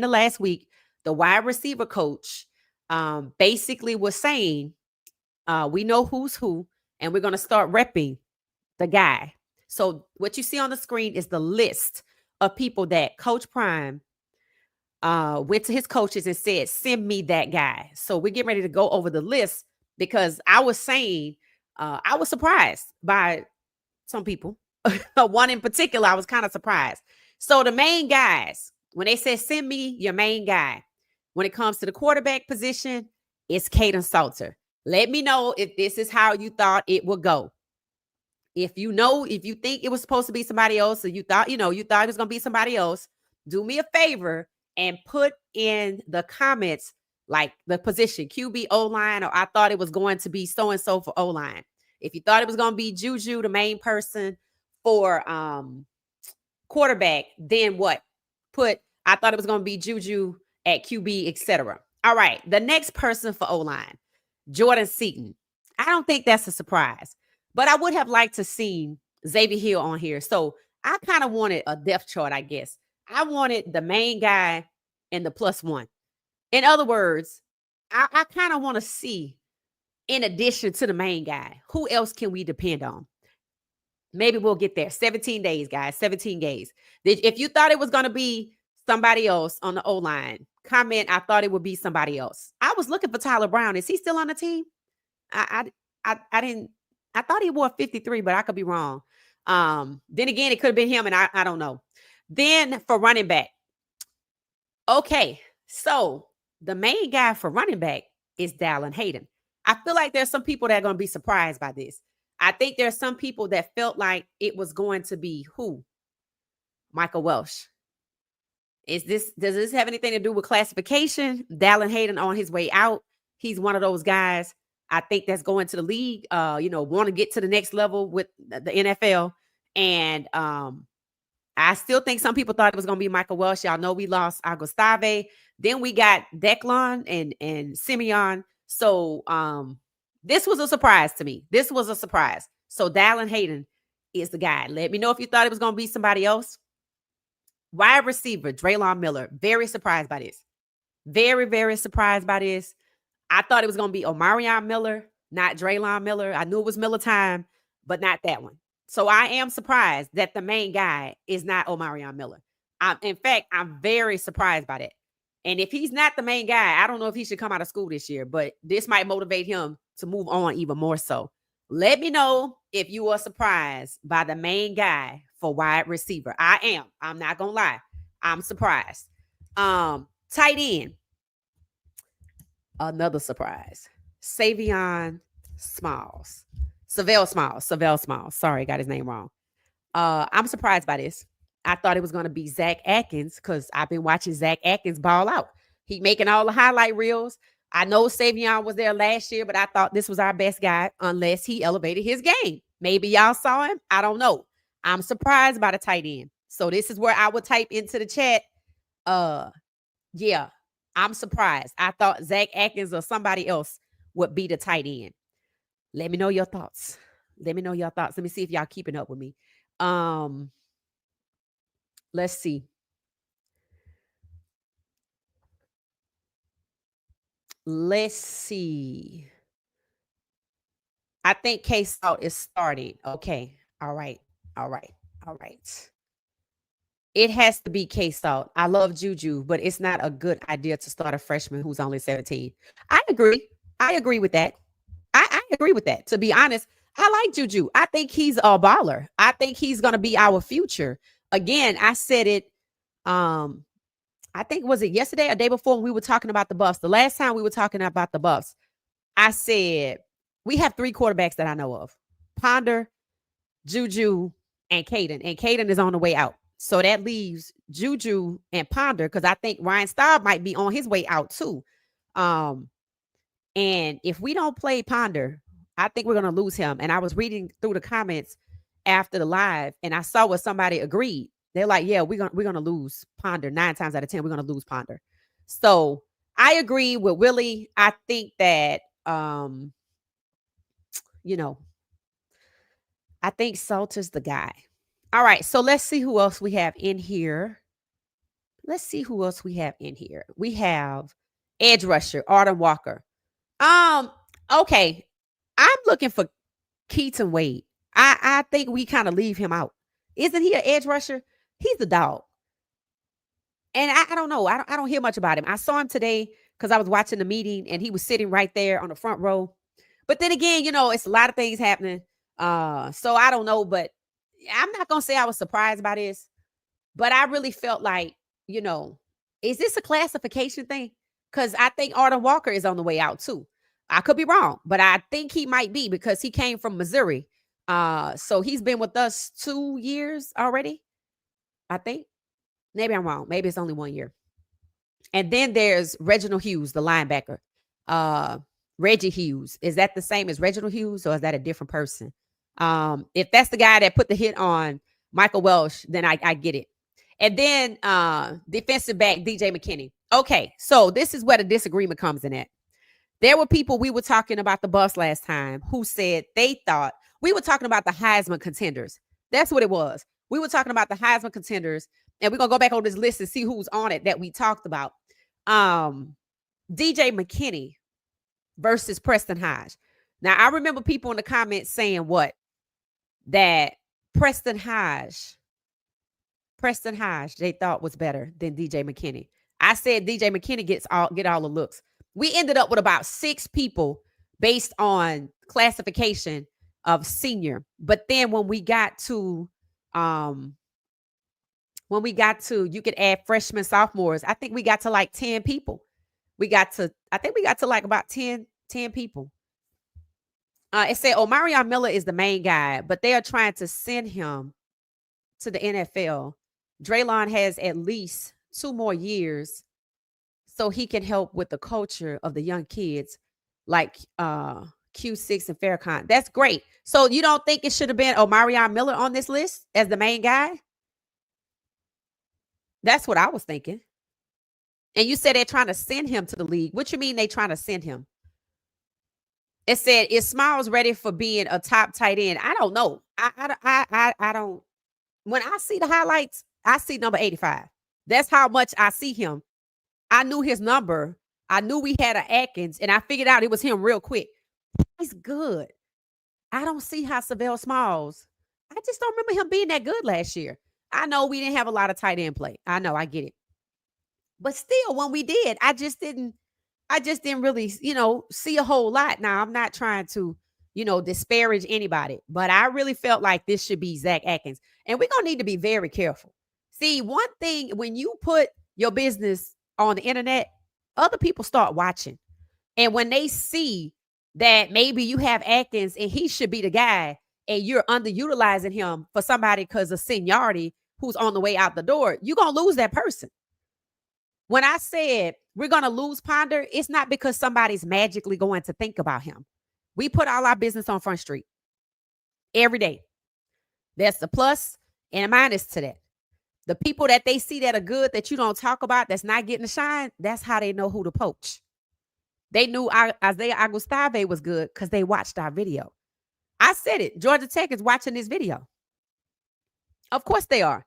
the last week, the wide receiver coach basically was saying, we know who's who, and we're going to start repping the guy. So what you see on the screen is the list of people that Coach Prime went to his coaches and said, send me that guy. So we're getting ready to go over the list because I was saying, I was surprised by some people. One in particular, I was kind of surprised. So the main guys, when they said, send me your main guy, when it comes to the quarterback position, it's Caden Salter. Let me know if this is how you thought it would go. If you think it was supposed to be somebody else, or you thought it was going to be somebody else, do me a favor and put in the comments like the position, QB, O-line, or I thought it was going to be so-and-so for O-line. If you thought it was going to be Juju, the main person for quarterback, then what? I thought it was going to be Juju at QB, etc. All right, the next person for O-line, Jordan Seaton. I don't think that's a surprise, but I would have liked to see Xavier Hill on here. So I kind of wanted a depth chart, I guess. I wanted the main guy and the +1. In other words, I kind of want to see, in addition to the main guy, who else can we depend on? Maybe we'll get there. 17 days, guys. 17 days. If you thought it was going to be somebody else on the O-line, comment, I thought it would be somebody else. I was looking for Tyler Brown. Is he still on the team? I didn't. I thought he wore 53, but I could be wrong. Then again, it could have been him, and I don't know. Then for running back. Okay, so the main guy for running back is Dallin Hayden. I feel like there's some people that are going to be surprised by this. I think there's some people that felt like it was going to be who? Michael Welsh. Does this have anything to do with classification? Dallin Hayden on his way out. He's one of those guys I think that's going to the league, want to get to the next level with the NFL. And I still think some people thought it was going to be Michael Welsh. Y'all know we lost Agustave. Then we got Declan and Simeon. So this was a surprise to me. This was a surprise. So Dallin Hayden is the guy. Let me know if you thought it was going to be somebody else. Wide receiver, Draylon Miller. Very surprised by this. Very, very surprised by this. I thought it was going to be Omarion Miller, not Draylon Miller. I knew it was Miller time, but not that one. So I am surprised that the main guy is not Omarion Miller. In fact, I'm very surprised by that. And if he's not the main guy, I don't know if he should come out of school this year, but this might motivate him to move on even more so. Let me know if you are surprised by the main guy for wide receiver. I am. I'm not going to lie. I'm surprised. Tight end. Another surprise. Savell Smalls. Sorry, I got his name wrong. I'm surprised by this. I thought it was going to be Zach Atkins because I've been watching Zach Atkins ball out. He making all the highlight reels. I know Savell was there last year, but I thought this was our best guy unless he elevated his game. Maybe y'all saw him. I don't know. I'm surprised by the tight end. So this is where I would type into the chat. Yeah, I'm surprised. I thought Zach Atkins or somebody else would be the tight end. Let me know your thoughts. Let me see if y'all keeping up with me. Let's see. I think K-Salt is starting. Okay. All right. It has to be K-Salt. I love Juju, but it's not a good idea to start a freshman who's only 17. I agree with that. I agree with that. To be honest, I like Juju. I think he's a baller. I think he's going to be our future. Again, I said it. I think, was it yesterday or day before when we were talking about the Buffs? The last time we were talking about the Buffs, I said, we have 3 quarterbacks that I know of. Ponder, Juju, and Caden. And Caden is on the way out. So that leaves Juju and Ponder, because I think Ryan Staub might be on his way out too. And if we don't play Ponder, I think we're going to lose him. And I was reading through the comments after the live, and I saw what somebody agreed. They're like, yeah, we're gonna lose Ponder 9 times out of 10. We're gonna lose Ponder. So I agree with Willie. I think that I think Salter's the guy. All right, so let's see who else we have in here. Let's see who else we have in here. We have edge rusher, Arden Walker. Okay. I'm looking for Keaton Wade. I think we kind of leave him out. Isn't he an edge rusher? He's the dog. And I don't know. I don't hear much about him. I saw him today because I was watching the meeting and he was sitting right there on the front row. But then again, it's a lot of things happening. So I don't know, but I'm not gonna say I was surprised by this, but I really felt like, is this a classification thing? Because I think Arden Walker is on the way out too. I could be wrong, but I think he might be because he came from Missouri. So he's been with us 2 years already, I think. Maybe I'm wrong. Maybe it's only 1 year. And then there's Reginald Hughes, the linebacker. Reggie Hughes. Is that the same as Reginald Hughes or is that a different person? If that's the guy that put the hit on Michael Welsh, then I get it. And then defensive back DJ McKinney. Okay, so this is where the disagreement comes in at. There were people, we were talking about the bus last time, who said they thought we were talking about the Heisman contenders. That's what it was. We were talking about the Heisman contenders, and we're going to go back on this list and see who's on it that we talked about. DJ McKinney versus Preston Hodge. Now, I remember people in the comments saying what? That Preston Hodge, they thought was better than DJ McKinney. I said DJ McKinney get all the looks. We ended up with about 6 people based on classification of senior. But then when we got to you could add freshmen, sophomores, I think we got to like 10 people. I think we got to like about 10 people. It said, Omarion Miller is the main guy, but they are trying to send him to the NFL. Draylon has at least 2 more years so he can help with the culture of the young kids like Q6 and Farrakhan. That's great. So you don't think it should have been Omarion Miller on this list as the main guy? That's what I was thinking. And you said they're trying to send him to the league. What you mean they trying to send him? It said, is Smiles ready for being a top tight end? I don't know. I don't. When I see the highlights, I see number 85. That's how much I see him. I knew his number. I knew we had an Atkins, and I figured out it was him real quick. He's good. I don't see how Savell Smiles. I just don't remember him being that good last year. I know we didn't have a lot of tight end play. I know, I get it. But still, when we did, I just didn't really, see a whole lot. Now, I'm not trying to, disparage anybody, but I really felt like this should be Zach Atkins. And we're going to need to be very careful. See, one thing, when you put your business on the internet, other people start watching. And when they see that maybe you have Atkins and he should be the guy and you're underutilizing him for somebody because of seniority who's on the way out the door, you're going to lose that person. When I said we're going to lose Ponder, it's not because somebody's magically going to think about him. We put all our business on Front Street every day. There's the plus and a minus to that. The people that they see that are good that you don't talk about, that's not getting the shine, that's how they know who to poach. They knew Isaiah Agustave was good because they watched our video. I said it. Georgia Tech is watching this video. Of course they are.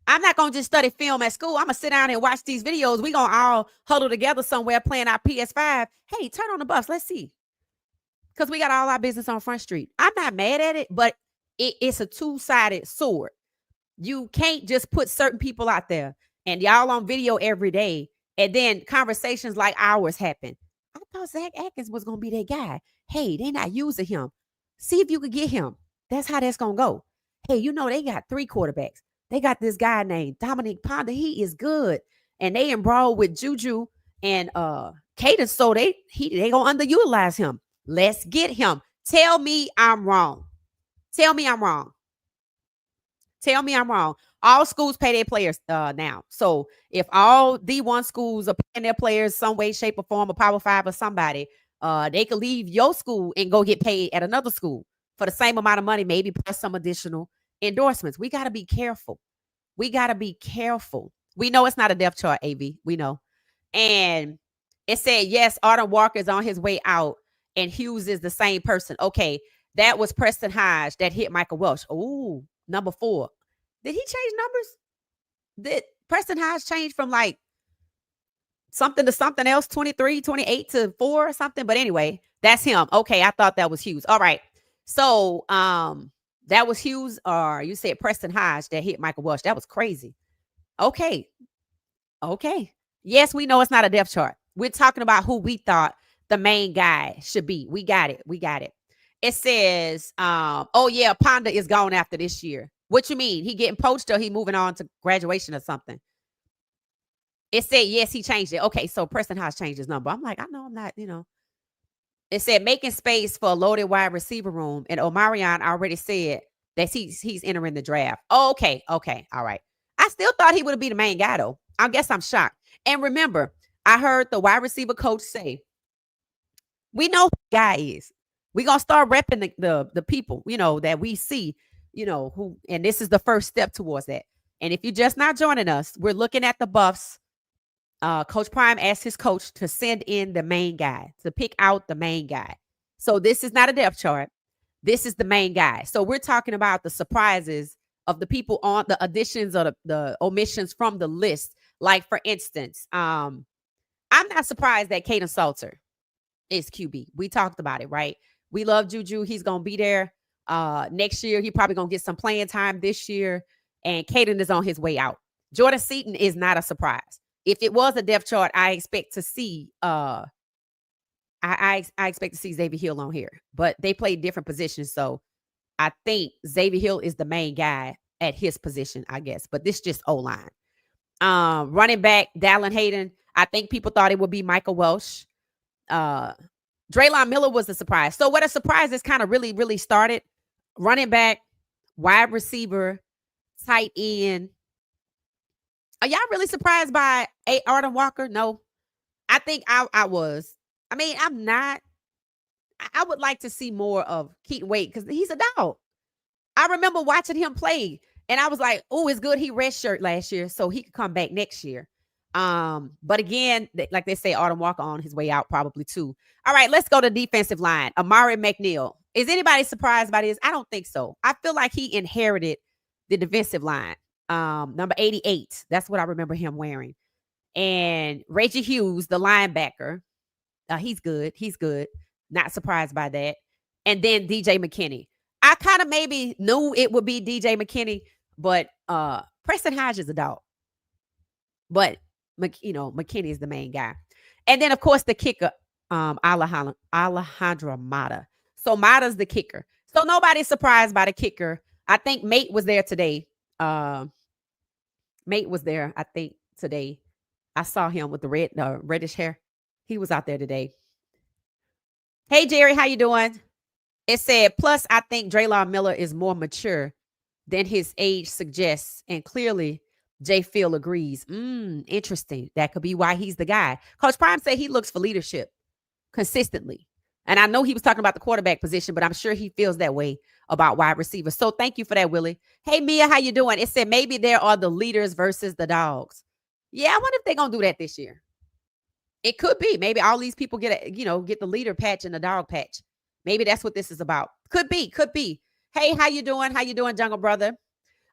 I'm not going to just study film at school. I'm going to sit down and watch these videos. We're going to all huddle together somewhere playing our PS5. Hey, turn on the bus. Let's see. Because we got all our business on Front Street. I'm not mad at it, but it's a two-sided sword. You can't just put certain people out there and y'all on video every day. And then conversations like ours happen. I thought Zach Atkins was going to be that guy. Hey, they're not using him. See if you could get him. That's how that's going to go. Hey, they got 3 quarterbacks. They got this guy named Dominic Ponder. He is good. And they embroiled with Juju and Caden. So they going to underutilize him. Let's get him. Tell me I'm wrong. Tell me I'm wrong. Tell me I'm wrong. All schools pay their players now. So if all D1 schools are paying their players some way, shape, or form, or Power 5 or somebody, they could leave your school and go get paid at another school for the same amount of money, maybe plus some additional endorsements. We got to be careful. We know it's not a depth chart, AV. We know. And it said, yes, Arden Walker is on his way out and Hughes is the same person. Okay, that was Preston Hodge that hit Michael Welsh. Oh, number 4. Did he change numbers? Preston Hines changed from like something to something else, 23, 28 to 4 or something. But anyway, that's him. Okay, I thought that was Hughes. All right. So that was Hughes, or you said Preston Hodge that hit Michael Welsh. That was crazy. Okay. Okay. Yes, we know it's not a depth chart. We're talking about who we thought the main guy should be. We got it. We got it. It says, oh yeah, Ponda is gone after this year. What you mean? He getting poached or he moving on to graduation or something? It said, yes, he changed it. Okay, so Preston House changed his number. I'm like, I know I'm not, It said making space for a loaded wide receiver room. And Omarion already said that he's entering the draft. Oh, okay. Okay. All right. I still thought he would be the main guy, though. I guess I'm shocked. And remember, I heard the wide receiver coach say, we know who the guy is. We're gonna start repping the people, that we see, who, and this is the first step towards that. And if you're just not joining us, we're looking at the buffs. Coach Prime asked his coach to send in the main guy, to pick out the main guy. So this is not a depth chart. This is the main guy. So we're talking about the surprises of the people on the additions or the omissions from the list. Like, for instance, I'm not surprised that Caden Salter is QB. We talked about it, right? We love Juju. He's going to be there next year. He probably going to get some playing time this year. And Caden is on his way out. Jordan Seaton is not a surprise. If it was a depth chart, I expect to see I expect to see Xavier Hill on here. But they play different positions. So I think Xavier Hill is the main guy at his position, I guess. But this is just O-line. Running back, Dallin Hayden. I think people thought it would be Michael Welsh. Draylon Miller was a surprise. So what a surprise is kind of really, really started. Running back, wide receiver, tight end. Are y'all really surprised by Arden Walker? No. I think I was. I mean, I'm not. I would like to see more of Keaton Wade because he's a dog. I remember watching him play, and I was like, oh, it's good he redshirt last year, so he could come back next year. But again, like they say, Arden Walker on his way out probably too. All right, let's go to defensive line. Amari McNeil. Is anybody surprised by this? I don't think so. I feel like he inherited the defensive line. Number 88. That's what I remember him wearing. And Reggie Hughes, the linebacker. He's good. He's good. Not surprised by that. And then DJ McKinney. I kind of maybe knew it would be DJ McKinney, but Preston Hodge is a dog. But McKinney is the main guy. And then of course the kicker, Alejandro Mata. So Mata's the kicker. So nobody's surprised by the kicker. I think Mate was there today. Mate was there, I think, today. I saw him with the reddish hair. He was out there today. Hey, Jerry, how you doing? It said, plus, I think Draylon Miller is more mature than his age suggests. And clearly, Jay Phil agrees. Interesting. That could be why he's the guy. Coach Prime said he looks for leadership consistently. And I know he was talking about the quarterback position, but I'm sure he feels that way about wide receivers. So thank you for that, Willie. Hey, Mia, how you doing? It said maybe there are the leaders versus the dogs. Yeah, I wonder if they're going to do that this year. It could be. Maybe all these people get the leader patch and the dog patch. Maybe that's what this is about. Could be. Hey, how you doing? How you doing, Jungle Brother?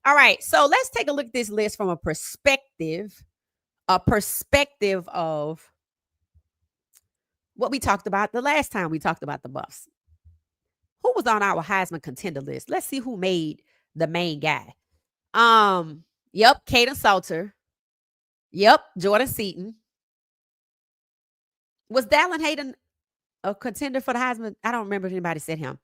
All right. So let's take a look at this list from a perspective of what we talked about the last time we talked about the Buffs. Who was on our Heisman contender list? Let's see who made the main guy. Yep, Caden Salter. Yep, Jordan Seaton. Was Dallin Hayden a contender for the Heisman? I don't remember if anybody said him.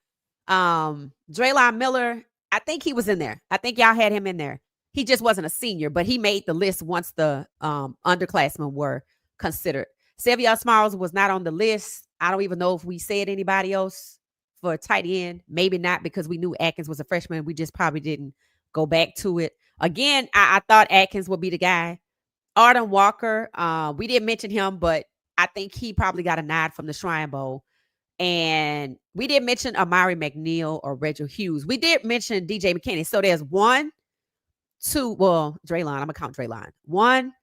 Draylon Miller, I think he was in there. I think y'all had him in there. He just wasn't a senior, but he made the list once the underclassmen were considered. Xavier Smiles was not on the list. I don't even know if we said anybody else for a tight end. Maybe not, because we knew Atkins was a freshman. We just probably didn't go back to it. Again, I thought Atkins would be the guy. Arden Walker, we didn't mention him, but I think he probably got a nod from the Shrine Bowl. And we didn't mention Amari McNeil or Reggie Hughes. We did mention DJ McKinney. So there's Draylon. I'm going to count Draylon. 1,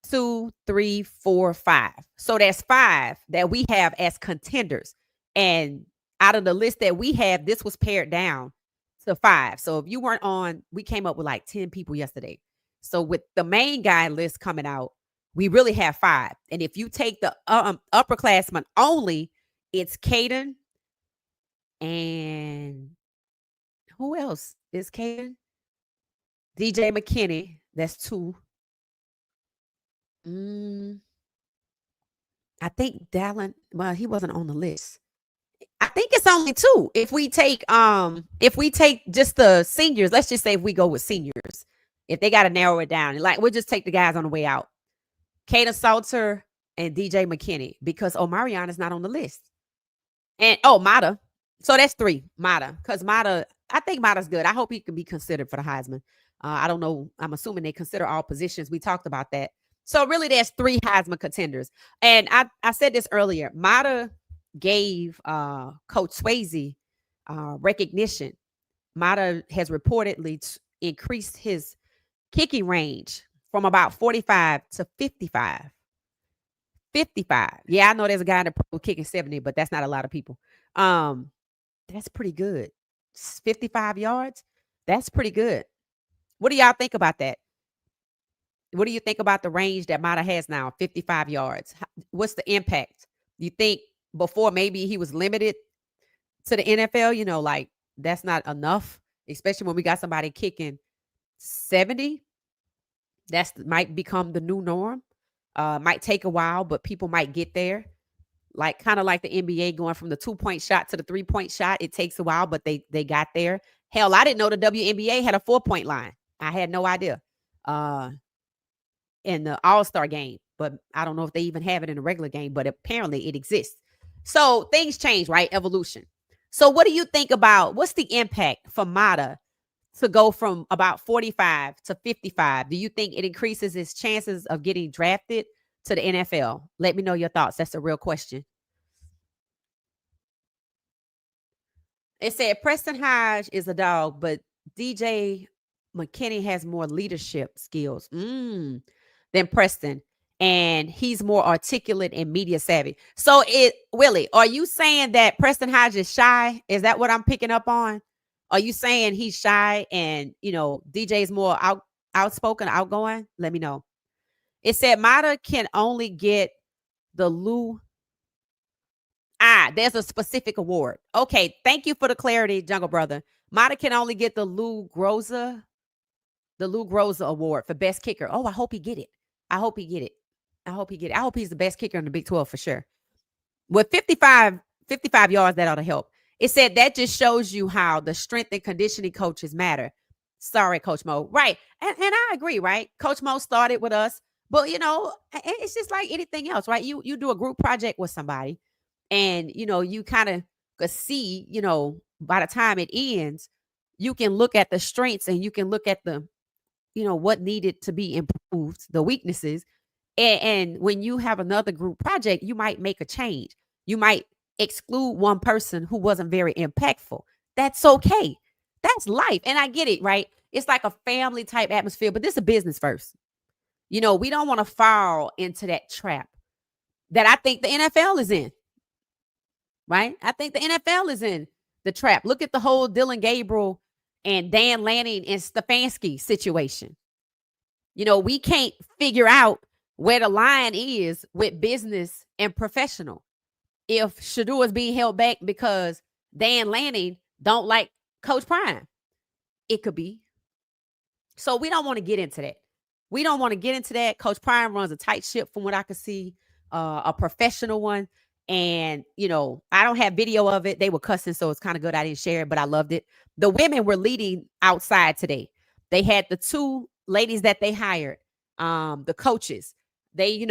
2, 3, 4, 5. So that's 5 that we have as contenders. And out of the list that we have, this was pared down to 5. So if you weren't on, we came up with like 10 people yesterday. So with the main guy list coming out, we really have 5. And if you take the upperclassmen only, it's Caden and who else is Caden? DJ McKinney. That's 2. Mm, I think Dallin. Well, he wasn't on the list. I think it's only 2. If we take just the seniors, let's just say if we go with seniors, if they got to narrow it down, like we'll just take the guys on the way out. Kaden Salter and DJ McKinney, because Omarion is not on the list. And Mata. So that's 3. Mata. Because Mata, I think Mata's good. I hope he can be considered for the Heisman. I don't know. I'm assuming they consider all positions. We talked about that. So really, there's 3 Heisman contenders. And I said this earlier. Mata gave Coach Swayze recognition. Mata has reportedly increased his kicking range from about 45 to 55. 55. Yeah, I know there's a guy in the pro kicking 70, but that's not a lot of people. That's pretty good. 55 yards. That's pretty good. What do y'all think about that? What do you think about the range that Mata has now? 55 yards. What's the impact? You think before maybe he was limited to the NFL, like that's not enough, especially when we got somebody kicking 70. That might become the new norm. Might take a while, but people might get there. Like kind of like the NBA going from the 2-point shot to the 3-point shot. It takes a while, but they got there. Hell, I didn't know the WNBA had a 4-point line. I had no idea. In the All-Star game, but I don't know if they even have it in a regular game, but apparently it exists. So things change, right? Evolution. So what do you think about what's the impact for Mata to go from about 45 to 55? Do you think it increases his chances of getting drafted to the NFL? Let me know your thoughts. That's a real question. It said Preston Hodge is a dog, but DJ McKinney has more leadership skills than Preston. And he's more articulate and media savvy. So Willie, are you saying that Preston Hodge is shy? Is that what I'm picking up on? Are you saying he's shy and, DJ is more outspoken, outgoing? Let me know. It said Mata can only get the Lou. There's a specific award. Okay, thank you for the clarity, Jungle Brother. Mata can only get the Lou Groza Award for best kicker. Oh, I hope he get it. I hope he's the best kicker in the Big 12 for sure. With 55 yards, that ought to help. It said that just shows you how the strength and conditioning coaches matter. Sorry, Coach Mo. Right. And I agree, right? Coach Mo started with us, but it's just like anything else, right? You do a group project with somebody and, you kind of could see, by the time it ends, you can look at the strengths and you can look at the, what needed to be improved, the weaknesses. And when you have another group project, you might make a change. You might exclude one person who wasn't very impactful. That's okay. That's life. And I get it, right? It's like a family type atmosphere, but this is a business first. We don't want to fall into that trap that I think the NFL is in, right? I think the NFL is in the trap. Look at the whole Dylan Gabriel and Dan Lanning and Stefanski situation. We can't figure out where the line is with business and professional. If Shedeur is being held back because Dan Lanning don't like Coach Prime, it could be. So we don't want to get into that. Coach Prime runs a tight ship from what I could see, a professional one. And, I don't have video of it. They were cussing, so it's kind of good I didn't share it, but I loved it. The women were leading outside today. They had the 2 ladies that they hired, the coaches. They,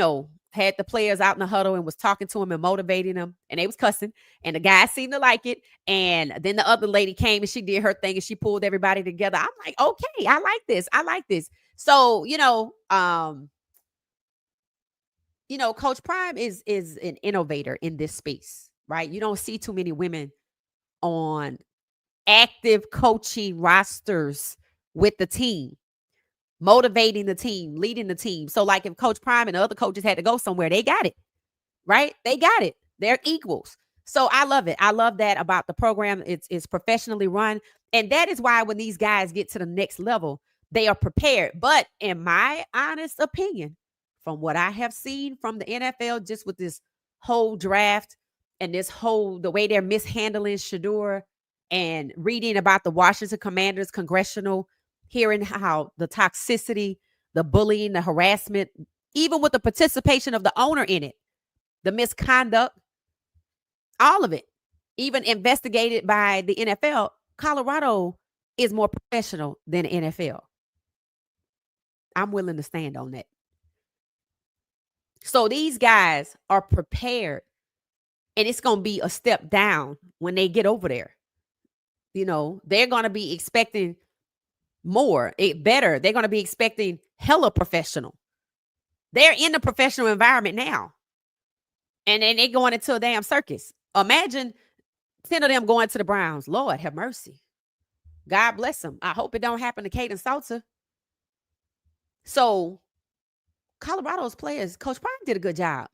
had the players out in the huddle and was talking to them and motivating them, and they was cussing, and the guys seemed to like it. And then the other lady came and she did her thing and she pulled everybody together. I'm like, okay, I like this. So, Coach Prime is an innovator in this space, right? You don't see too many women on active coaching rosters with the team, motivating the team, leading the team. So like if Coach Prime and the other coaches had to go somewhere, they got it, right? They got it. They're equals. So I love it. I love that about the program. It's professionally run. And that is why when these guys get to the next level, They are prepared. But in my honest opinion, from what I have seen from the NFL, just with this whole draft and this whole the way they're mishandling Shedeur and reading about the Washington Commanders congressional, hearing how the toxicity, the bullying, the harassment, even with the participation of the owner in it, the misconduct, all of it, even investigated by the NFL, Colorado is more professional than the NFL. I'm willing to stand on that. So these guys are prepared, and it's going to be a step down when they get over there. They're going to be expecting more, better. They're going to be expecting hella professional. They're in the professional environment now. And then they're going into a damn circus. Imagine 10 of them going to the Browns. Lord have mercy. God bless them. I hope it don't happen to Caden Salter. So Colorado's players, Coach Prime did a good job.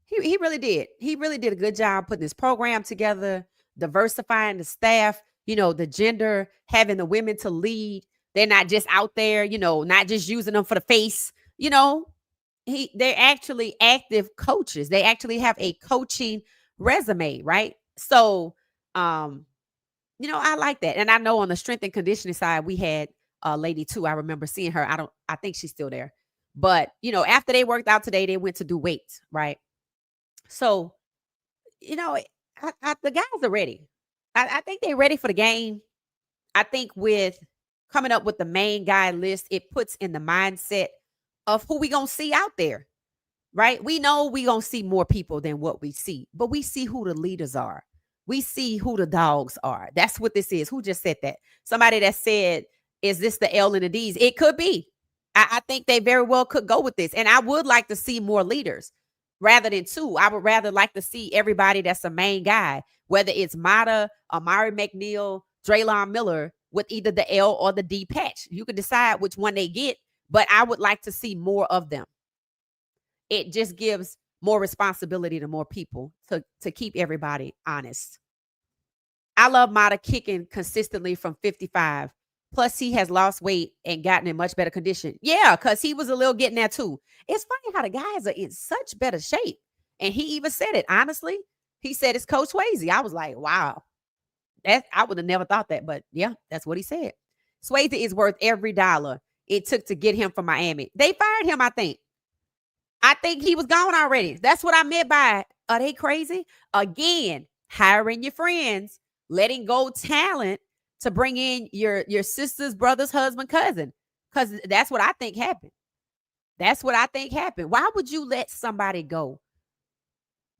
He really did. He really did a good job putting this program together, diversifying the staff, the gender, having the women to lead. They're not just out there, not just using them for the face. They're actually active coaches. They actually have a coaching resume, right? So, I like that. And I know on the strength and conditioning side, we had a lady too. I remember seeing her. I think she's still there. But, after they worked out today, they went to do weights, right? So, the guys are ready. I think they're ready for the game. I think with coming up with the main guy list, it puts in the mindset of who we going to see out there, right? We know we going to see more people than what we see, but we see who the leaders are. We see who the dogs are. That's what this is. Who just said that? Somebody that said, is this the L and the D's? It could be. I think they very well could go with this. And I would like to see more leaders rather than two. I would rather like to see everybody that's a main guy, whether it's Mata, Amari McNeil, Draylon Miller, with either the L or the D patch. You can decide which one they get, but I would like to see more of them. It just gives more responsibility to more people to keep everybody honest. I love Mata kicking consistently from 55. Plus, he has lost weight and gotten in much better condition. Yeah, because he was a little getting there too. It's funny how the guys are in such better shape. And he even said it, honestly. He said it's Coach Swayze. I was like, wow. I would have never thought that. But yeah, that's what he said. Swayze is worth every dollar it took to get him from Miami. They fired him, I think. I think he was gone already. That's what I meant by, are they crazy? Again, hiring your friends, letting go talent to bring in your sister's brother's husband, cousin. Because that's what I think happened. That's what I think happened. Why would you let somebody go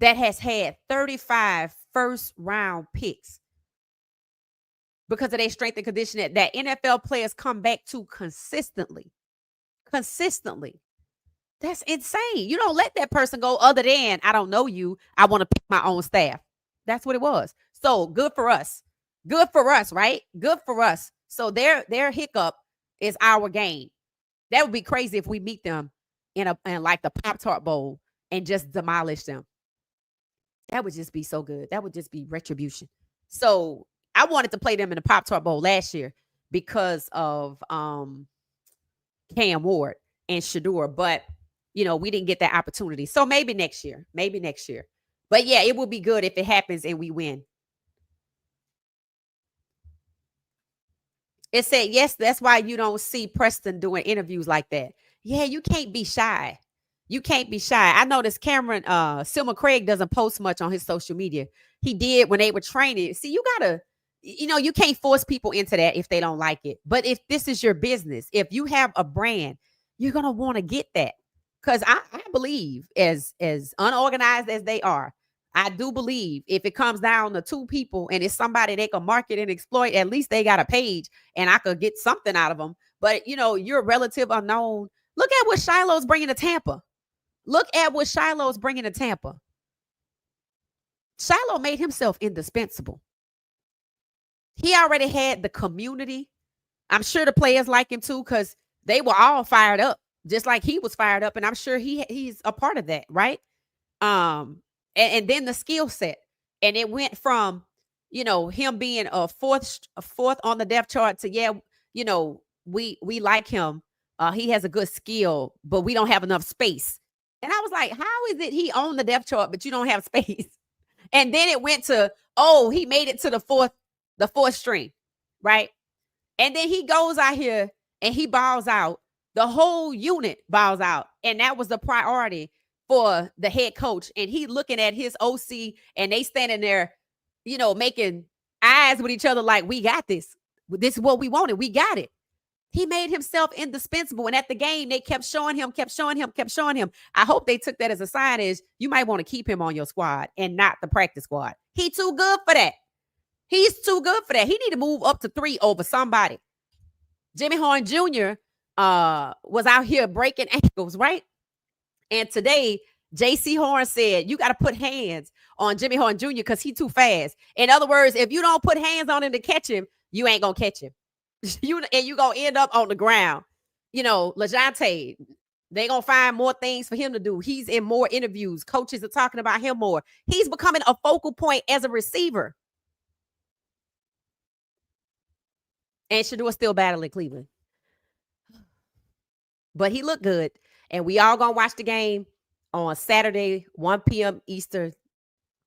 that has had 35 first round picks because of their strength and conditioning that NFL players come back to consistently? Consistently. That's insane. You don't let that person go other than, I don't know you. I want to pick my own staff. That's what it was. So good for us. Good for us, right? Good for us. So their hiccup is our gain. That would be crazy if we meet them in like the Pop-Tart Bowl and just demolish them. That would just be so good. That would just be retribution. So I wanted to play them in the Pop-Tart Bowl last year because of Cam Ward and Shedeur, but we didn't get that opportunity. So maybe next year. Maybe next year. But yeah, it will be good if it happens and we win. It said, yes, that's why you don't see Preston doing interviews like that. Yeah, you can't be shy. You can't be shy. I noticed Cameron, Silma Craig doesn't post much on his social media. He did when they were training. See, you gotta, you can't force people into that if they don't like it. But if this is your business, if you have a brand, you're gonna want to get that. Because I believe, as unorganized as they are, I do believe if it comes down to two people and it's somebody they can market and exploit, at least they got a page and I could get something out of them. But, you're a relative unknown. Look at what Shiloh's bringing to Tampa. Look at what Shiloh's bringing to Tampa. Shiloh made himself indispensable. He already had the community. I'm sure the players like him too because they were all fired up, just like he was fired up. And I'm sure he's a part of that, right? And then the skill set. And it went from, him being a fourth on the depth chart to, we like him. He has a good skill, but we don't have enough space. And I was like, how is it he on the depth chart, but you don't have space? And then it went to, oh, he made it to the fourth string, right? And then he goes out here and he balls out. The whole unit balls out. And that was the priority for the head coach. And he looking at his OC and they standing there, making eyes with each other like, we got this. This is what we wanted. We got it. He made himself indispensable. And at the game, they kept showing him. I hope they took that as a sign is you might want to keep him on your squad and not the practice squad. He too good for that. He's too good for that. He need to move up to 3 over somebody. Jimmy Horn Jr. Was out here breaking ankles, right? And today, J.C. Horn said, you got to put hands on Jimmy Horn Jr. because he's too fast. In other words, if you don't put hands on him to catch him, you ain't going to catch him. You going to end up on the ground. LeJounte, they going to find more things for him to do. He's in more interviews. Coaches are talking about him more. He's becoming a focal point as a receiver. And Shedeur still battling Cleveland. But he looked good. And we all going to watch the game on Saturday, 1 p.m. Eastern.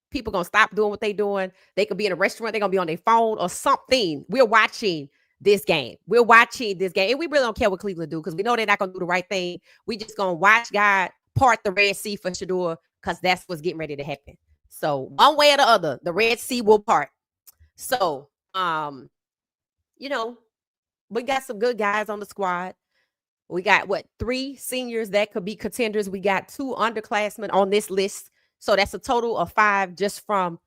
People going to stop doing what they're doing. They could be in a restaurant. They're going to be on their phone or something. We're watching this game. And we really don't care what Cleveland do because we know they're not going to do the right thing. We just going to watch God part the Red Sea for Shedeur because that's what's getting ready to happen. So one way or the other, the Red Sea will part. So, we got some good guys on the squad. We got 3 seniors that could be contenders. We got 2 underclassmen on this list. So that's a total of 5 just from,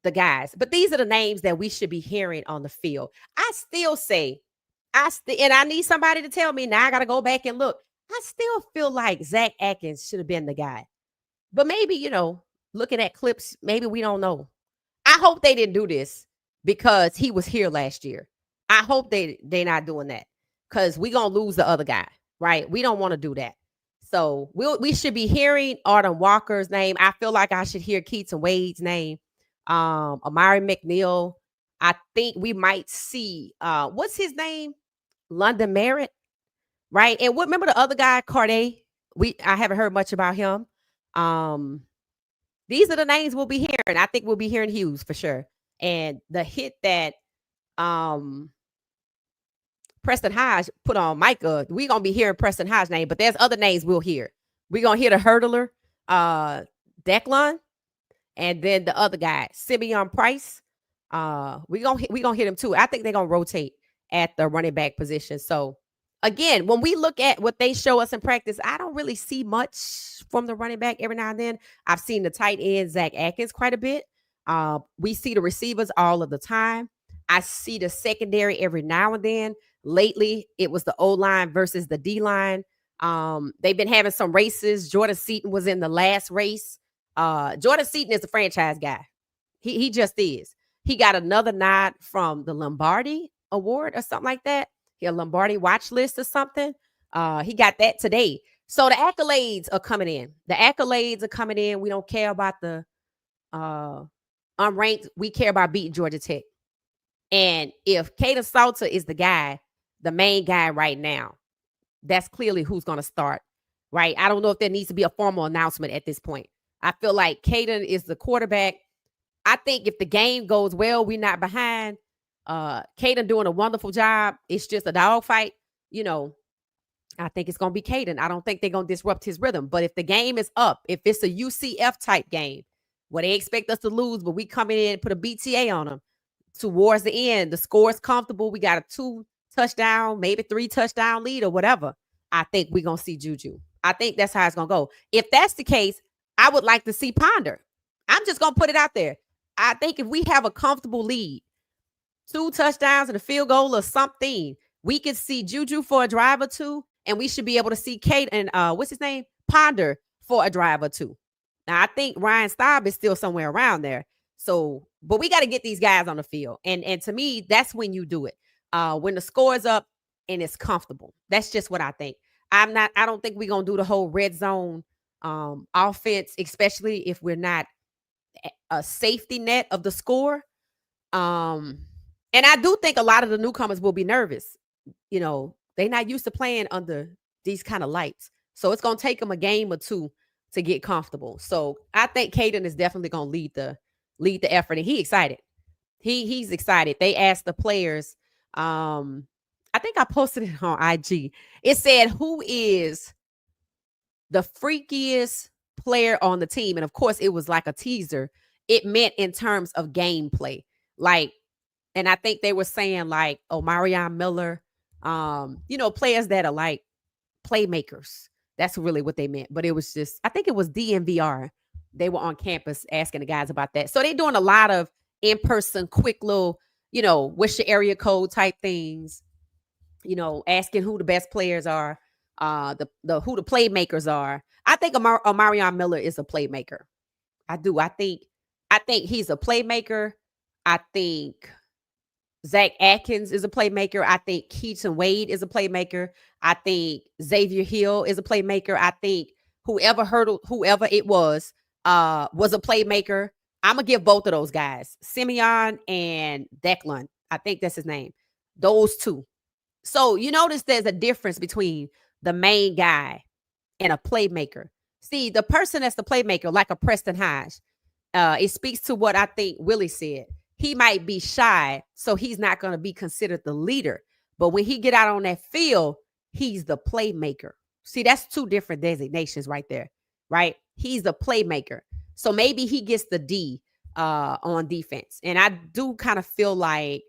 the guys. But these are the names that we should be hearing on the field. I still say, and I need somebody to tell me now. I got to go back and look. I still feel like Zach Atkins should have been the guy. But maybe, looking at clips, maybe we don't know. I hope they didn't do this because he was here last year. I hope they're not doing that because we're going to lose the other guy, right? We don't want to do that. So we should be hearing Arden Walker's name. I feel like I should hear Keaton Wade's name. Amari McNeil. I think we might see, what's his name? London Merritt, right? And remember the other guy, Carday? I haven't heard much about him. These are the names we'll be hearing. I think we'll be hearing Hughes for sure. And the hit that Preston Hodge put on Micah, we're going to be hearing Preston Hodge's name, but there's other names we'll hear. We're going to hear the hurdler, Declan, and then the other guy, Simeon Price. We're gonna hit him too. I think they're going to rotate at the running back position. So, again, when we look at what they show us in practice, I don't really see much from the running back every now and then. I've seen the tight end, Zach Atkins, quite a bit. We see the receivers all of the time. I see the secondary every now and then. Lately, it was the O-line versus the D-line. They've been having some races. Jordan Seaton was in the last race. Jordan Seaton is a franchise guy. He just is. He got another nod from the Lombardi Award or something like that. A Lombardi watch list or something. He got that today. So the accolades are coming in. We don't care about the unranked. We care about beating Georgia Tech. And if Caden Salter is the main guy right now, that's clearly who's going to start, right? I don't know if there needs to be a formal announcement at this point. I feel like Caden is the quarterback. I think if the game goes well, we're not behind. Caden doing a wonderful job. It's just a dogfight. I think it's going to be Caden. I don't think they're going to disrupt his rhythm. But if the game is up, if it's a UCF type game where they expect us to lose, but we come in and put a BTA on them towards the end, the score is comfortable. We got a 2-touchdown, maybe 3-touchdown lead or whatever. I think we're going to see Juju. I think that's how it's going to go. If that's the case, I would like to see Ponder. I'm just going to put it out there. I think if we have a comfortable lead, 2 touchdowns and a field goal or something, we can see Juju for a drive or 2, and we should be able to see Kate and what's his name? Ponder for a drive or 2. Now, I think Ryan Staub is still somewhere around there. So, but we got to get these guys on the field. And to me, that's when you do it. When the score is up and it's comfortable. That's just what I think. I don't think we're going to do the whole red zone offense, especially if we're not a safety net of the score. And I do think a lot of the newcomers will be nervous. They not used to playing under these kind of lights. So it's gonna take them a game or two to get comfortable. So I think Caden is definitely gonna lead the effort, and he excited. He's excited. They asked the players. I think I posted it on IG. It said, "Who is the freakiest player on the team?" And of course, it was like a teaser. It meant in terms of gameplay, like, and I think they were saying like, "Oh, Marion Miller." Players that are like playmakers. That's really what they meant. But it was just, I think it was DMVR. They were on campus asking the guys about that. So they're doing a lot of in-person, quick little, what's your area code type things, asking who the best players are, the who the playmakers are. I think Omarion Miller is a playmaker. I do. I think he's a playmaker. I think Zach Atkins is a playmaker. I think Keaton Wade is a playmaker. I think Xavier Hill is a playmaker. I think whoever it was a playmaker. I'm gonna give both of those guys, Simeon and Declan. I think that's his name. Those two. So you notice there's a difference between the main guy and a playmaker. See, the person that's the playmaker, like a Preston Hodge, it speaks to what I think Willie said. He might be shy, so he's not going to be considered the leader. But when he get out on that field, he's the playmaker. See, that's two different designations right there, right? He's the playmaker. So maybe he gets the D on defense. And I do kind of feel like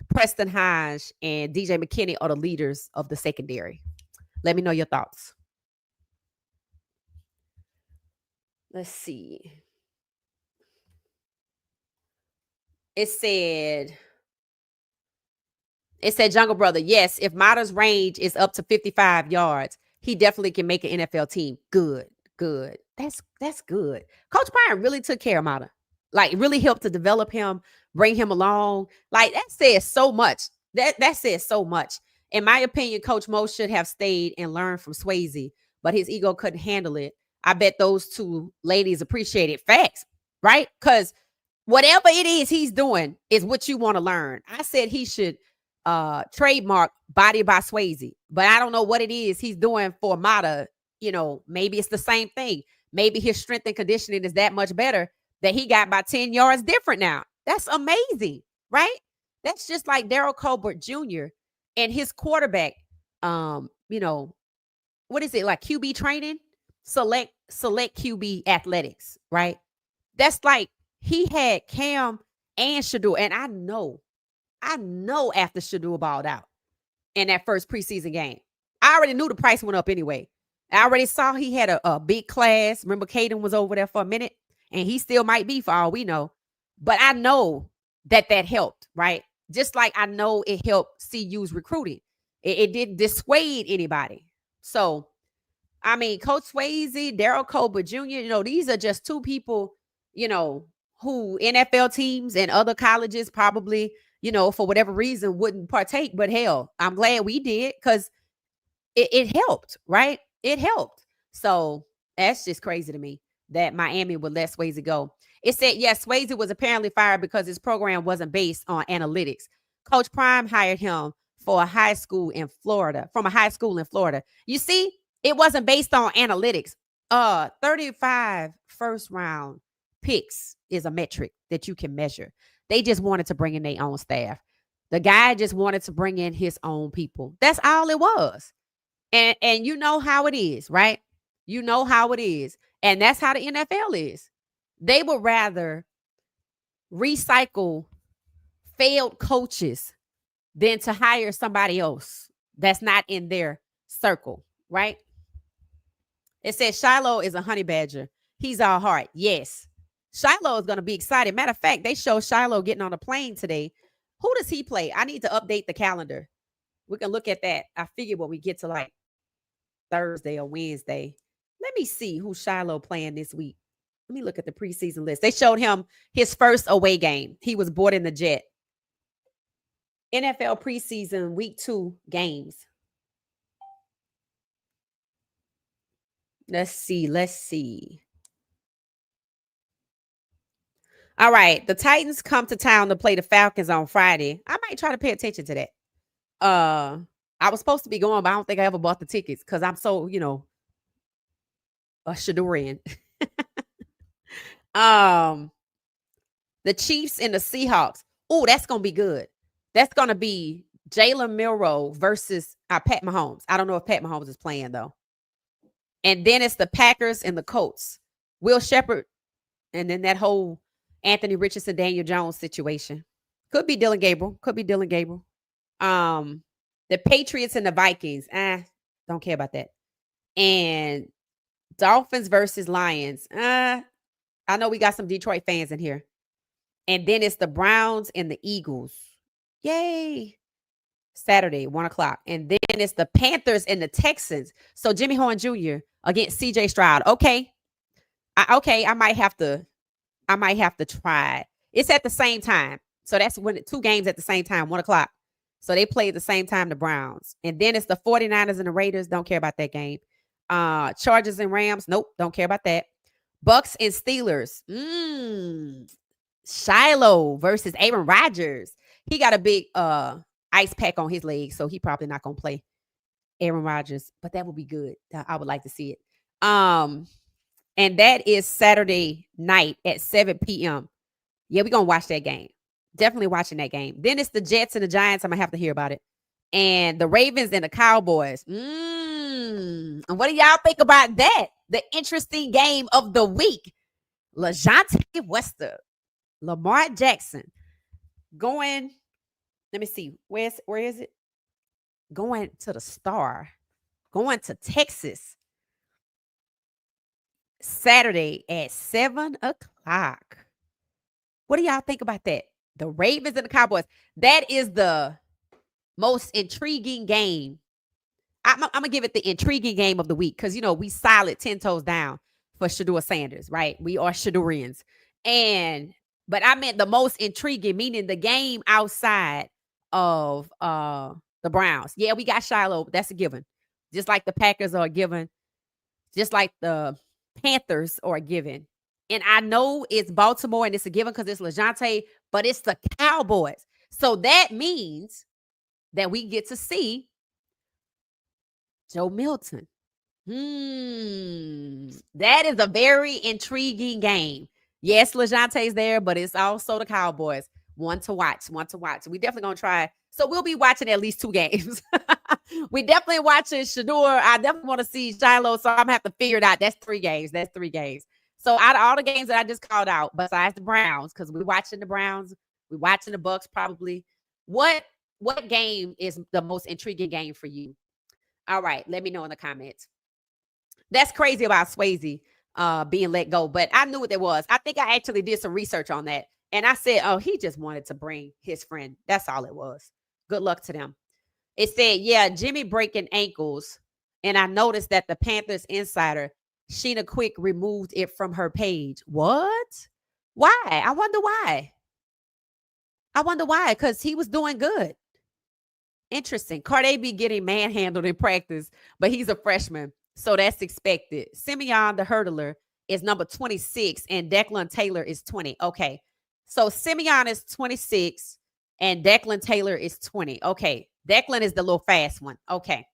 Preston Hodge and DJ McKinney are the leaders of the secondary. Let me know your thoughts. Let's see. It said, Jungle Brother, yes, if Mata's range is up to 55 yards, he definitely can make an NFL team. Good, good. That's good. Coach Bryant really took care of Mata. Like, really helped to develop him, bring him along. Like, that says so much. That says so much. In my opinion, Coach Mo should have stayed and learned from Swayze, but his ego couldn't handle it. I bet those two ladies appreciated facts, right? Because whatever it is he's doing is what you want to learn. I said he should trademark Body by Swayze, but I don't know what it is he's doing for Mata. Maybe it's the same thing. Maybe his strength and conditioning is that much better that he got by 10 yards different now. That's amazing, right? That's just like Daryl Colbert Jr. and his quarterback. What is it, like QB training? Select QB athletics, right? That's like he had Cam and Shedeur, and I know after Shedeur balled out in that first preseason game, I already knew the price went up anyway. I already saw he had a big class. Remember, Caden was over there for a minute, and he still might be for all we know. But I know that helped, right? Just like I know it helped CU's recruiting. It didn't dissuade anybody. So, I mean, Coach Swayze, Daryl Colbert Jr., these are just two people, who NFL teams and other colleges probably, for whatever reason wouldn't partake. But hell, I'm glad we did because it helped, right? It helped. So that's just crazy to me that Miami would let Swayze go. It said, yes, Swayze was apparently fired because his program wasn't based on analytics. Coach Prime hired him from a high school in Florida. You see, it wasn't based on analytics. 35 first round picks is a metric that you can measure. They just wanted to bring in their own staff. The guy just wanted to bring in his own people. That's all it was. And you know how it is, right? You know how it is. And that's how the NFL is. They would rather recycle failed coaches than to hire somebody else that's not in their circle, right? It says Shiloh is a honey badger. He's all heart. Yes. Shiloh is going to be excited. Matter of fact, they show Shiloh getting on a plane today. Who does he play? I need to update the calendar. We can look at that. I figure when we get to like Thursday or Wednesday. Let me see who Shiloh playing this week. Let me look at the preseason list. They showed him his first away game. He was boarding the jet. NFL preseason week 2 games. Let's see. All right. The Titans come to town to play the Falcons on Friday. I might try to pay attention to that. I was supposed to be going, but I don't think I ever bought the tickets because I'm so, a Shedeurian. um, the Chiefs and the Seahawks. Oh, that's gonna be good. That's gonna be Jalen Milroe versus Pat Mahomes. I don't know if Pat Mahomes is playing though. And then it's the Packers and the Colts. Will Shepard, and then that whole Anthony Richardson, Daniel Jones situation. Could be Dylan Gabriel. Could be Dylan Gabriel. Um, the Patriots and the Vikings. Don't care about that. And Dolphins versus Lions. I know we got some Detroit fans in here. And then it's the Browns and the Eagles. Yay. Saturday, 1:00. And then it's the Panthers and the Texans. So Jimmy Horn Jr. against CJ Stroud. Okay. I might have to try it. It's at the same time. So that's when two games at the same time, 1:00. So they play at the same time, the Browns. And then it's the 49ers and the Raiders. Don't care about that game. Chargers and Rams. Nope. Don't care about that. Bucks and Steelers. Shiloh versus Aaron Rodgers. He got a big ice pack on his leg, so he probably not gonna play Aaron Rodgers, but that would be good. I would like to see it. And that is Saturday night at 7 p.m. Yeah, we're gonna watch that game. Definitely watching that game. Then it's the Jets and the Giants. I'm gonna have to hear about it. And the Ravens and the Cowboys. And what do y'all think about that? The interesting game of the week. LaJohntay Wester, Lamar Jackson going. Let me see. Where is it? Going to the Star. Going to Texas. Saturday at 7:00. What do y'all think about that? The Ravens and the Cowboys. That is the most intriguing game. I'm going to give it the intriguing game of the week because, we solid 10 toes down for Shedeur Sanders, right? We are Shedeurians. But I meant the most intriguing, meaning the game outside of the Browns. Yeah, we got Shiloh. That's a given. Just like the Packers are a given. Just like the Panthers are a given. And I know it's Baltimore and it's a given because it's LaJohntay, but it's the Cowboys. So that means that we get to see Joe Milton. That is a very intriguing game. Yes, LaJohntay's there, but it's also the Cowboys. One to watch. We definitely going to try. So we'll be watching at least 2 games. We definitely watching Shedeur. I definitely want to see Shiloh, so I'm going to have to figure it out. That's 3 games. So out of all the games that I just called out, besides the Browns, because we're watching the Browns, we're watching the Bucks probably. What game is the most intriguing game for you? All right, let me know in the comments. That's crazy about Swayze being let go, but I knew what it was. I think I actually did some research on that. And I said, oh, he just wanted to bring his friend. That's all it was. Good luck to them. It said, yeah, Jimmy breaking ankles. And I noticed that the Panthers insider, Sheena Quick, removed it from her page. What? Why? I wonder why. Because he was doing good. Interesting. Cardi be getting manhandled in practice, but he's a freshman. So that's expected. Simeon, the hurdler, is number 26, and Declan Taylor is 20. Okay. So Simeon is 26, and Declan Taylor is 20. Okay. Declan is the little fast one. Okay.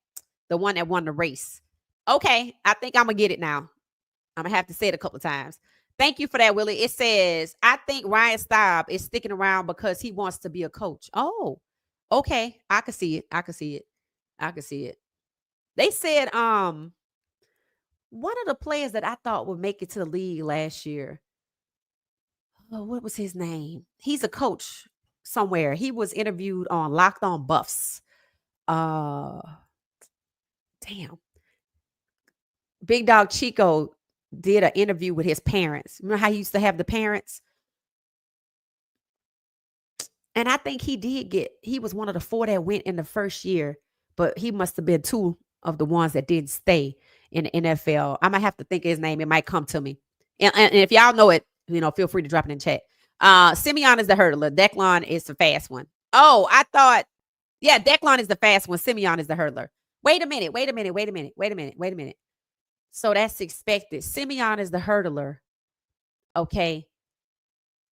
The one that won the race. Okay. I think I'm going to get it now. I'm going to have to say it a couple of times. Thank you for that, Willie. It says, I think Ryan Staub is sticking around because he wants to be a coach. Oh, okay. I can see it. They said, one of the players that I thought would make it to the league last year. Oh, what was his name? He's a coach somewhere. He was interviewed on Locked On Buffs. Damn. Big Dog Chico did an interview with his parents. Remember how he used to have the parents? And I think he was one of the 4 that went in the first year, but he must have been 2 of the ones that didn't stay in the NFL. I might have to think of his name. It might come to me. And if y'all know it, feel free to drop it in chat. Simeon is the hurdler. Declan is the fast one. Oh, I thought, yeah, Declan is the fast one. Simeon is the hurdler. Wait a minute. So that's expected. Simeon is the hurdler. Okay.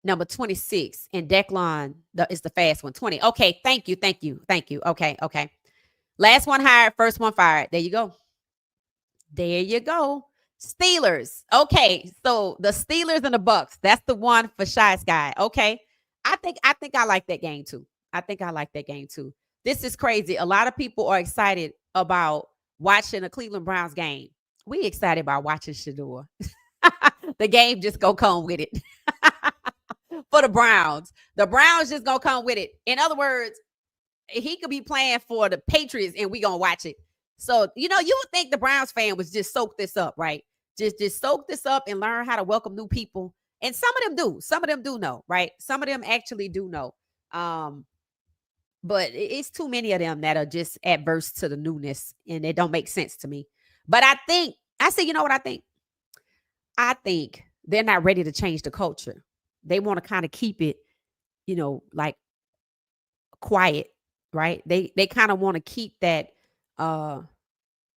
Number 26. And Declan is the fast one. 20. Okay. Thank you. Okay. Last one hired, first one fired. There you go. There you go. Steelers. Okay, so the Steelers and the Bucks. That's the one for Shy Sky. Okay, I think I like that game too. I think I like that game too. This is crazy. A lot of people are excited about watching a Cleveland Browns game. We excited about watching Shedeur. The game just go come with it for the Browns. The Browns just gonna come with it. In other words, he could be playing for the Patriots and we gonna watch it. So, you would think the Browns fan was just soak this up, right? Just soak this up and learn how to welcome new people. And some of them do. Some of them do know, right? Some of them actually do know. Um, but it's too many of them that are just adverse to the newness and it don't make sense to me. But I say, you know what I think? I think they're not ready to change the culture. They want to kind of keep it, like quiet, right? They kind of want to keep that uh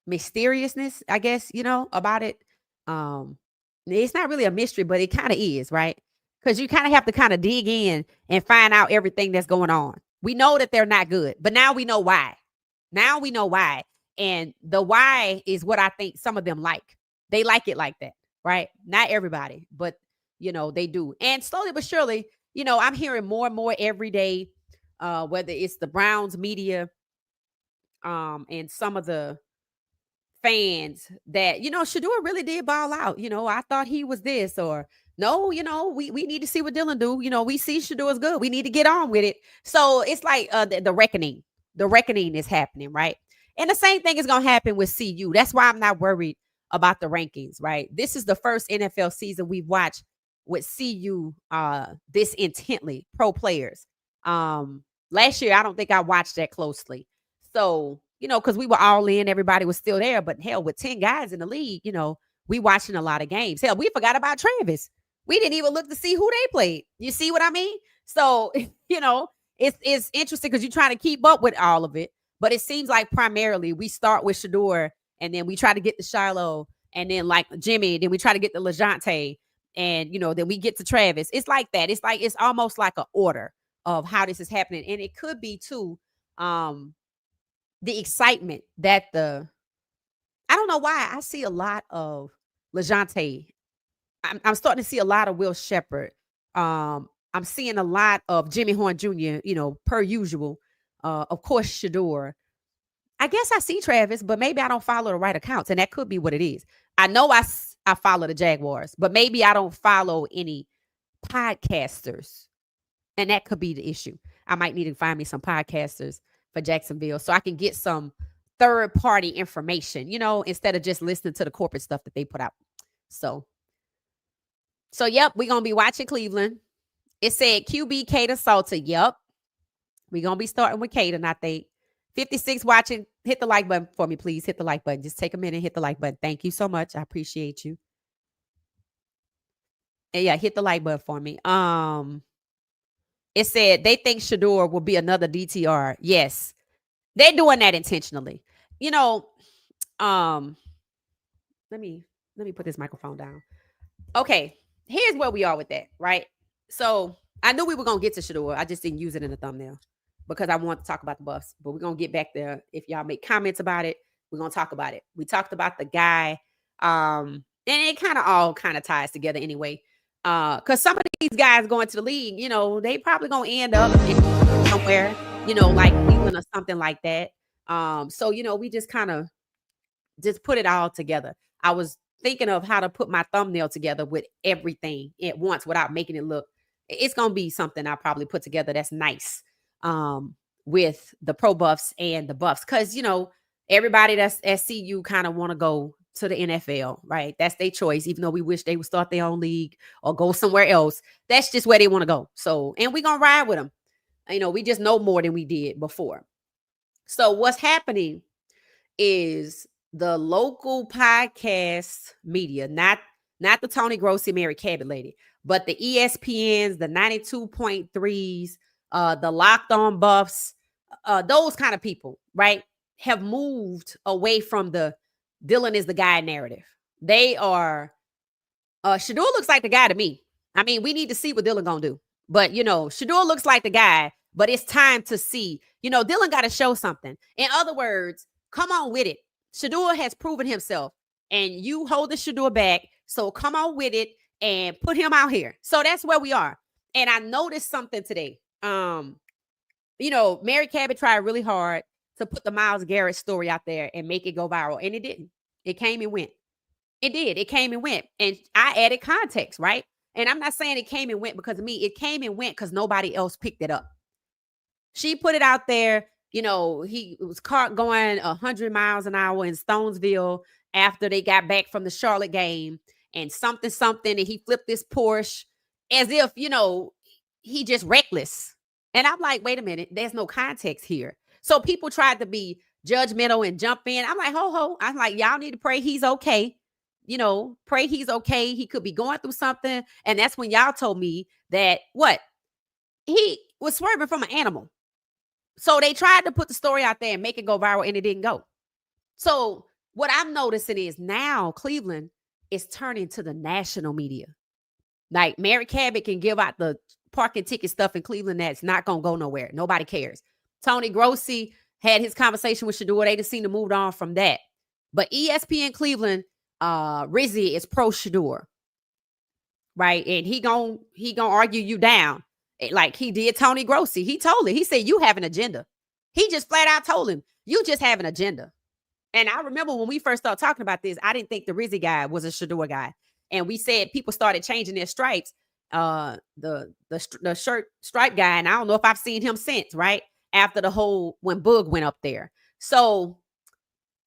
mysteriousness, I guess, about it. Um it's not really a mystery, but it kind of is, right? Because you kind of have to kind of dig in and find out everything that's going on. We know that they're not good, but now we know why. Now we know why. And the why is what I think some of them like. They like it like that, right? Not everybody, but they do. And slowly but surely, I'm hearing more and more every day, whether it's the Browns media, and some of the fans that, Shedeur really did ball out. I thought he was this, or no, we need to see what Dylan do. We see Shadeur's good. We need to get on with it. So it's like the reckoning. The reckoning is happening, right? And the same thing is going to happen with CU. That's why I'm not worried about the rankings, right? This is the first NFL season we've watched with CU this intently, pro players. Last year, I don't think I watched that closely. So, because we were all in, everybody was still there. But hell, with 10 guys in the league, we watching a lot of games. Hell, we forgot about Travis. We didn't even look to see who they played. You see what I mean? So, it's interesting because you're trying to keep up with all of it. But it seems like primarily we start with Shedeur and then we try to get to Shiloh and then like Jimmy, then we try to get to LeJontay and, then we get to Travis. It's like that. It's almost like an order of how this is happening. And it could be too, the excitement that I don't know why I see a lot of LeJontay. I'm starting to see a lot of Will Shepherd. I'm seeing a lot of Jimmy Horn Jr., per usual. Of course, Shedeur. I guess I see Travis, but maybe I don't follow the right accounts, and that could be what it is. I know I follow the Jaguars, but maybe I don't follow any podcasters, and that could be the issue. I might need to find me some podcasters for Jacksonville so I can get some third party information, instead of just listening to the corporate stuff that they put out. So yep, we're going to be watching Cleveland. It said QB Caden Salter. Yep. We're going to be starting with Caden, I think. 56 watching. Hit the like button for me, please. Hit the like button. Just take a minute, hit the like button. Thank you so much. I appreciate you. And yeah, hit the like button for me. It said they think Shedeur will be another DTR. Yes. They're doing that intentionally. Let me put this microphone down. Okay, here's where we are with that, right? So I knew we were gonna get to Shedeur. I just didn't use it in the thumbnail because I want to talk about the Buffs. But we're gonna get back there. If y'all make comments about it, we're gonna talk about it. We talked about the guy, and it kind of all kind of ties together anyway. Because some of these guys going to the league, they probably gonna end up somewhere, like Cleveland or something like that. So we just kind of just put it all together. I was thinking of how to put my thumbnail together with everything at once without making it look. It's gonna be something I probably put together that's nice, with the pro buffs and the buffs, because everybody that's at CU kind of want to go to the NFL, right? That's their choice, even though we wish they would start their own league or go somewhere else. That's just where they want to go. So, and we're gonna ride with them. We just know more than we did before. So what's happening is the local podcast media, not the Tony Grossi, Mary Cabot lady, but the ESPNs, the 92.3s, the Locked On Buffs, those kind of people, right, have moved away from the Dylan is the guy narrative. They are, Shedeur looks like the guy to me. I mean, we need to see what Dylan gonna do. But, Shedeur looks like the guy but it's time to see. Dylan got to show something. In other words, come on with it. Shedeur has proven himself, and you hold the Shedeur back. So come on with it and put him out here. So that's where we are. And I noticed something today. Mary Cabot tried really hard to put the Myles Garrett story out there and make it go viral, and it didn't. It came and went. It did. It came and went. And I added context, right? And I'm not saying it came and went because of me. It came and went because nobody else picked it up. She put it out there. He was caught going 100 miles an hour in Stonesville after they got back from the Charlotte game, and something, and he flipped this Porsche as if, he just reckless. And I'm like, wait a minute, there's no context here. So people tried to be judgmental and jump in. I'm like, ho. I'm like, y'all need to pray he's okay. Pray he's okay. He could be going through something. And that's when y'all told me that he was swerving from an animal. So they tried to put the story out there and make it go viral, and it didn't go. So what I'm noticing is now Cleveland is turning to the national media. Like Mary Cabot can give out the parking ticket stuff in Cleveland that's not going to go nowhere. Nobody cares. Tony Grossi had his conversation with Shedeur. They just seem to move on from that. But ESPN Cleveland, Rizzy is pro Shedeur, right? And he gonna argue you down like he did Tony Grossi. He told it. He said, you have an agenda. He just flat out told him, you just have an agenda. And I remember when we first started talking about this, I didn't think the Rizzy guy was a Shedeur guy. And we said people started changing their stripes. The shirt stripe guy, and I don't know if I've seen him since, right? After when Boog went up there. So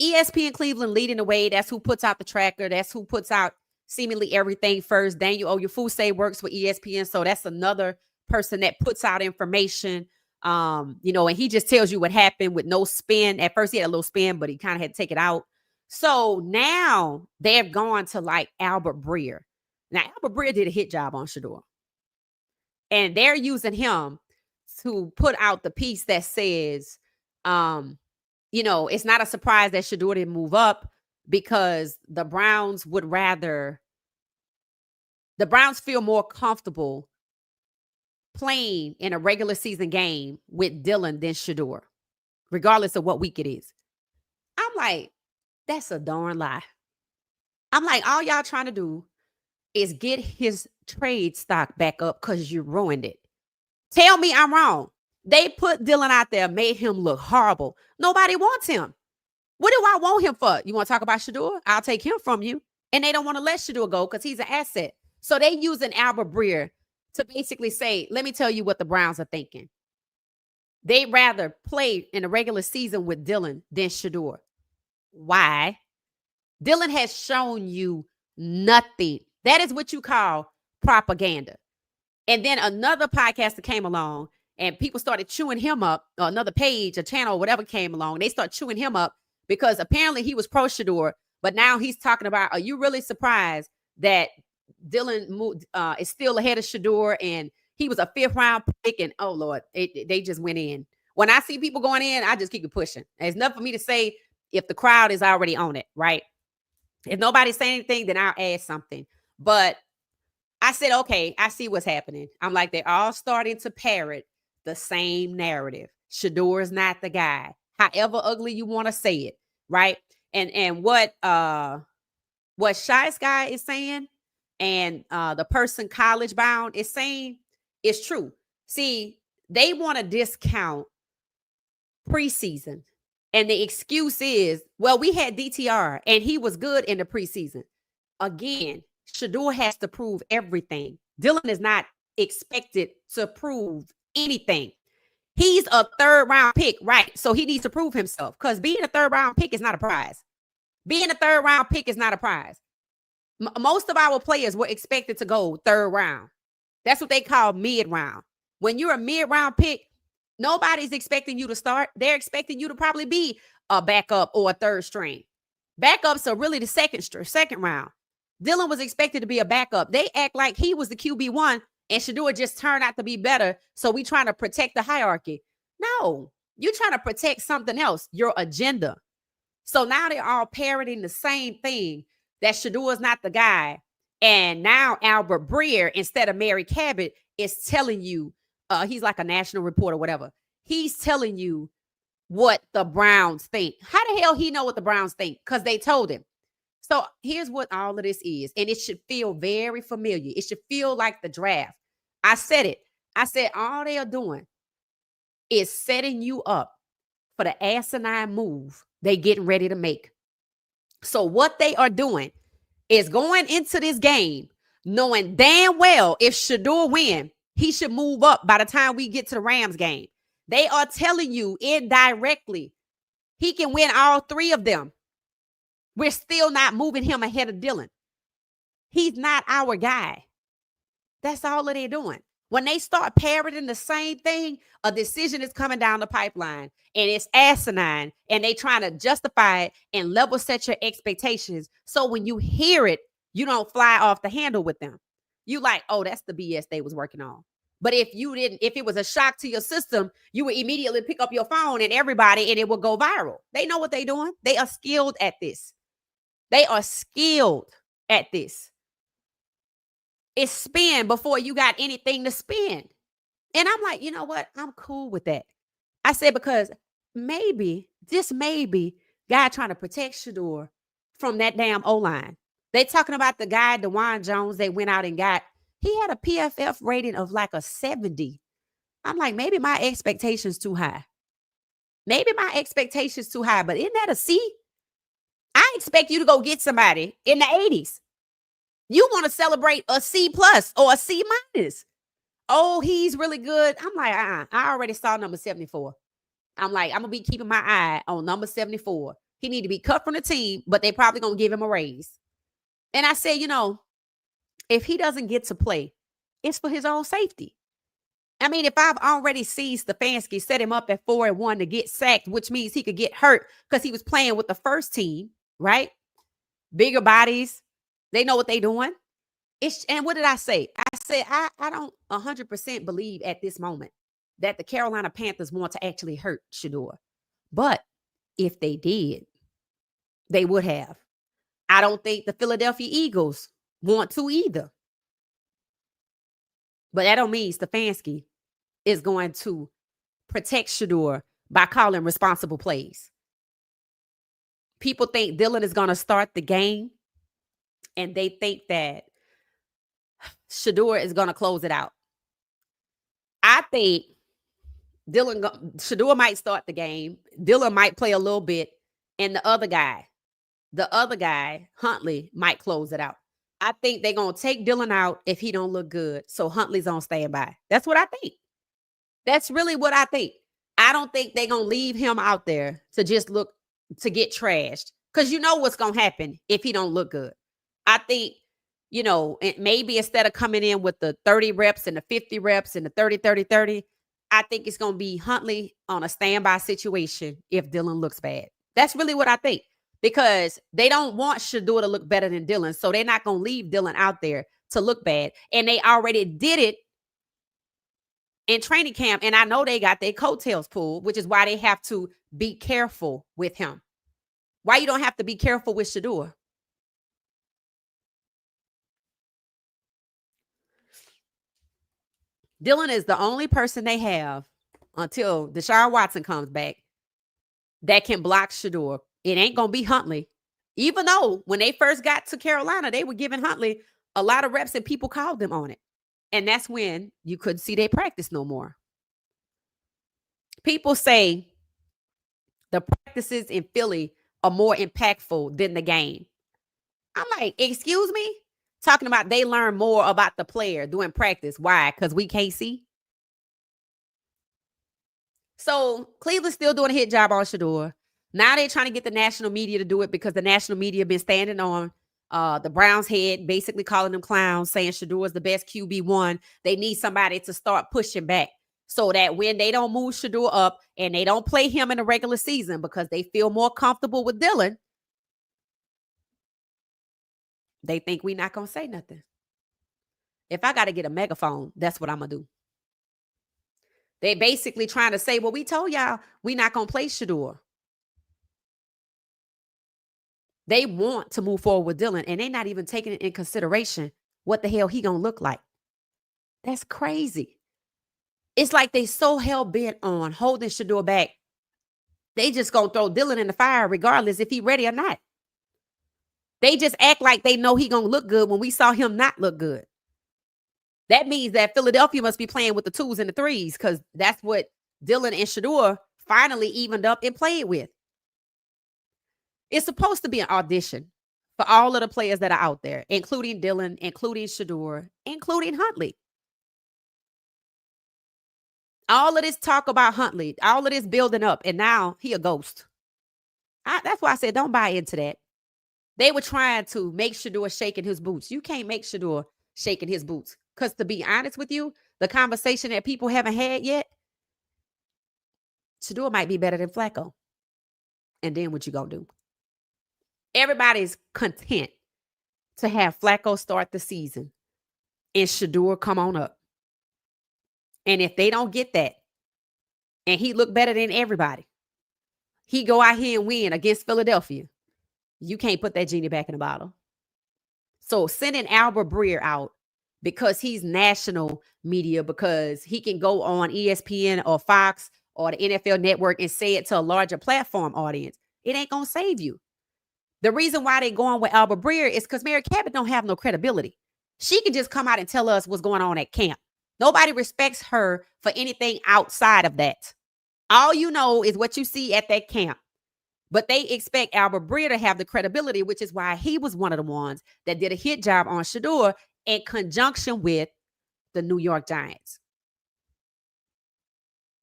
ESPN Cleveland leading the way. That's who puts out the tracker. That's who puts out seemingly everything first. Daniel Oyefuse works with ESPN. So that's another person that puts out information. And he just tells you what happened with no spin. At first he had a little spin, but he kind of had to take it out. So now they've gone to like Albert Breer. Now, Albert Breer did a hit job on Shedeur. And they're using him to put out the piece that says, it's not a surprise that Shedeur didn't move up because the Browns feel more comfortable playing in a regular season game with Dylan than Shedeur, regardless of what week it is. I'm like, that's a darn lie. I'm like, all y'all trying to do is get his trade stock back up because you ruined it. Tell me I'm wrong. They put Dylan out there, made him look horrible. Nobody wants him. What do I want him for? You want to talk about Shedeur? I'll take him from you. And they don't want to let Shedeur go because he's an asset. So they using Albert Breer to basically say, let me tell you what the Browns are thinking. They'd rather play in a regular season with Dylan than Shedeur. Why? Dylan has shown you nothing. That is what you call propaganda. And then another podcaster came along and people started chewing him up, or another page, a channel, whatever came along. They start chewing him up because apparently he was pro Shedeur, but now he's talking about, are you really surprised that Dylan is still ahead of Shedeur and he was a 5th round pick? And oh Lord, they just went in. When I see people going in, I just keep it pushing. There's nothing for me to say if the crowd is already on it, right? If nobody's saying anything, then I'll add something. But I said, okay, I see what's happening. I'm like, they're all starting to parrot the same narrative. Shedeur is not the guy, however ugly you want to say it, right? And what Shy Sky is saying and the person college bound is saying is true. See, they want to discount preseason. And the excuse is, well, we had DTR and he was good in the preseason. Again, Shedeur has to prove everything. Dylan is not expected to prove anything. He's a 3rd round pick, right? So he needs to prove himself because being a 3rd round pick is not a prize. Being a 3rd round pick is not a prize. Most of our players were expected to go 3rd round. That's what they call mid-round. When you're a mid-round pick, nobody's expecting you to start. They're expecting you to probably be a backup or a 3rd string. Backups are really the second round. Dylan was expected to be a backup. They act like he was the QB1 and Shedeur just turned out to be better. So we trying to protect the hierarchy. No, you're trying to protect something else, your agenda. So now they're all parroting the same thing, that Shedeur is not the guy. And now Albert Breer, instead of Mary Cabot, is telling you He's like a national reporter, whatever. He's telling you what the Browns think. How the hell he know what the Browns think? Because they told him. So here's what all of this is, and it should feel very familiar. It should feel like the draft. I said it. I said all they are doing is setting you up for the asinine move they getting ready to make. So what they are doing is going into this game knowing damn well if Shedeur win, he should move up by the time we get to the Rams game. They are telling you indirectly he can win all three of them. We're still not moving him ahead of Dylan. He's not our guy. That's all that they're doing. When they start parroting the same thing, a decision is coming down the pipeline and it's asinine and they trying to justify it and level set your expectations. So when you hear it, you don't fly off the handle with them. You like, oh, that's the BS they was working on. But if it was a shock to your system, you would immediately pick up your phone and everybody and it would go viral. They know what they're doing. They are skilled at this. They are skilled at this. It's spin before you got anything to spin. And I'm like, you know what? I'm cool with that. I said, because maybe, just maybe, God trying to protect Shedeur from that damn O-line. They talking about the guy, DeJuan Jones, they went out and got. He had a PFF rating of like a 70. I'm like, maybe my expectations too high. Maybe my expectations too high, but isn't that a C? I expect you to go get somebody in the 80s. You want to celebrate a C plus or a C minus. Oh, he's really good. I'm like, I already saw number 74. I'm like, I'm going to be keeping my eye on number 74. He need to be cut from the team, but they probably going to give him a raise. And I said, if he doesn't get to play, it's for his own safety. I mean, if I've already seen Stefanski set him up at 4-1 to get sacked, which means he could get hurt because he was playing with the first team, right? Bigger bodies. They know what they're doing. And what did I say? I said, I don't 100% believe at this moment that the Carolina Panthers want to actually hurt Shedeur. But if they did, they would have. I don't think the Philadelphia Eagles want to either. But that don't mean Stefanski is going to protect Shedeur by calling responsible plays. People think Dylan is going to start the game, and they think that Shedeur is going to close it out. I think Shedeur might start the game. Dylan might play a little bit, and the other guy, Huntley, might close it out. I think they're going to take Dylan out if he don't look good, so Huntley's on standby. That's what I think. That's really what I think. I don't think they're going to leave him out there to just look to get trashed, because you know what's going to happen if he don't look good. I think, maybe instead of coming in with the 30 reps and the 50 reps and the 30, 30, 30, I think it's going to be Huntley on a standby situation if Dylan looks bad. That's really what I think, because they don't want Shedeur to look better than Dylan, so they're not going to leave Dylan out there to look bad. And they already did it in training camp, and I know they got their coattails pulled, which is why they have to be careful with him. Why you don't have to be careful with Shedeur? Dylan is the only person they have until Deshaun Watson comes back that can block Shedeur. It ain't going to be Huntley. Even though when they first got to Carolina, they were giving Huntley a lot of reps and people called them on it. And that's when you couldn't see their practice no more. People say the practices in Philly are more impactful than the game. I'm like, excuse me? Talking about they learn more about the player doing practice. Why? Because we can't see. So Cleveland's still doing a hit job on Shedeur. Now they're trying to get the national media to do it because the national media been standing on the Browns' head, basically calling them clowns, saying Shedeur is the best QB1. They need somebody to start pushing back so that when they don't move Shedeur up and they don't play him in the regular season because they feel more comfortable with Dylan, they think we're not going to say nothing. If I got to get a megaphone, that's what I'm going to do. They basically trying to say, well, we told y'all we're not going to play Shedeur. They want to move forward with Dylan, and they're not even taking it in consideration what the hell he going to look like. That's crazy. It's like they so hell bent on holding Shedeur back. They just gonna throw Dylan in the fire regardless if he ready or not. They just act like they know he gonna look good when we saw him not look good. That means that Philadelphia must be playing with the twos and the threes because that's what Dylan and Shedeur finally evened up and played with. It's supposed to be an audition for all of the players that are out there, including Dylan, including Shedeur, including Huntley. All of this talk about Huntley, all of this building up, and now he a ghost. That's why I said don't buy into that. They were trying to make Shedeur shaking his boots. You can't make Shedeur shaking his boots. Because to be honest with you, the conversation that people haven't had yet, Shedeur might be better than Flacco. And then what you gonna do? Everybody's content to have Flacco start the season and Shedeur come on up. And if they don't get that, and he look better than everybody, he go out here and win against Philadelphia, you can't put that genie back in the bottle. So sending Albert Breer out because he's national media, because he can go on ESPN or Fox or the NFL Network and say it to a larger platform audience, it ain't going to save you. The reason why they going with Albert Breer is because Mary Cabot don't have no credibility. She can just come out and tell us what's going on at camp. Nobody respects her for anything outside of that. All you know is what you see at that camp. But they expect Albert Breer to have the credibility, which is why he was one of the ones that did a hit job on Shedeur in conjunction with the New York Giants.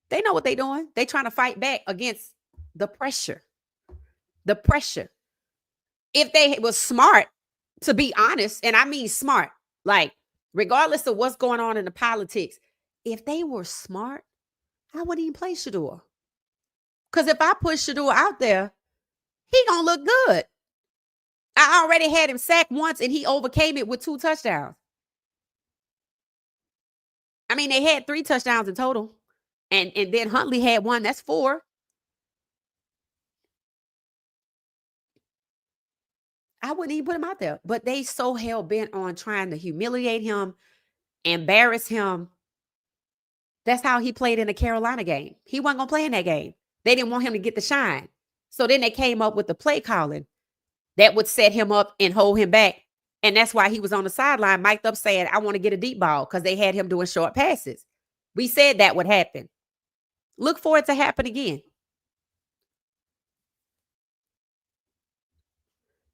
They know what they're doing. They're trying to fight back against the pressure. The pressure. If they was smart, to be honest, and I mean smart, like regardless of what's going on in the politics, if they were smart, I wouldn't even play Shedeur. Because if I put Shedeur out there, he gonna look good. I already had him sacked once and he overcame it with 2 touchdowns. I mean, they had 3 touchdowns in total. And then Huntley had 1. That's 4. I wouldn't even put him out there. But they so hell-bent on trying to humiliate him, embarrass him. That's how he played in the Carolina game. He wasn't going to play in that game. They didn't want him to get the shine. So then they came up with the play calling that would set him up and hold him back. And that's why he was on the sideline, mic'd up saying, I want to get a deep ball, because they had him doing short passes. We said that would happen. Look for it to happen again.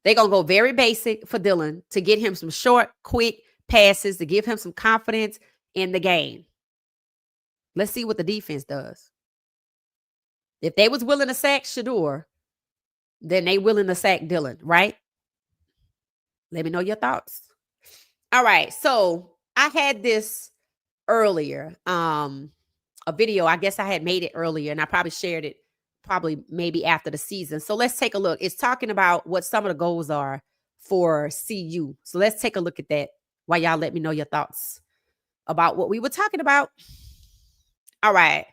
They're going to go very basic for Dylan to get him some short, quick passes, to give him some confidence in the game. Let's see what the defense does. If they was willing to sack Shedeur, then they willing to sack Dylan, right? Let me know your thoughts. All right. So I had this earlier, a video. I guess I had made it earlier and I probably shared it maybe after the season. So let's take a look. It's talking about what some of the goals are for CU. So let's take a look at that while y'all let me know your thoughts about what we were talking about. All right.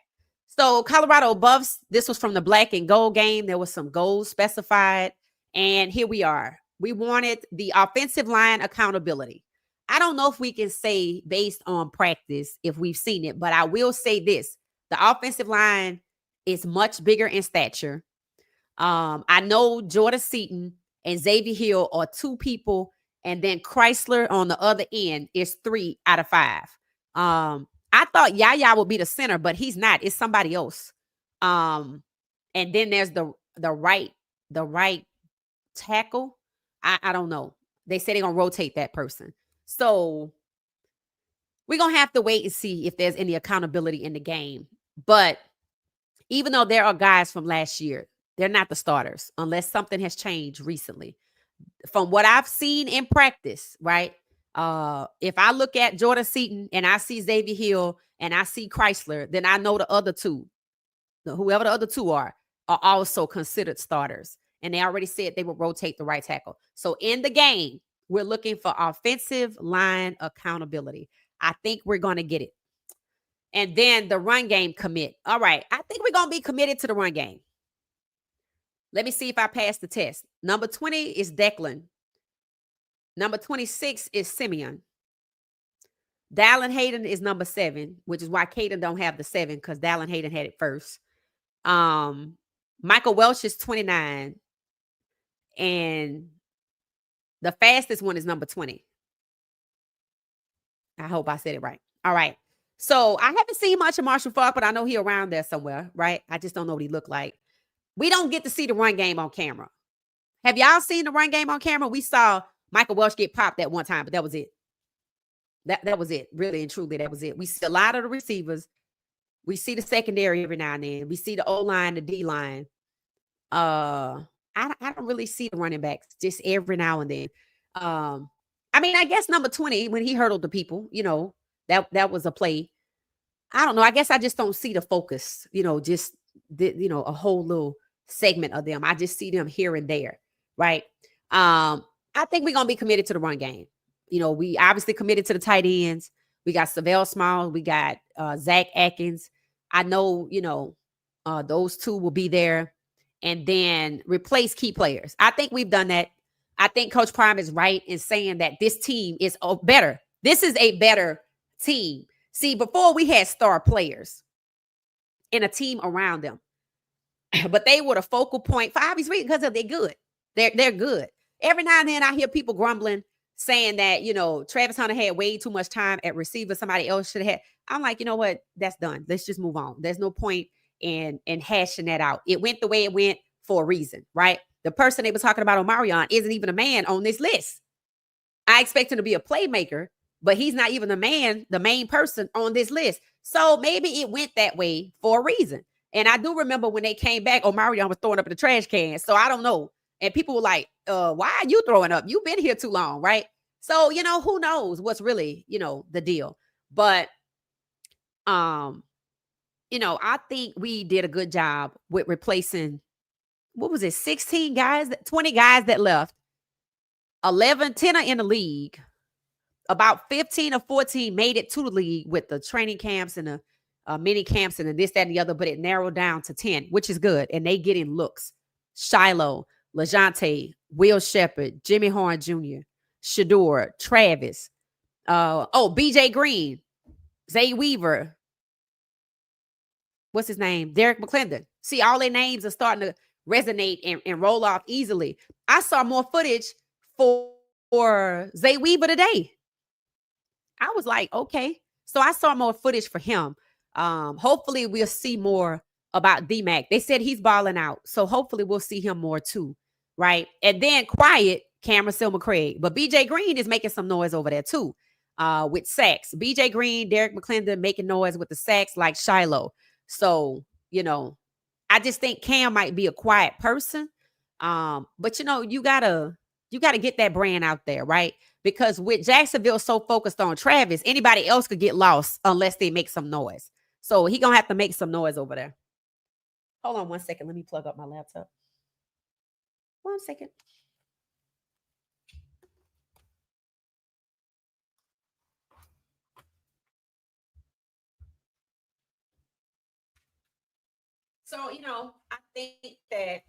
So Colorado Buffs, this was from the black and gold game. There was some goals specified. And here we are. We wanted the offensive line accountability. I don't know if we can say based on practice if we've seen it, but I will say this. The offensive line is much bigger in stature. I know Jordan Seaton and Xavier Hill are 2 people, and then Chrysler on the other end is 3 out of 5. I thought Yaya would be the center, but he's not. It's somebody else. And then there's the right tackle. I don't know. They say they're going to rotate that person. So we're going to have to wait and see if there's any accountability in the game. But even though there are guys from last year, they're not the starters unless something has changed recently. From what I've seen in practice, right? If I look at Jordan Seaton and I see Xavier Hill and I see Chrysler, then I know the other 2, whoever the other 2 are also considered starters. And they already said they would rotate the right tackle. So in the game, we're looking for offensive line accountability. I think we're going to get it. And then the run game commit. All right. I think we're going to be committed to the run game. Let me see if I pass the test. Number 20 is Declan. Number 26 is Simeon. Dallin Hayden is number 7, which is why Caden don't have the 7 because Dallin Hayden had it first. Michael Welch is 29, and the fastest one is number 20. I hope I said it right. All right. So I haven't seen much of Marshall Faulk, but I know he around there somewhere, right? I just don't know what he looked like. We don't get to see the run game on camera. Have y'all seen the run game on camera? We saw Michael Welch get popped at one time, but that was it. That was it. Really and truly, that was it. We see a lot of the receivers. We see the secondary every now and then. We see the O-line, the D-line. I don't really see the running backs just every now and then. I mean, I guess number 20 when he hurdled the people, that was a play. I don't know. I guess I just don't see the focus, just a whole little segment of them. I just see them here and there, right? I think we're gonna be committed to the run game. We obviously committed to the tight ends. We got Savell Small. We got Zach Atkins. I know, those two will be there. And then replace key players. I think we've done that. I think Coach Prime is right in saying that this team is better. This is a better team. See, before we had star players and a team around them, but they were the focal point for obvious reasons because they're good. They're good. Every now and then I hear people grumbling, saying that, Travis Hunter had way too much time at receiver. Somebody else should have had. I'm like, you know what? That's done. Let's just move on. There's no point in hashing that out. It went the way it went for a reason, right? The person they were talking about on Marion isn't even a man on this list. I expect him to be a playmaker, but he's not even the main person on this list. So maybe it went that way for a reason. And I do remember when they came back, Omarion was throwing up in the trash can. So I don't know. And people were like, why are you throwing up? You've been here too long, right? So, who knows what's really, the deal. But, I think we did a good job with replacing, 16 guys, 20 guys that left. 10 are in the league. About 15 or 14 made it to the league with the training camps and the mini camps and this, that, and the other, but it narrowed down to 10, which is good. And they get in looks. Shiloh, LaJonte, Will Shepherd, Jimmy Horn Jr., Shedeur, Travis, BJ Green, Zay Weaver, what's his name? Derek McClendon. See, all their names are starting to resonate and roll off easily. I saw more footage for Zay Weaver today. I was like, okay. So I saw more footage for him. Hopefully we'll see more about D-Mac. They said he's balling out. So hopefully we'll see him more too. Right. And then quiet Cameron Silver Craig. But BJ Green is making some noise over there too. With sacks. BJ Green, Derek McClendon making noise with the sacks like Shiloh. So, I just think Cam might be a quiet person. But you gotta get that brand out there, right? Because with Jacksonville so focused on Travis, anybody else could get lost unless they make some noise. So he gonna have to make some noise over there. Hold on one second. Let me plug up my laptop. 1 second. So, I think that,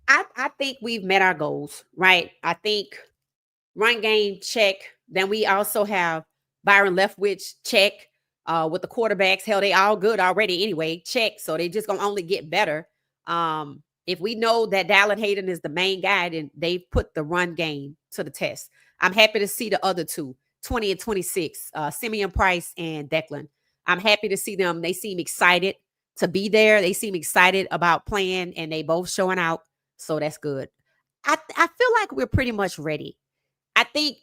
I think we've met our goals, right? I think run game, check. Then we also have Byron Leftwich, check. With the quarterbacks, hell, they all good already anyway, check. So they just gonna only get better. If we know that Dallin Hayden is the main guy, then they've put the run game to the test. I'm happy to see the other two, 20 and 26, Simeon Price and Declan. I'm happy to see them. They seem excited to be there. They seem excited about playing, and they both showing out. So that's good. I feel like we're pretty much ready. I think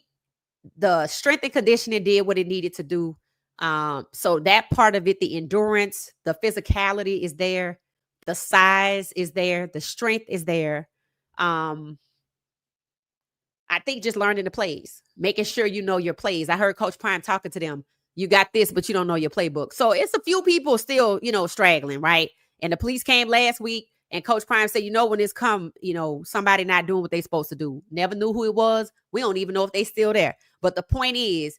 the strength and conditioning did what it needed to do. So that part of it, the endurance, the physicality is there. The size is there. The strength is there. I think just learning the plays, making sure you know your plays. I heard Coach Prime talking to them. You got this, but you don't know your playbook. So it's a few people still, straggling, right? And the police came last week, and Coach Prime said, when this come, somebody not doing what they supposed to do. Never knew who it was. We don't even know if they still there. But the point is,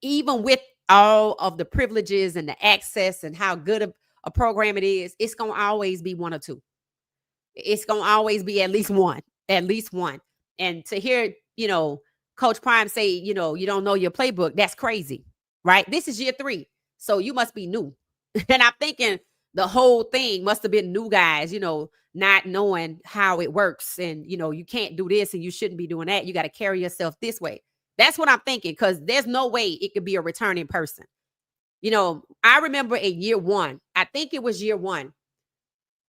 even with all of the privileges and the access and how good a program it is, it's going to always be one or two. It's going to always be at least one. And to hear, Coach Prime say, you don't know your playbook. That's crazy, right? This is year 3. So you must be new. And I'm thinking the whole thing must have been new guys, not knowing how it works. And, you can't do this and you shouldn't be doing that. You got to carry yourself this way. That's what I'm thinking, because there's no way it could be a returning person. I remember in year 1, I think it was year 1,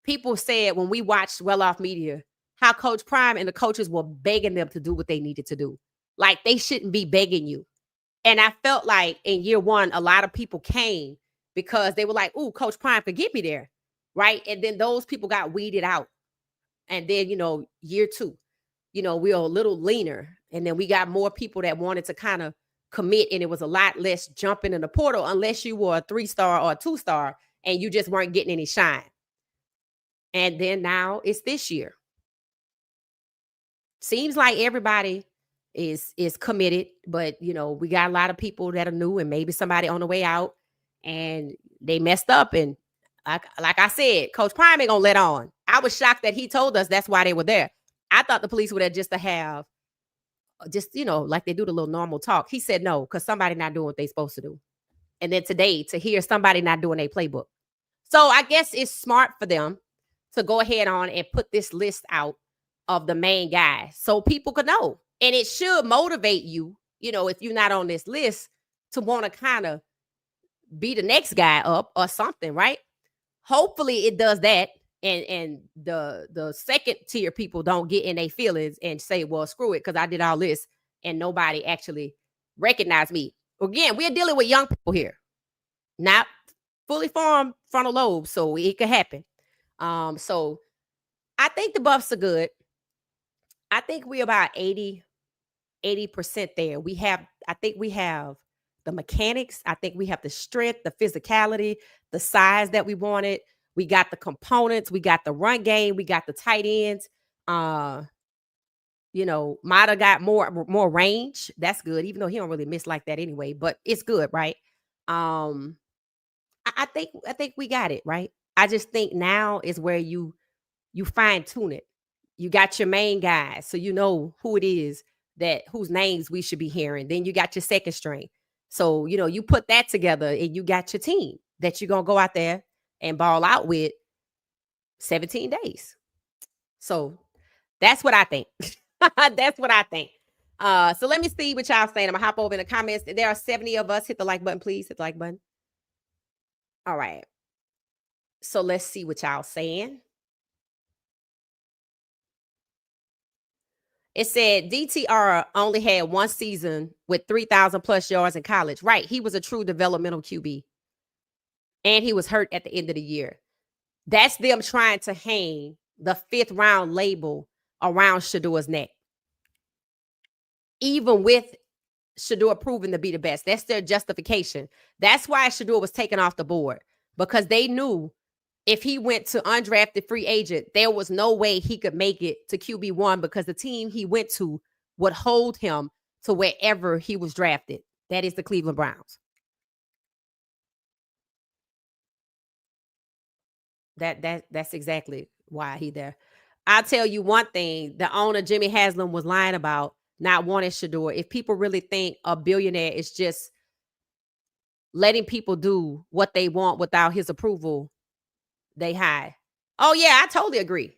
people said when we watched Well Off Media, how Coach Prime and the coaches were begging them to do what they needed to do. Like, they shouldn't be begging you. And I felt like in year 1, a lot of people came because they were like, "Ooh, Coach Prime could get me there." Right. And then those people got weeded out. And then, year 2, we were a little leaner. And then we got more people that wanted to kind of commit. And it was a lot less jumping in the portal unless you were a 3-star or a 2-star and you just weren't getting any shine. And then now it's this year. Seems like everybody is committed, but we got a lot of people that are new and maybe somebody on the way out and they messed up. And like I said, Coach Prime ain't gonna let on. I was shocked that he told us that's why they were there. I thought the police were there just to have like they do the little normal talk. He said no, because somebody not doing what they supposed to do. And then today to hear somebody not doing their playbook. So I guess it's smart for them to go ahead on and put this list out of the main guy so people could know. And it should motivate you, if you're not on this list, to want to kind of be the next guy up or something, right? Hopefully it does that. And the second tier people don't get in their feelings and say, well, screw it, because I did all this and nobody actually recognized me. Again, we're dealing with young people here, not fully formed frontal lobe, so it could happen. So I think the Buffs are good. I think we're about 80% there. I think we have the mechanics. I think we have the strength, the physicality, the size that we wanted. We got the components. We got the run game. We got the tight ends. Mata got more range. That's good, even though he don't really miss like that anyway. But it's good, right? I think we got it, right? I just think now is where you fine tune it. You got your main guys, so you know who it is whose names we should be hearing. Then you got your second string. So, you put that together and you got your team that you're going to go out there and ball out with 17 days. So that's what I think. That's what I think. So let me see what y'all saying. I'm going to hop over in the comments. There are 70 of us. Hit the like button, please. Hit the like button. All right. So let's see what y'all saying. It said DTR only had 1 season with 3,000 plus yards in college. Right. He was a true developmental QB. And he was hurt at the end of the year. That's them trying to hang the 5th round label around Shedeur's neck. Even with Shedeur proving to be the best. That's their justification. That's why Shedeur was taken off the board. Because they knew if he went to undrafted free agent, there was no way he could make it to QB1 because the team he went to would hold him to wherever he was drafted. That is the Cleveland Browns. That's exactly why he there. I'll tell you one thing. The owner, Jimmy Haslam, was lying about not wanting Shedeur. If people really think a billionaire is just letting people do what they want without his approval, they hide. Oh, yeah, I totally agree.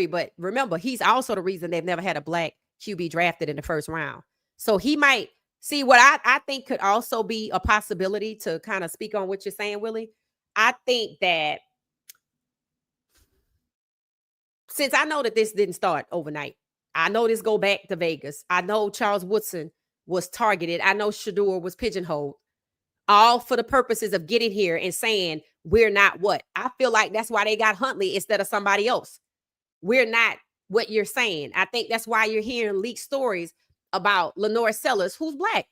But remember, he's also the reason they've never had a black QB drafted in the first round. So he might see what I think could also be a possibility to kind of speak on what you're saying, Willie. I think that since I know that this didn't start overnight, I know this go back to Vegas. I know Charles Woodson was targeted. I know Shedeur was pigeonholed, all for the purposes of getting here and saying we're not what. I feel like that's why they got Huntley instead of somebody else. We're not what you're saying. I think that's why you're hearing leaked stories about Lenore Sellers, who's black,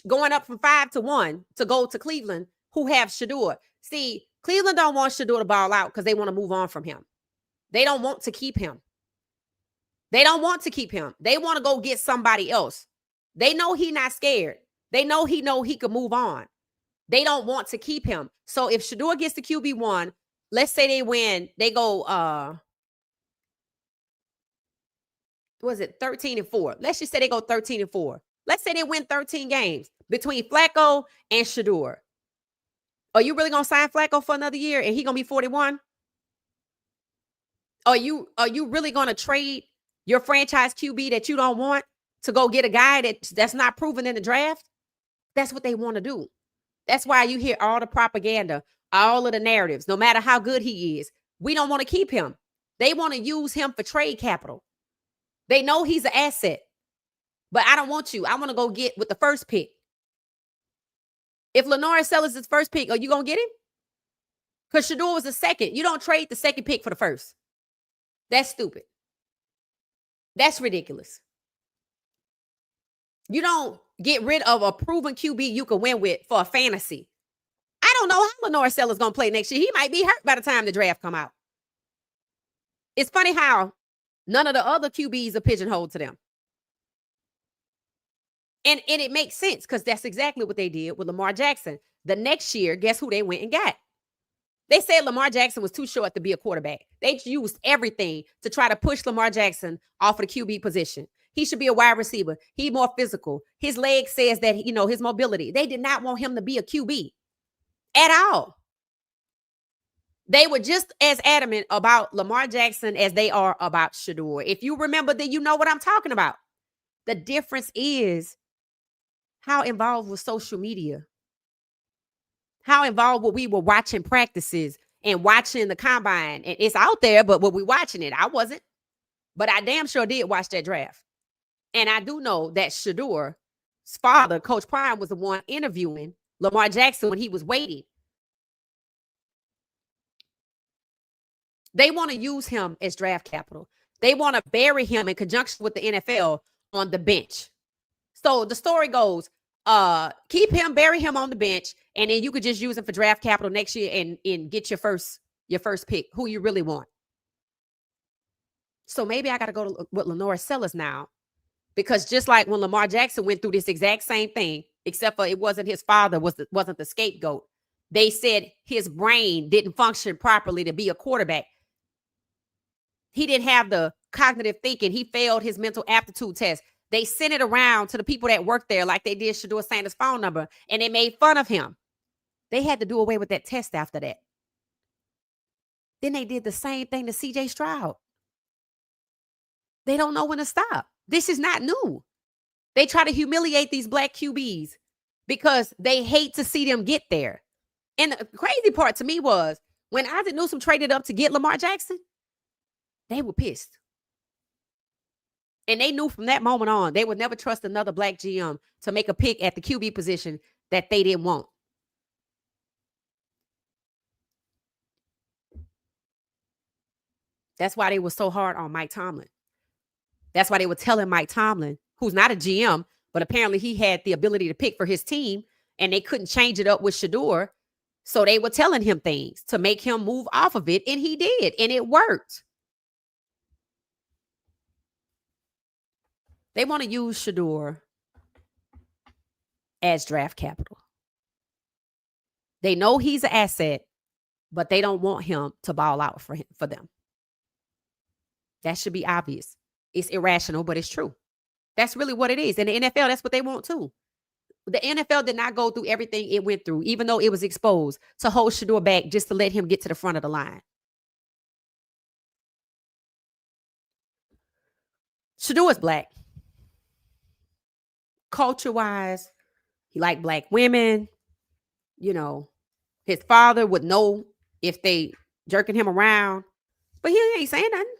going up from 5 to 1 to go to Cleveland, who have Shedeur. See, Cleveland don't want Shedeur to ball out because they want to move on from him. They don't want to keep him. They want to go get somebody else. They know he's not scared. They know he could move on. They don't want to keep him. So if Shedeur gets the QB1, let's say they win, they go was it 13-4? Let's just say they go 13-4. Let's say they win 13 games between Flacco and Shedeur. Are you really gonna sign Flacco for another year and he gonna be 41? Are you really gonna trade your franchise QB that you don't want to go get a guy that's not proven in the draft? That's what they want to do. That's why you hear all the propaganda, all of the narratives, no matter how good he is. We don't want to keep him. They want to use him for trade capital. They know he's an asset. But I don't want you. I want to go get with the first pick. If Lenore Sellers is first pick, are you going to get him? Because Shedeur was the second. You don't trade the second pick for the first. That's stupid. That's ridiculous. You don't get rid of a proven QB you can win with for a fantasy. I don't know how Lenore Sellers is going to play next year. He might be hurt by the time the draft come out. It's funny how none of the other QBs are pigeonholed to them. And it makes sense because that's exactly what they did with Lamar Jackson. The next year, guess who they went and got? They said Lamar Jackson was too short to be a quarterback. They used everything to try to push Lamar Jackson off of the QB position. He should be a wide receiver. He's more physical. His leg says that, his mobility. They did not want him to be a QB at all. They were just as adamant about Lamar Jackson as they are about Shedeur. If you remember, then you know what I'm talking about. The difference is how involved was social media? How involved were we watching practices and watching the combine? And it's out there, but were we watching it? I wasn't. But I damn sure did watch that draft. And I do know that Shedeur's father, Coach Prime, was the one interviewing Lamar Jackson when he was waiting. They want to use him as draft capital. They want to bury him in conjunction with the NFL on the bench. So the story goes, keep him, bury him on the bench, and then you could just use him for draft capital next year and get your first pick, who you really want. So maybe I got to go with Lenore Sellers now, because just like when Lamar Jackson went through this exact same thing, except for it wasn't his father, wasn't the scapegoat. They said his brain didn't function properly to be a quarterback. He didn't have the cognitive thinking. He failed his mental aptitude test. They sent it around to the people that worked there like they did Shedeur Sanders' phone number, and they made fun of him. They had to do away with that test after that. Then they did the same thing to C.J. Stroud. They don't know when to stop. This is not new. They try to humiliate these black QBs because they hate to see them get there. And the crazy part to me was when Isaac Newsom traded up to get Lamar Jackson, they were pissed. And they knew from that moment on, they would never trust another black GM to make a pick at the QB position that they didn't want. That's why they were so hard on Mike Tomlin. That's why they were telling Mike Tomlin, who's not a GM, but apparently he had the ability to pick for his team, and they couldn't change it up with Shedeur. So they were telling him things to make him move off of it, and he did, and it worked. They want to use Shedeur as draft capital. They know he's an asset, but they don't want him to ball out for them. That should be obvious. It's irrational, but it's true. That's really what it is. And the NFL, that's what they want too. The NFL did not go through everything it went through, even though it was exposed, to hold Shedeur back just to let him get to the front of the line. Shedeur is black. Culture-wise, he liked black women. His father would know if they jerking him around, but he ain't saying nothing.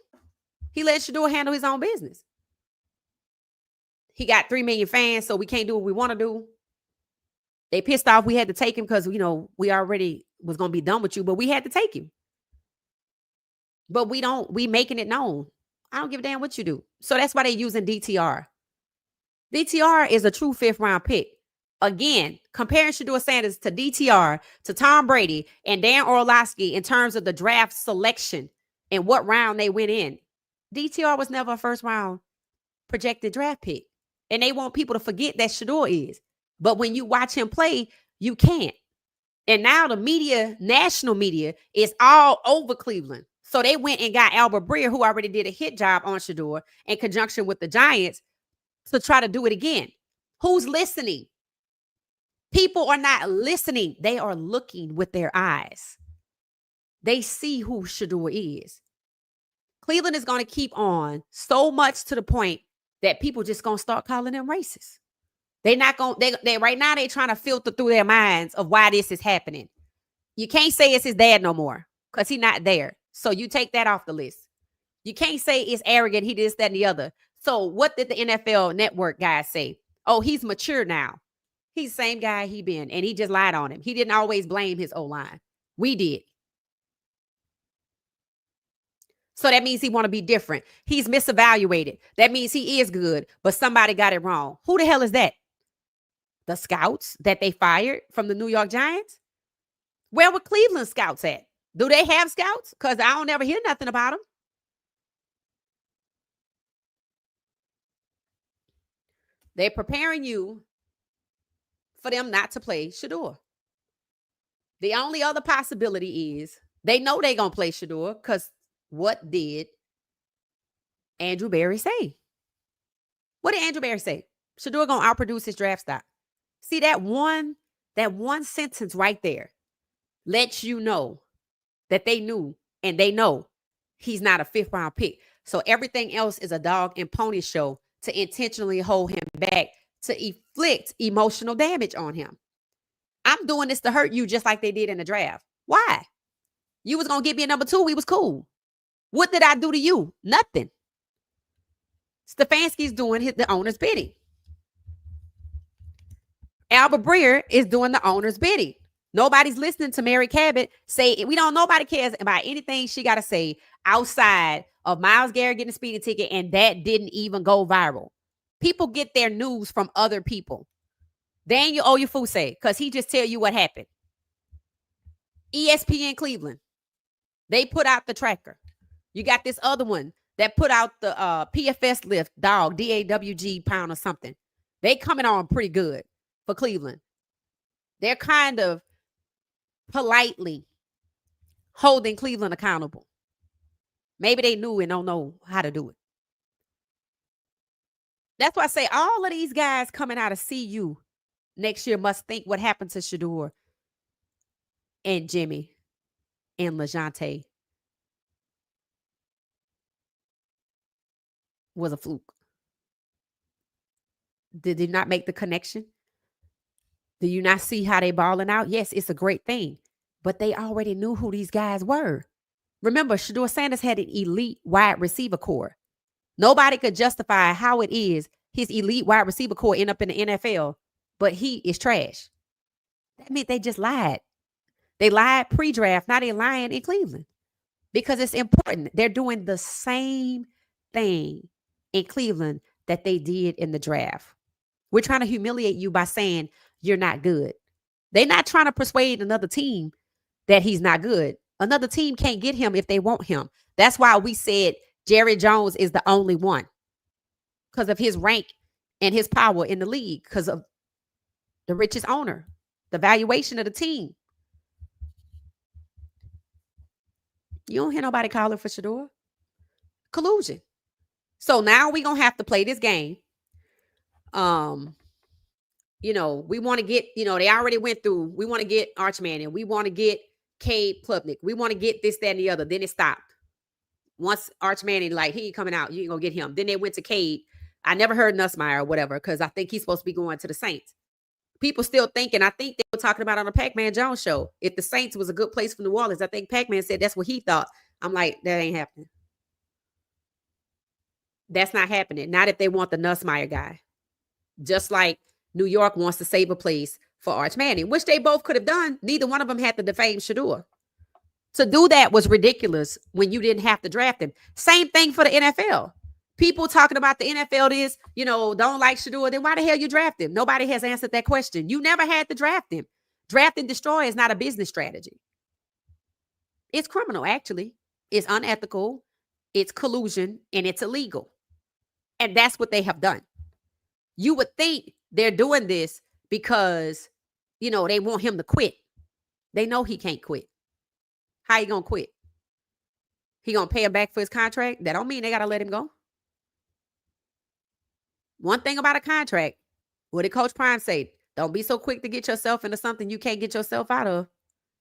He let Shedeur handle his own business. He got 3 million fans, so we can't do what we want to do. They pissed off we had to take him because, we already was going to be done with you, but we had to take him. But we making it known. I don't give a damn what you do. So that's why they're using DTR. DTR is a true 5th round pick. Again, comparing Shedeur Sanders to DTR, to Tom Brady, and Dan Orlovsky in terms of the draft selection and what round they went in. DTR was never a 1st round projected draft pick. And they want people to forget that Shedeur is. But when you watch him play, you can't. And now the media, national media, is all over Cleveland. So they went and got Albert Breer, who already did a hit job on Shedeur in conjunction with the Giants, to try to do it again. Who's listening? People are not listening. They are looking with their eyes. They see who Shedeur is. Cleveland is going to keep on so much to the point that people just going to start calling them racist. They're not going to, they right now they're trying to filter through their minds of why this is happening. You can't say it's his dad no more because he's not there. So you take that off the list. You can't say it's arrogant, he this, that, and the other. So what did the NFL network guys say? Oh, he's mature now. He's the same guy he been, and he just lied on him. He didn't always blame his O-line. We did. So that means he want to be different. He's misevaluated. That means he is good, but somebody got it wrong. Who the hell is that? The scouts that they fired from the New York Giants? Where were Cleveland scouts at? Do they have scouts? Because I don't ever hear nothing about them. They're preparing you for them not to play Shedeur. The only other possibility is they know they're going to play Shedeur because what did Andrew Berry say? What did Andrew Berry say? Shedeur going to outproduce his draft stock. See, that one sentence right there lets you know that they knew and they know he's not a 5th round pick. So everything else is a dog and pony show to intentionally hold him back, to inflict emotional damage on him. I'm doing this to hurt you just like they did in the draft. Why? You was going to get me a number 2. We was cool. What did I do to you? Nothing. Stefanski's doing the owner's bidding. Albert Breer is doing the owner's bidding. Nobody's listening to Mary Cabot say, nobody cares about anything she got to say outside of Myles Garrett getting a speeding ticket, and that didn't even go viral. People get their news from other people. Daniel Oyefuse, because he just tell you what happened. ESPN Cleveland, they put out the tracker. You got this other one that put out the PFS lift, dog, DAWG pound or something. They coming on pretty good for Cleveland. They're kind of politely holding Cleveland accountable. Maybe they knew and don't know how to do it. That's why I say all of these guys coming out of CU next year must think what happened to Shedeur and Jimmy and LeJounte was a fluke. Did they not make the connection? Do you not see how they balling out? Yes, it's a great thing, but they already knew who these guys were. Remember, Shedeur Sanders had an elite wide receiver core. Nobody could justify how it is his elite wide receiver core end up in the NFL, but he is trash. That means they just lied. They lied pre-draft. Now they're lying in Cleveland because it's important. They're doing the same thing in Cleveland that they did in the draft. We're trying to humiliate you by saying you're not good. They're not trying to persuade another team that he's not good. Another team can't get him if they want him. That's why we said Jerry Jones is the only one because of his rank and his power in the league, because of the richest owner, the valuation of the team. You don't hear nobody calling for Shedeur. Collusion. So now we're going to have to play this game. We want to get, they already went through. We want to get Arch Manning. We want to get Cade Klubnik. We want to get this, that, and the other. Then it stopped. Once Arch Manning, he ain't coming out, you ain't going to get him. Then they went to Cade. I never heard Nussmeier or whatever, because I think he's supposed to be going to the Saints. People still thinking, I think they were talking about on the Pac-Man Jones show, if the Saints was a good place for New Orleans. I think Pac-Man said that's what he thought. I'm like, that ain't happening. That's not happening. Not if they want the Nussmeier guy. Just like New York wants to save a place for Arch Manning, which they both could have done. Neither one of them had to defame Shedeur. To do that was ridiculous when you didn't have to draft him. Same thing for the NFL. People talking about the NFL is, don't like Shedeur. Then why the hell you draft him? Nobody has answered that question. You never had to draft him. Draft and destroy is not a business strategy. It's criminal, actually. It's unethical. It's collusion, and it's illegal. And that's what they have done. You would think they're doing this because, they want him to quit. They know he can't quit. How you going to quit? He gonna pay him back for his contract. That don't mean they gotta let him go. One thing about a contract, what did Coach Prime say? Don't be so quick to get yourself into something you can't get yourself out of.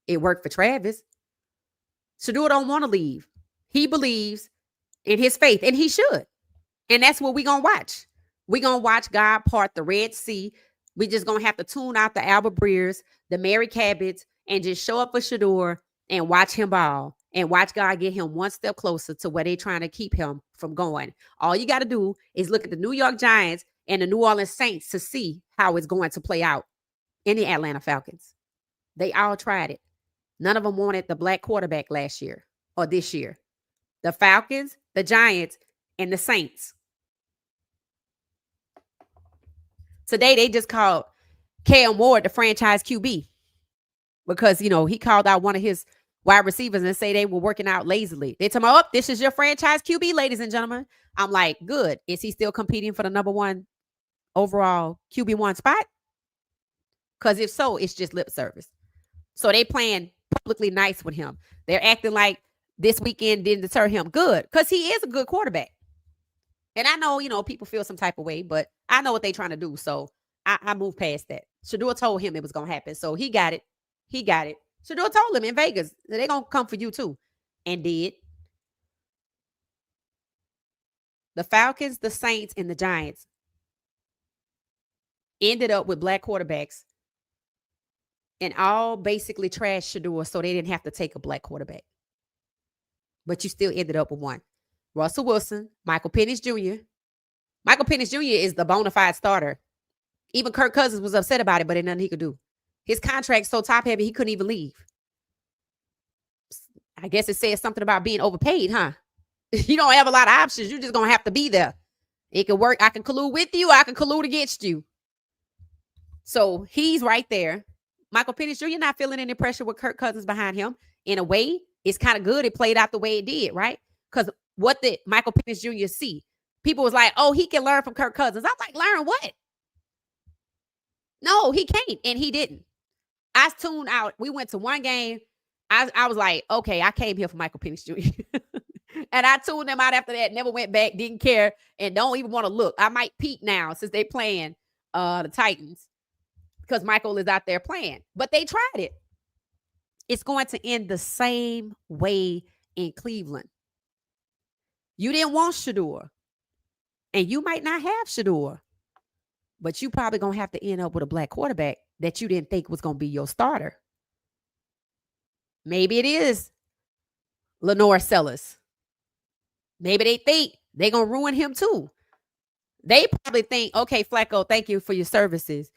It worked for Travis. Shedeur don't want to leave. He believes in his faith, and he should. And that's what we're going to watch. We're going to watch God part the Red Sea. We just going to have to tune out the Albert Breers, the Mary Cabbotts, and just show up for Shedeur and watch him ball and watch God get him one step closer to where they're trying to keep him from going. All you got to do is look at the New York Giants and the New Orleans Saints to see how it's going to play out in the Atlanta Falcons. They all tried it. None of them wanted the black quarterback last year or this year. The Falcons, the Giants, and the Saints. Today, they just called Cam Ward the franchise QB because, he called out one of his wide receivers and say they were working out lazily. They told me, this is your franchise QB, ladies and gentlemen. I'm like, good. Is he still competing for the number one overall QB1 spot? Because if so, it's just lip service. So they playing publicly nice with him. They're acting like this weekend didn't deter him. Good, because he is a good quarterback. And I know, people feel some type of way, but I know what they're trying to do. So I moved past that. Shedeur told him it was going to happen. So he got it. Shedeur told him in Vegas that they're going to come for you too. And did. The Falcons, the Saints, and the Giants ended up with black quarterbacks and all basically trashed Shedeur so they didn't have to take a black quarterback. But you still ended up with one. Russell Wilson, Michael Penix Jr. Michael Penix Jr. is the bona fide starter. Even Kirk Cousins was upset about it, but there's nothing he could do. His contract's so top heavy, he couldn't even leave. I guess it says something about being overpaid, huh? You don't have a lot of options. You're just going to have to be there. It can work. I can collude with you. I can collude against you. So he's right there. Michael Penix Jr. not feeling any pressure with Kirk Cousins behind him. In a way, it's kind of good. It played out the way it did, right? Because what did Michael Penix Jr. see? People was like, he can learn from Kirk Cousins. I'm like, learn what? No, he can't. And he didn't. I tuned out. We went to one game. I was like, okay, I came here for Michael Penix Jr. And I tuned them out after that. Never went back. Didn't care. And don't even want to look. I might peek now since they playing the Titans. Because Michael is out there playing. But they tried it. It's going to end the same way in Cleveland. You didn't want Shedeur. And you might not have Shedeur. But you probably going to have to end up with a black quarterback that you didn't think was going to be your starter. Maybe it is Lenore Sellers. Maybe they think they're going to ruin him too. They probably think, okay, Flacco, thank you for your services.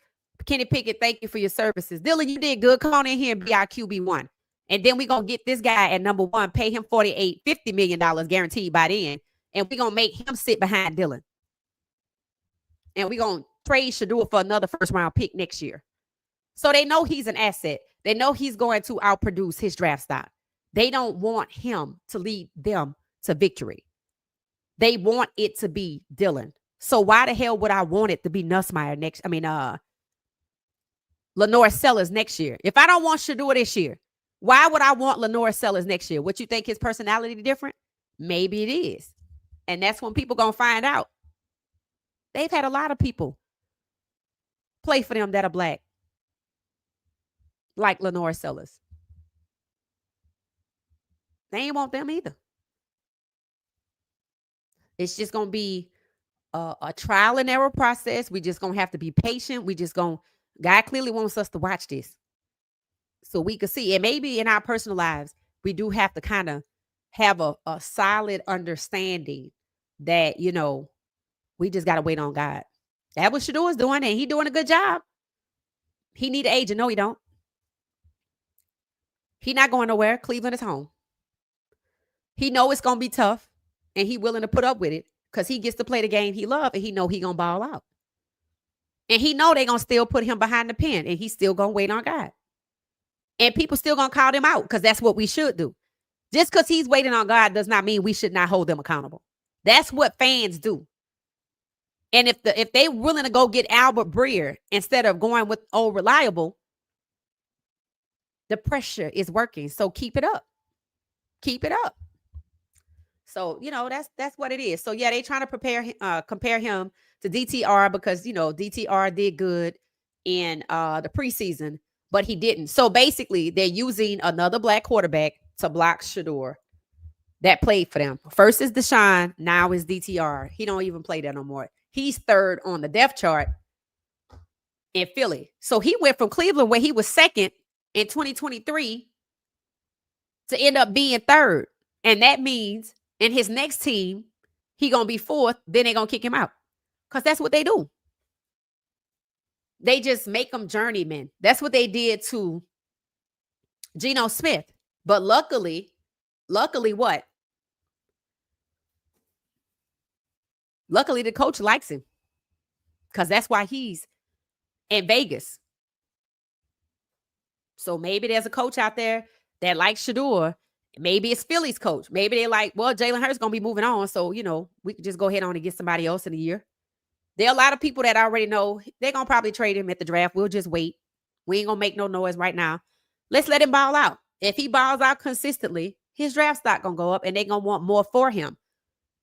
Kenny Pickett, thank you for your services. Dylan, you did good. Come on in here and be our QB1. And then we're going to get this guy at number one, pay him $50 million guaranteed by then. And we're going to make him sit behind Dylan. And we're going to trade Shedeur for another first-round pick next year. So they know he's an asset. They know he's going to outproduce his draft stock. They don't want him to lead them to victory. They want it to be Dylan. So why the hell would I want it to be Lenore Sellers next year? If I don't want Shedeur this year, why would I want Lenore Sellers next year? What, you think his personality different? Maybe it is. And that's when people going to find out. They've had a lot of people play for them that are black. Like Lenore Sellers. They ain't want them either. It's just going to be a trial and error process. We just going to have to be patient. God clearly wants us to watch this so we can see. And maybe in our personal lives, we do have to kind of have a solid understanding that, we just got to wait on God. That's what Shedeur is doing, and he doing a good job. He need an agent. No, he don't. He not going nowhere. Cleveland is home. He know it's going to be tough, and he willing to put up with it because he gets to play the game he love, and he know he going to ball out. And he know they going to still put him behind the pen, and he's still going to wait on God. And people still going to call him out because that's what we should do. Just because he's waiting on God does not mean we should not hold them accountable. That's what fans do. And if they willing to go get Albert Breer instead of going with old reliable, the pressure is working. So keep it up. Keep it up. So, that's what it is. So yeah, they trying to compare him to DTR because DTR did good in the preseason, but he didn't. So basically, they're using another black quarterback to block Shedeur that played for them. First is Deshaun, now is DTR. He don't even play there no more. He's third on the depth chart in Philly. So he went from Cleveland, where he was second in 2023, to end up being third. And that means in his next team, he gonna be fourth, then they gonna kick him out. Because that's what they do. They just make them journeymen. That's what they did to Geno Smith. But luckily what? Luckily the coach likes him. Because that's why he's in Vegas. So maybe there's a coach out there that likes Shedeur. Maybe it's Philly's coach. Maybe they're like, well, Jalen Hurts going to be moving on. So, we could just go ahead on and get somebody else in a year. There are a lot of people that already know they're going to probably trade him at the draft. We'll just wait. We ain't going to make no noise right now. Let's let him ball out. If he balls out consistently, his draft stock going to go up and they're going to want more for him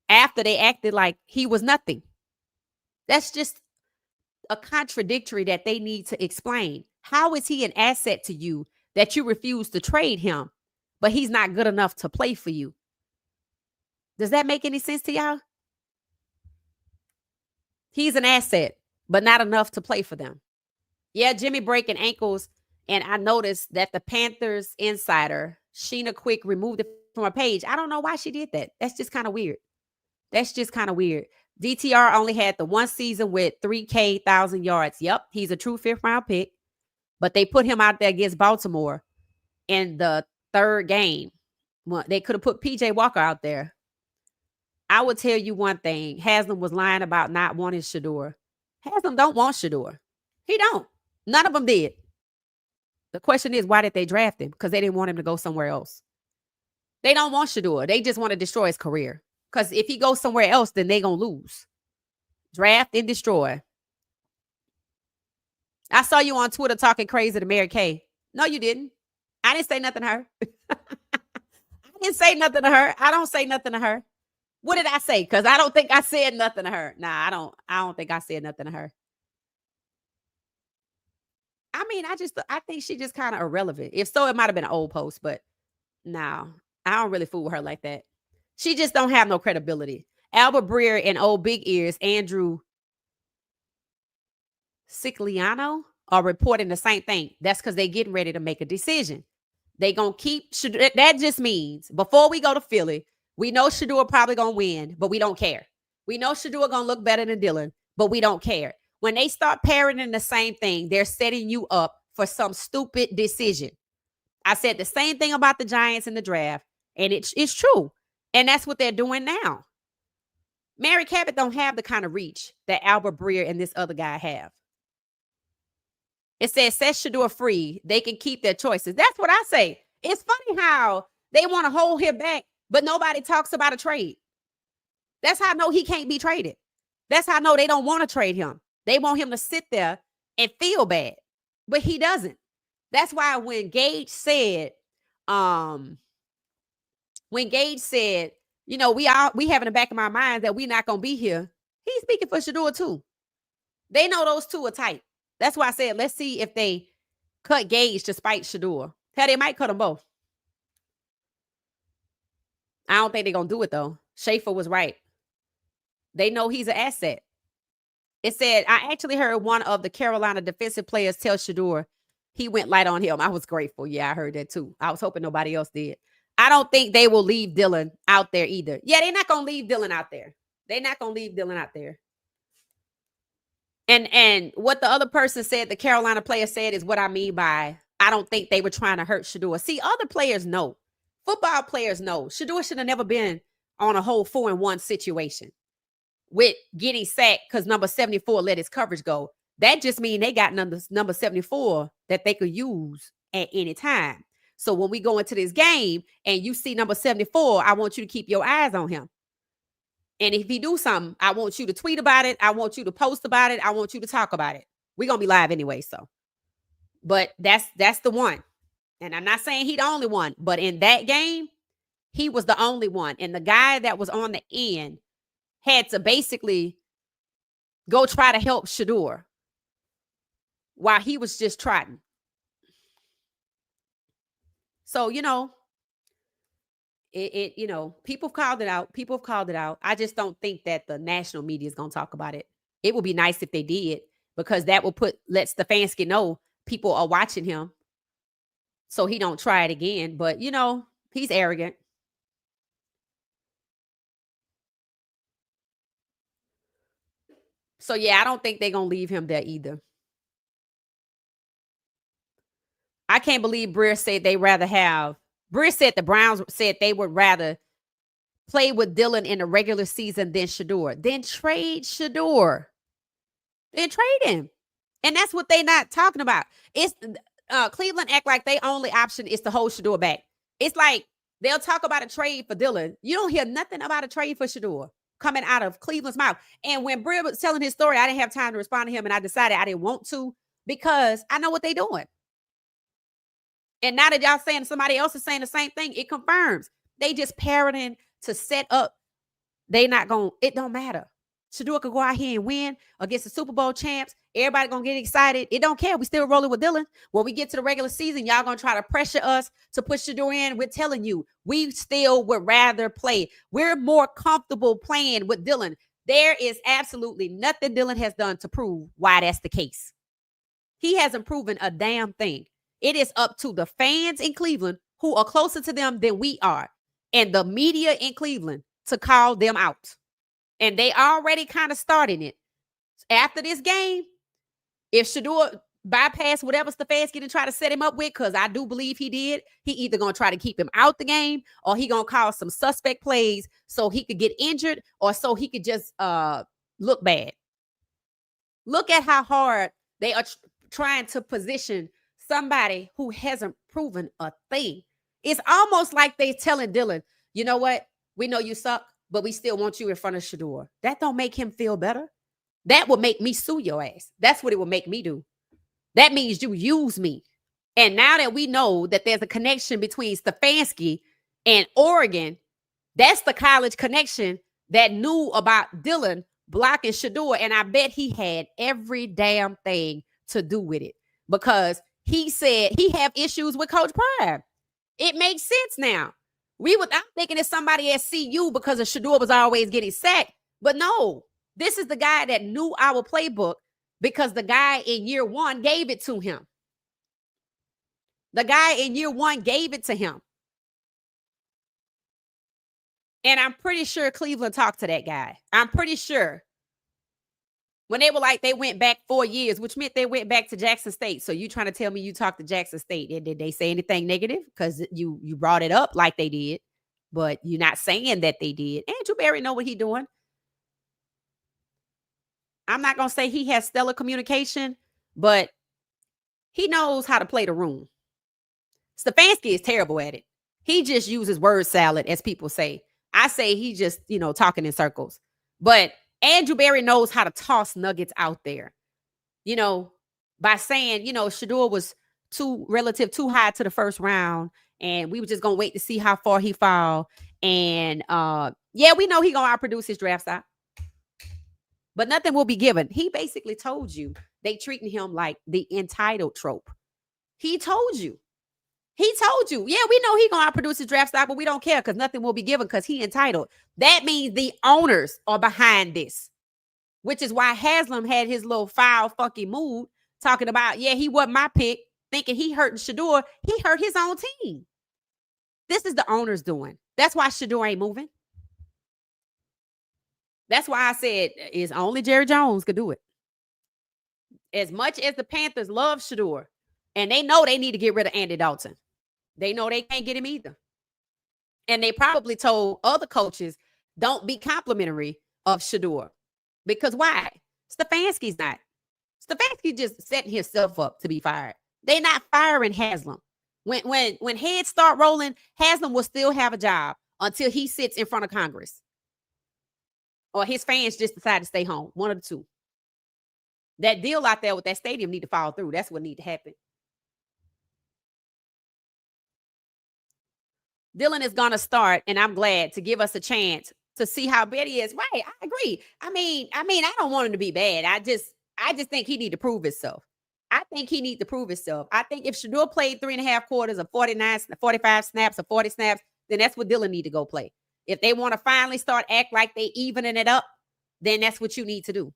after they acted like he was nothing. That's just a contradictory that they need to explain. How is he an asset to you that you refuse to trade him, but he's not good enough to play for you? Does that make any sense to y'all? He's an asset, but not enough to play for them. Yeah, Jimmy breaking ankles. And I noticed that the Panthers insider, Sheena Quick, removed it from her page. I don't know why she did that. That's just kind of weird. DTR only had the one season with 3,000 yards. Yep, he's a true fifth-round pick. But they put him out there against Baltimore in the third game. Well, they could have put PJ Walker out there. I will tell you one thing. Haslam was lying about not wanting Shedeur. Haslam don't want Shedeur. He don't. None of them did. The question is, why did they draft him? Because they didn't want him to go somewhere else. They don't want Shedeur. They just want to destroy his career. Because if he goes somewhere else, then they're going to lose. Draft and destroy. I saw you on Twitter talking crazy to Mary Kay. No, you didn't. I didn't say nothing to her. I didn't say nothing to her. I don't say nothing to her. What did I say? Because I don't think I said nothing to her. Nah, I don't think I said nothing to her. I mean, I think she just kind of irrelevant. If so, it might have been an old post, but no, I don't really fool with her like that. She just don't have no credibility. Albert Breer and old big ears, Andrew Siciliano, are reporting the same thing. That's because they're getting ready to make a decision. They going to keep, that just means before we go to Philly, we know Shedeur probably going to win, but we don't care. We know Shedeur going to look better than Dylan, but we don't care. When they start parroting the same thing, they're setting you up for some stupid decision. I said the same thing about the Giants in the draft, and it's true. And that's what they're doing now. Mary Cabot don't have the kind of reach that Albert Breer and this other guy have. It says, set Shedeur free. They can keep their choices. That's what I say. It's funny how they want to hold him back, but nobody talks about a trade. That's how I know he can't be traded. That's how I know they don't want to trade him. They want him to sit there and feel bad, but he doesn't. That's why when Gage said, we have in the back of our minds that we're not going to be here, he's speaking for Shedeur too. They know those two are tight. That's why I said, let's see if they cut Gage to spite Shedeur. Hell, they might cut them both. I don't think they're going to do it, though. Schaefer was right. They know he's an asset. It said, I actually heard one of the Carolina defensive players tell Shedeur he went light on him. I was grateful. Yeah, I heard that too. I was hoping nobody else did. I don't think they will leave Dylan out there either. Yeah, they're not going to leave Dylan out there. They're not going to leave Dylan out there. And what the other person said, the Carolina player said, is what I mean by I don't think they were trying to hurt Shedeur. See, other players know. Football players know. Shedeur should have never been on a whole 4-1 situation with getting sacked because number 74 let his coverage go. That just means they got number 74 that they could use at any time. So when we go into this game and you see number 74, I want you to keep your eyes on him. And if he do something, I want you to tweet about it. I want you to post about it. I want you to talk about it. We're going to be live anyway, so. But that's the one. And I'm not saying he the only one. But in that game, He was the only one. And the guy that was on the end had to basically go try to help Shedeur while he was just trotting. So, people called it out. People have called it out. I just don't think that the national media is going to talk about it. It would be nice if they did, because that will let Stefanski know people are watching him, so he don't try it again. But, he's arrogant. So, yeah, I don't think they're going to leave him there either. I can't believe Breer said Breer said the Browns said they would rather play with Dillon in the regular season than Shedeur. Then trade Shedeur. Then trade him. And that's what they not talking about. It's Cleveland act like they only option is to hold Shedeur back. It's like they'll talk about a trade for Dillon. You don't hear nothing about a trade for Shedeur coming out of Cleveland's mouth. And when Breer was telling his story, I didn't have time to respond to him, and I decided I didn't want to, because I know what they're doing. And now that y'all saying somebody else is saying the same thing, it confirms. They just parroting to set up. It don't matter. Shedeur could go out here and win against the Super Bowl champs. Everybody gonna get excited. It don't care. We still rolling with Dillon. When we get to the regular season, y'all gonna try to pressure us to push Shedeur in. We're telling you, we still would rather play. We're more comfortable playing with Dillon. There is absolutely nothing Dillon has done to prove why that's the case. He hasn't proven a damn thing. It is up to the fans in Cleveland, who are closer to them than we are, and the media in Cleveland to call them out. And they already kind of starting it. After this game, if Shedeur bypass whatever Stefanski to try to set him up with, because I do believe he did, he either going to try to keep him out the game, or he going to call some suspect plays so he could get injured, or so he could just look bad. Look at how hard they are trying to position somebody who hasn't proven a thing. It's almost like they telling Dillon, you know what? We know you suck, but we still want you in front of Shedeur. That don't make him feel better. That would make me sue your ass. That's what it would make me do. That means you use me. And now that we know that there's a connection between Stefanski and Oregon, that's the college connection that knew about Dillon blocking Shedeur. And I bet he had every damn thing to do with it, because he said he have issues with Coach Prime. It makes sense now. I'm thinking it's somebody at CU because of Shedeur was always getting sacked. But no, this is the guy that knew our playbook, because the guy in year one gave it to him. The guy in year one gave it to him. And I'm pretty sure Cleveland talked to that guy. I'm pretty sure. When they were like, they went back 4 years, which meant they went back to Jackson State. So you trying to tell me you talked to Jackson State? Did they say anything negative? Because you brought it up like they did, but you're not saying that they did. Andrew Berry know what he's doing. I'm not going to say he has stellar communication, but he knows how to play the room. Stefanski is terrible at it. He just uses word salad, as people say. I say he just, talking in circles. But Andrew Berry knows how to toss nuggets out there, by saying, Shedeur was too high to the first round, and we were just going to wait to see how far he fall. And we know he going to outproduce his draft stock, but nothing will be given. He basically told you they treating him like the entitled trope. He told you. Yeah, we know he going to outproduce his draft stock, but we don't care because nothing will be given because he entitled. That means the owners are behind this, which is why Haslam had his little foul, funky mood talking about, he wasn't my pick, thinking he hurting Shedeur. He hurt his own team. This is the owners doing. That's why Shedeur ain't moving. That's why I said it's only Jerry Jones could do it. As much as the Panthers love Shedeur, and they know they need to get rid of Andy Dalton, they know they can't get him either. And they probably told other coaches, don't be complimentary of Shedeur. Because why? Stefanski's not. Stefanski just setting himself up to be fired. They're not firing Haslam. When heads start rolling, Haslam will still have a job until he sits in front of Congress. Or his fans just decide to stay home. One of the two. That deal out there with that stadium need to fall through. That's what need to happen. Dylan is going to start, and I'm glad to give us a chance to see how bad he is. Right, I agree. I don't want him to be bad. I just think he need to prove himself. I think he need to prove himself. I think if Shedeur played 3.5 quarters of 49, 45 snaps or 40 snaps, then that's what Dylan need to go play. If they want to finally start act like they evening it up, then that's what you need to do.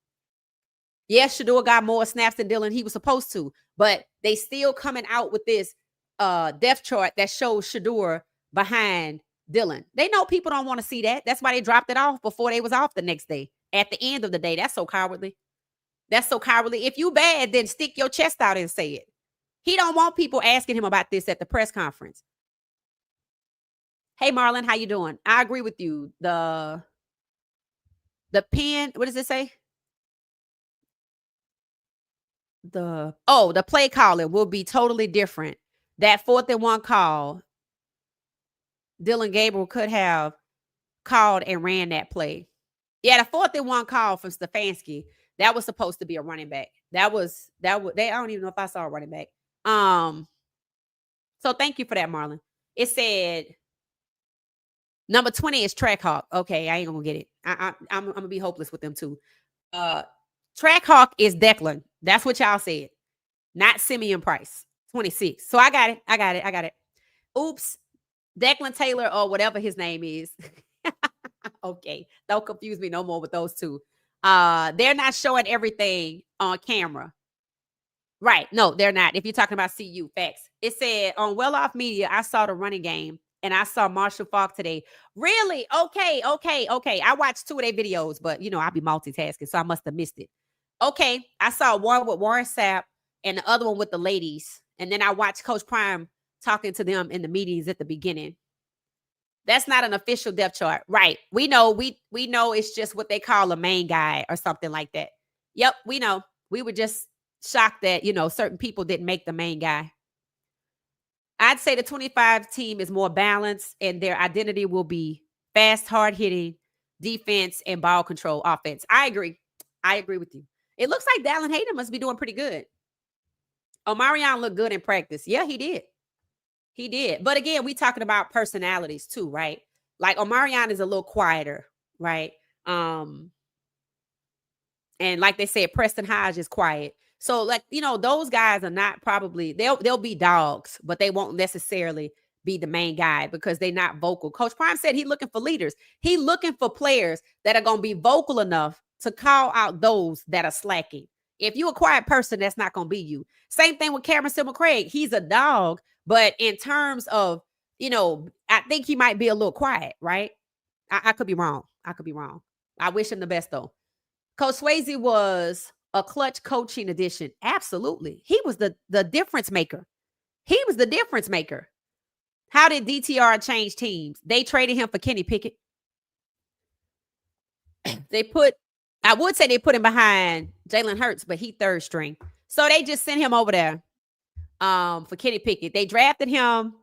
Yes, Shedeur got more snaps than Dylan he was supposed to, but they still coming out with this depth chart that shows Shedeur behind Dylan. They know people don't want to see that. That's why they dropped it off before they was off the next day. At the end of the day, that's so cowardly. That's so cowardly. If you bad, then stick your chest out and say it. He don't want people asking him about this at the press conference. Hey, Marlon, how you doing? I agree with you. The pen, what does it say? The play calling will be totally different. That 4th-and-1 call, Dylan Gabriel could have called and ran that play. Yeah, the 4th-and-1 call from Stefanski, that was supposed to be a running back. That was I don't even know if I saw a running back. So thank you for that, Marlon. It said number 20 is Track Hawk. Okay, I ain't gonna get it. I'm gonna be hopeless with them too. Track Hawk is Declan. That's what y'all said. Not Simeon Price. 26. So I got it. Oops. Declan Taylor or whatever his name is. Okay. Don't confuse me no more with those two. They're not showing everything on camera. Right. No, they're not. If you're talking about CU, facts. It said on Well Off Media, I saw the running game and I saw Marshall Faulk today. Really? Okay. I watched 2 of their videos, but I'll be multitasking, so I must have missed it. Okay. I saw one with Warren Sapp and the other one with the ladies. And then I watched Coach Prime talking to them in the meetings at the beginning. That's not an official depth chart. Right. We know it's just what they call a main guy or something like that. Yep, we know. We were just shocked that, certain people didn't make the main guy. I'd say the 25 team is more balanced and their identity will be fast, hard-hitting defense and ball control offense. I agree. I agree with you. It looks like Dallin Hayden must be doing pretty good. Omarion looked good in practice. Yeah, he did. He did. But again, we talking about personalities too, right? Like Omarion is a little quieter, right? And like they said, Preston Hodge is quiet. So like, those guys are not probably, they'll be dogs, but they won't necessarily be the main guy because they're not vocal. Coach Prime said he's looking for leaders. He's looking for players that are going to be vocal enough to call out those that are slacking. If you're a quiet person, that's not going to be you. Same thing with Cameron Silver Craig. He's a dog, but in terms of, I think he might be a little quiet, right? I could be wrong. I wish him the best though. Coach Swayze was a clutch coaching addition. Absolutely. He was the difference maker. How did DTR change teams? They traded him for Kenny Pickett. I would say they put him behind Jalen Hurts, but he 3rd string. So they just sent him over there for Kenny Pickett. They drafted him,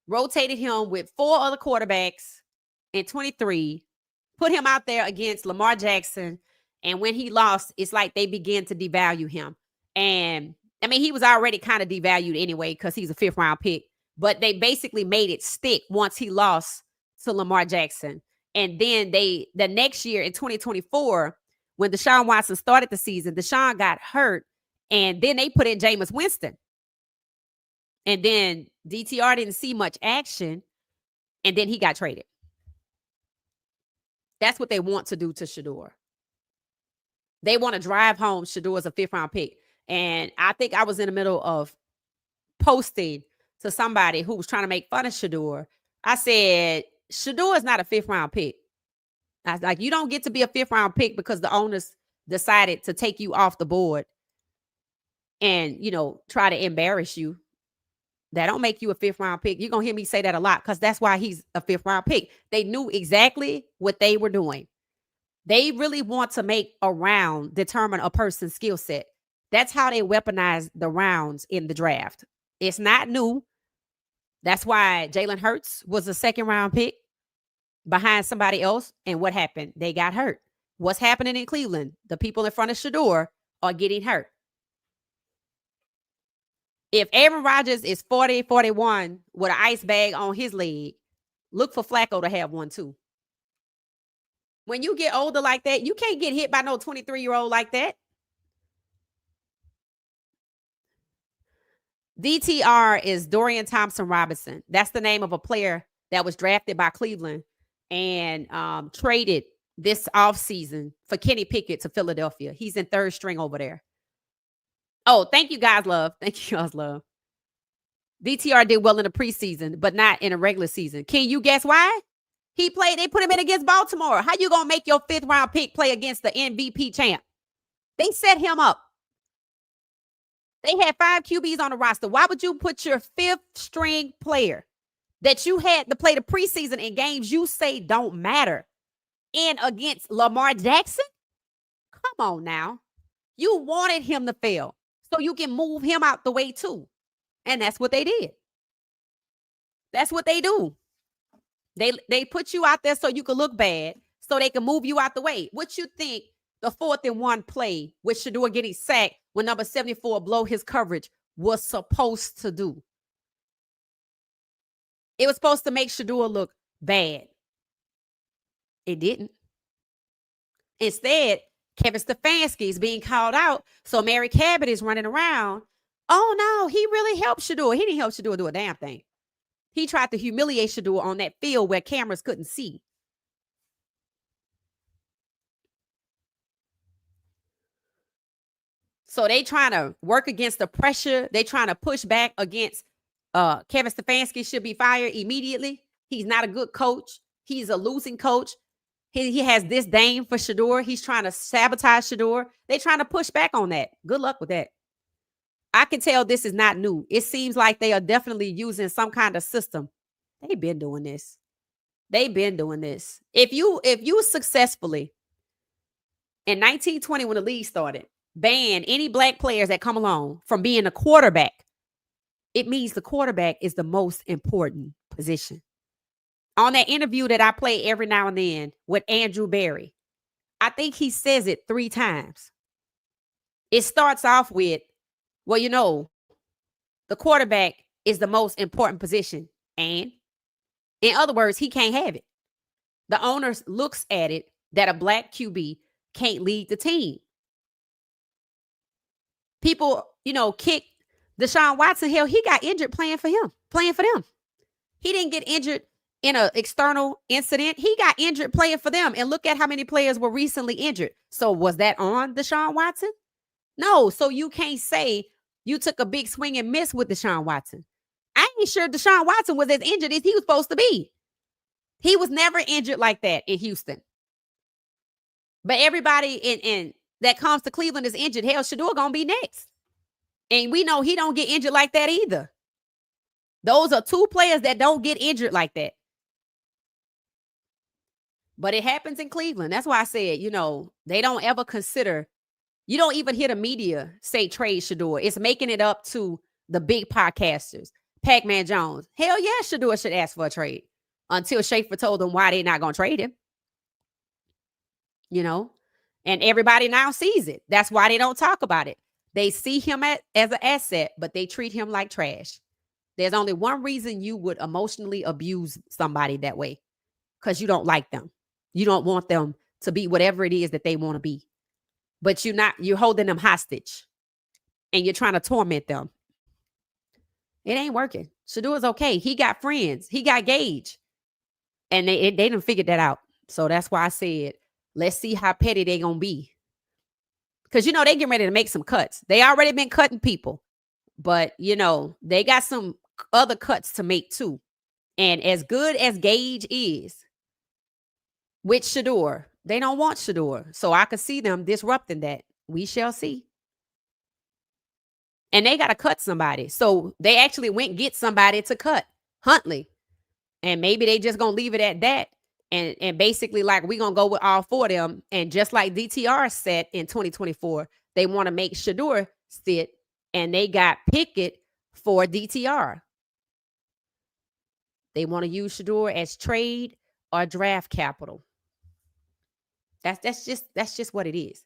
rotated him with 4 other quarterbacks in 23, put him out there against Lamar Jackson. And when he lost, it's like they began to devalue him. And he was already kind of devalued anyway because he's a 5th round pick. But they basically made it stick once he lost to Lamar Jackson. And then the next year in 2024, when Deshaun Watson started the season, Deshaun got hurt. And then they put in Jameis Winston. And then DTR didn't see much action. And then he got traded. That's what they want to do to Shedeur. They want to drive home Shedeur as a 5th round pick. And I think I was in the middle of posting to somebody who was trying to make fun of Shedeur. I said, Shedeur is not a 5th round pick. I was like, you don't get to be a 5th round pick because the owners decided to take you off the board and, try to embarrass you. That don't make you a 5th round pick. You're going to hear me say that a lot because that's why he's a 5th round pick. They knew exactly what they were doing. They really want to make a round determine a person's skill set. That's how they weaponize the rounds in the draft. It's not new. That's why Jalen Hurts was a 2nd round pick behind somebody else. And what happened? They got hurt. What's happening in Cleveland? The people in front of Shedeur are getting hurt. If Aaron Rodgers is 40-41 with an ice bag on his leg, Look for Flacco to have one too. When you get older like that, you can't get hit by no 23-year-old like that. DTR is Dorian Thompson Robinson. That's the name of a player that was drafted by Cleveland and traded this offseason for Kenny Pickett to Philadelphia. He's in third string over there. Oh, thank you guys, love. Thank you guys, love. DTR did well in the preseason, but not in a regular season. Can you guess why? They put him in against Baltimore. How you going to make your 5th round pick play against the MVP champ? They set him up. They had 5 QBs on the roster. Why would you put your 5th string player that you had to play the preseason in games you say don't matter in against Lamar Jackson? Come on now. You wanted him to fail so you can move him out the way too. And that's what they did. That's what they do. They put you out there so you can look bad, so they can move you out the way. What you think the 4th and 1 play with Shedeur getting sacked when number 74 blow his coverage was supposed to do? It was supposed to make Shedeur look bad. It didn't. Instead, Kevin Stefanski is being called out, so Mary Cabot is running around. Oh, no, he really helped Shedeur. He didn't help Shedeur do a damn thing. He tried to humiliate Shedeur on that field where cameras couldn't see. So they trying to work against the pressure. They trying to push back against Kevin Stefanski should be fired immediately. He's not a good coach. He's a losing coach. He has disdain for Shedeur. He's trying to sabotage Shedeur. They're trying to push back on that. Good luck with that. I can tell this is not new. It seems like they are definitely using some kind of system. They've been doing this. They've been doing this. If you successfully in 1920, when the league started, ban any black players that come along from being a quarterback, it means the quarterback is the most important position. On that interview that I play every now and then with Andrew Berry, I think he says it 3 times. It starts off with, well, you know, the quarterback is the most important position. And in other words, he can't have it. The owner looks at it that a black QB can't lead the team. People, kick Deshaun Watson. Hell, he got injured playing for them. He didn't get injured in an external incident. He got injured playing for them. And look at how many players were recently injured. So was that on Deshaun Watson? No. So you can't say you took a big swing and miss with Deshaun Watson. I ain't sure Deshaun Watson was as injured as he was supposed to be. He was never injured like that in Houston. But everybody in that comes to Cleveland is injured. Hell, Shedeur gonna be next. And we know he don't get injured like that either. Those are 2 players that don't get injured like that. But it happens in Cleveland. That's why I said, they don't ever consider. You don't even hear the media say trade Shedeur. It's making it up to the big podcasters. Pac-Man Jones. Hell yeah, Shedeur should ask for a trade until Schaefer told them why they're not going to trade him. And everybody now sees it. That's why they don't talk about it. They see him as an asset, but they treat him like trash. There's only one reason you would emotionally abuse somebody that way, because you don't like them. You don't want them to be whatever it is that they want to be. But you're holding them hostage and you're trying to torment them. It ain't working. Shedeur's okay. He got friends. He got Gage. And they didn't figure that out. So that's why I said, let's see how petty they going to be. Because, they getting ready to make some cuts. They already been cutting people. But, they got some other cuts to make too. And as good as Gage is with Shedeur, they don't want Shedeur. So I could see them disrupting that. We shall see. And they got to cut somebody. So they actually went and get somebody to cut Huntley. And maybe they just going to leave it at that. And basically, like, we're going to go with all 4 of them. And just like DTR said in 2024, they want to make Shedeur sit. And they got Pickett for DTR. They want to use Shedeur as trade or draft capital. That's just what it is.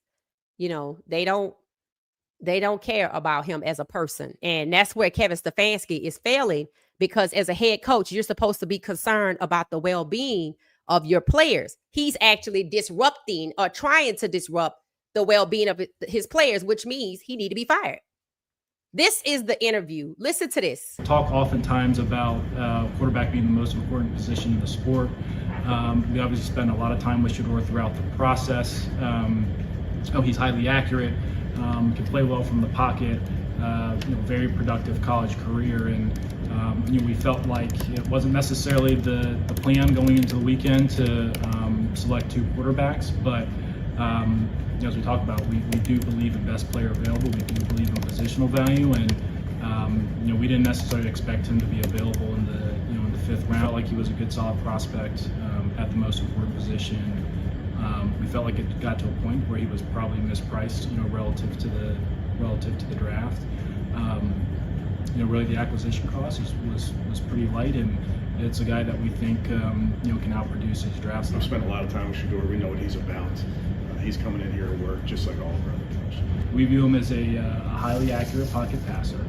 They don't care about him as a person. And that's where Kevin Stefanski is failing, because as a head coach, you're supposed to be concerned about the well-being of your players. He's actually disrupting or trying to disrupt the well-being of his players, which means he need to be fired. This is the interview. Listen to this. Talk oftentimes about quarterback being the most important position in the sport. We obviously spend a lot of time with Shedeur throughout the process. He's highly accurate, can play well from the pocket. Very productive college career, and we felt like it wasn't necessarily the plan going into the weekend to select 2 quarterbacks, but as we talk about, we do believe in best player available. We do believe in positional value, and we didn't necessarily expect him to be available in the 5th round. Like he was a good, solid prospect at the most important position. We felt like it got to a point where he was probably mispriced, relative to the draft. Really the acquisition cost was pretty light, and it's a guy that we think can outproduce his draft. I've spent a lot of time with Shedeur. We know what he's about. He's coming in here to work just like all of our other coaches. We view him as a highly accurate pocket passer.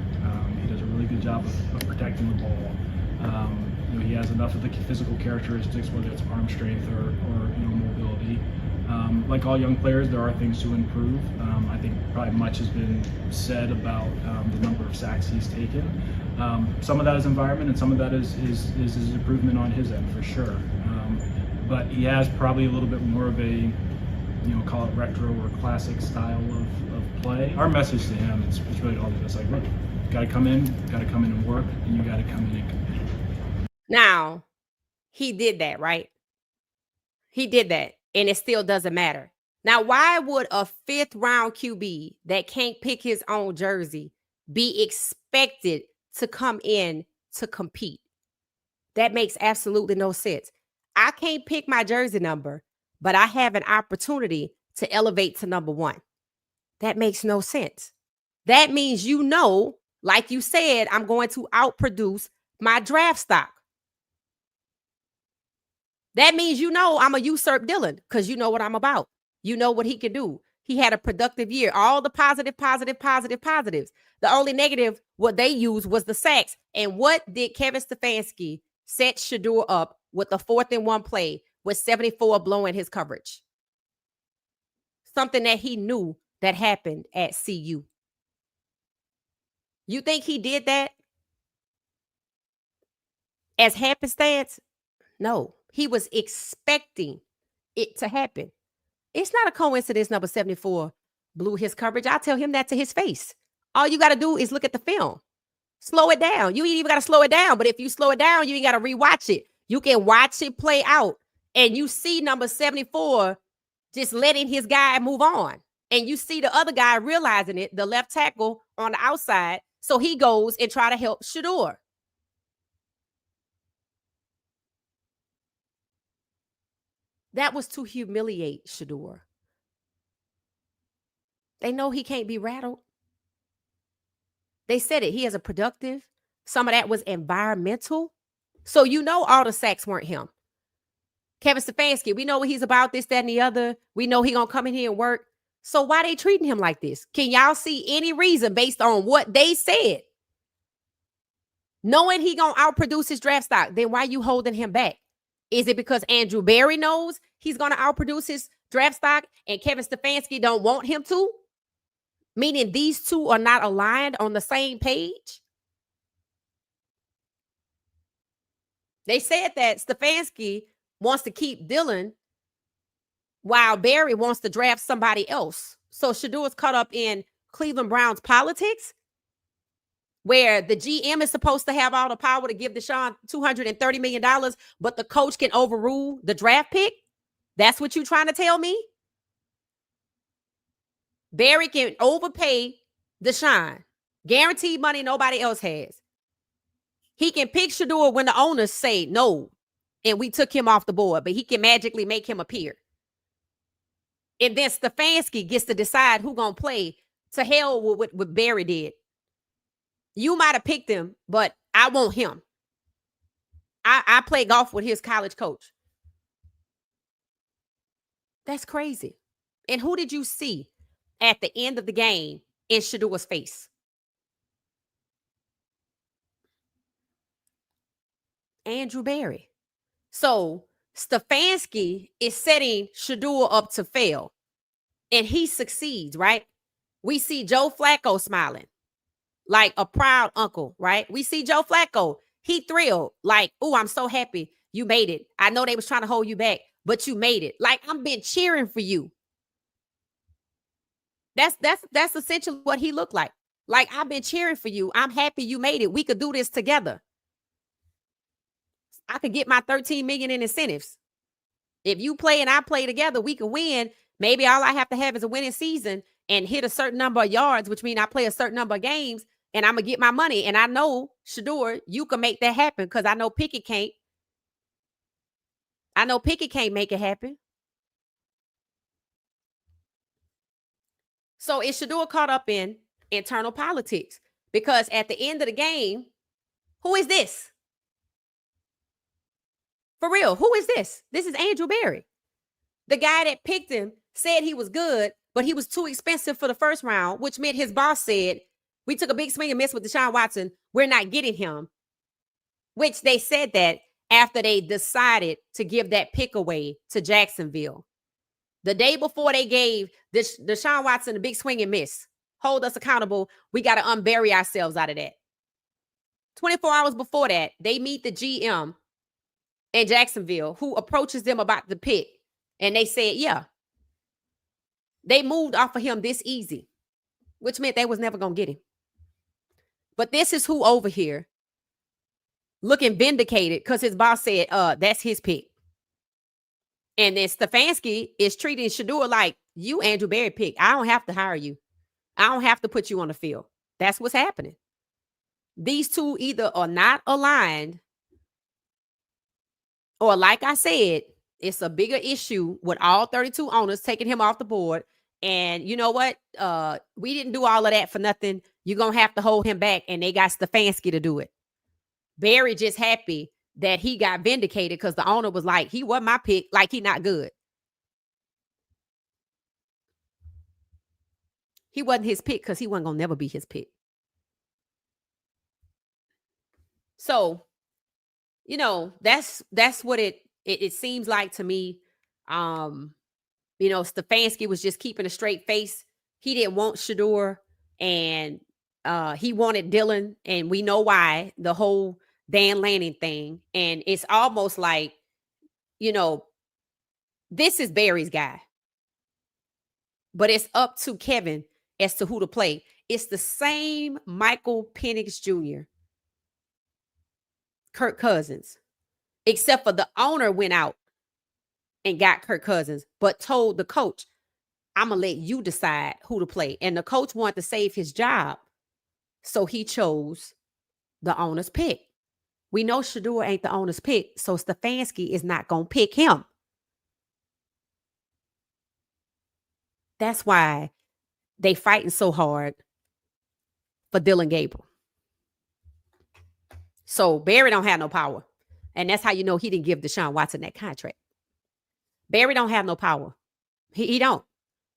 He does a really good job of protecting the ball. He has enough of the physical characteristics, whether it's arm strength or mobility. Like all young players, there are things to improve. I think probably much has been said about the number of sacks he's taken. Some of that is environment, and some of that is his improvement on his end for sure. But he has probably a little bit more of a, call it retro or classic style of play. Our message to him is really all of this: like, look, you got to come in and work, and you got to come in and compete. Now, he did that, right? He did that, and it still doesn't matter. Now, why would a 5th round QB that can't pick his own jersey be expected to come in to compete? That makes absolutely no sense. I can't pick my jersey number, but I have an opportunity to elevate to number 1. That makes no sense. That means, like you said, I'm going to outproduce my draft stock. That means I'm a usurp Dylan, because you know what I'm about. You know what he can do. He had a productive year. All the positives. The only negative, what they used was the sacks. And what did Kevin Stefanski set Shedeur up with the 4th and 1 play with 74 blowing his coverage? Something that he knew that happened at CU. You think he did that as happenstance? No, he was expecting it to happen. It's not a coincidence number 74 blew his coverage. I'll tell him that to his face. All you got to do is look at the film. Slow it down. You ain't even got to slow it down, but if you slow it down, you ain't got to rewatch it. You can watch it play out, and you see number 74 just letting his guy move on. And you see the other guy realizing it, the left tackle on the outside, so he goes and try to help Shedeur. That was to humiliate Shedeur. They know he can't be rattled. They said it. He has a productive. Some of that was environmental. So all the sacks weren't him. Kevin Stefanski, we know what he's about, this, that, and the other. We know he gonna come in here and work. So why they treating him like this? Can y'all see any reason based on what they said? Knowing he gonna outproduce his draft stock, then why you holding him back? Is it because Andrew Berry knows he's gonna outproduce his draft stock and Kevin Stefanski don't want him to? Meaning these two are not aligned on the same page? They said that Stefanski wants to keep Dylan while Berry wants to draft somebody else. So Shedeur's caught up in Cleveland Browns politics, where the GM is supposed to have all the power to give Deshaun $230 million, but the coach can overrule the draft pick? That's what you're trying to tell me? Berry can overpay Deshaun. Guaranteed money nobody else has. He can pick Shedeur when the owners say no, and we took him off the board, but he can magically make him appear. And then Stefanski gets to decide who's going to play. To hell with what Berry did. You might have picked him, but I want him. I play golf with his college coach. That's crazy. And who did you see at the end of the game in Shedeur's face? Andrew Berry. So Stefanski is setting Shedeur up to fail, and he succeeds, right? We see Joe Flacco smiling like a proud uncle, right? We see Joe Flacco. He thrilled, like, oh, I'm so happy you made it. I know they was trying to hold you back, but you made it. Like, I've been cheering for you. That's essentially what he looked like. Like, I've been cheering for you. I'm happy you made it. We could do this together. I could get my 13 million in incentives. If you play and I play together, we can win. Maybe all I have to have is a winning season and hit a certain number of yards, which means I play a certain number of games, and I'm going to get my money. And I know, Shedeur, you can make that happen because I know Pickett can't. I know Pickett can't make it happen. So is Shedeur caught up in internal politics? Because at the end of the game, who is this? For real, who is this? This is Andrew Berry. The guy that picked him said he was good, but he was too expensive for the first round, which meant his boss said, we took a big swing and miss with Deshaun Watson. We're not getting him. Which they said that after they decided to give that pick away to Jacksonville. The day before they gave Deshaun Watson a big swing and miss. Hold us accountable. We got to unbury ourselves out of that. 24 hours before that, they meet the GM in Jacksonville who approaches them about the pick. And they said, yeah. They moved off of him this easy, which meant they was never going to get him. But this is who over here looking vindicated because his boss said, that's his pick. And then Stefanski is treating Shedeur like, you Andrew Berry pick. I don't have to hire you. I don't have to put you on the field. That's what's happening. These two either are not aligned, or like I said, it's a bigger issue with all 32 owners taking him off the board. And you know what? We didn't do all of that for nothing. You're going to have to hold him back. And they got Stefanski to do it. Berry just happy that he got vindicated because the owner was like, he wasn't my pick, like he not good. He wasn't his pick because he wasn't going to never be his pick. So, you know, that's what it seems like to me. You know, Stefanski was just keeping a straight face. He didn't want Shedeur, and he wanted Dylan, and we know why, the whole Dan Lanning thing. And it's almost like, you know, this is Berry's guy. But it's up to Kevin as to who to play. It's the same Michael Penix Jr., Kirk Cousins, except for the owner went out and got Kirk Cousins, but told the coach, I'm going to let you decide who to play. And the coach wanted to save his job. So he chose the owner's pick. We know Shedeur ain't the owner's pick, so Stefanski is not going to pick him. That's why they fighting so hard for Dylan Gabriel. So Berry don't have no power. And that's how you know he didn't give Deshaun Watson that contract. Berry don't have no power. He don't.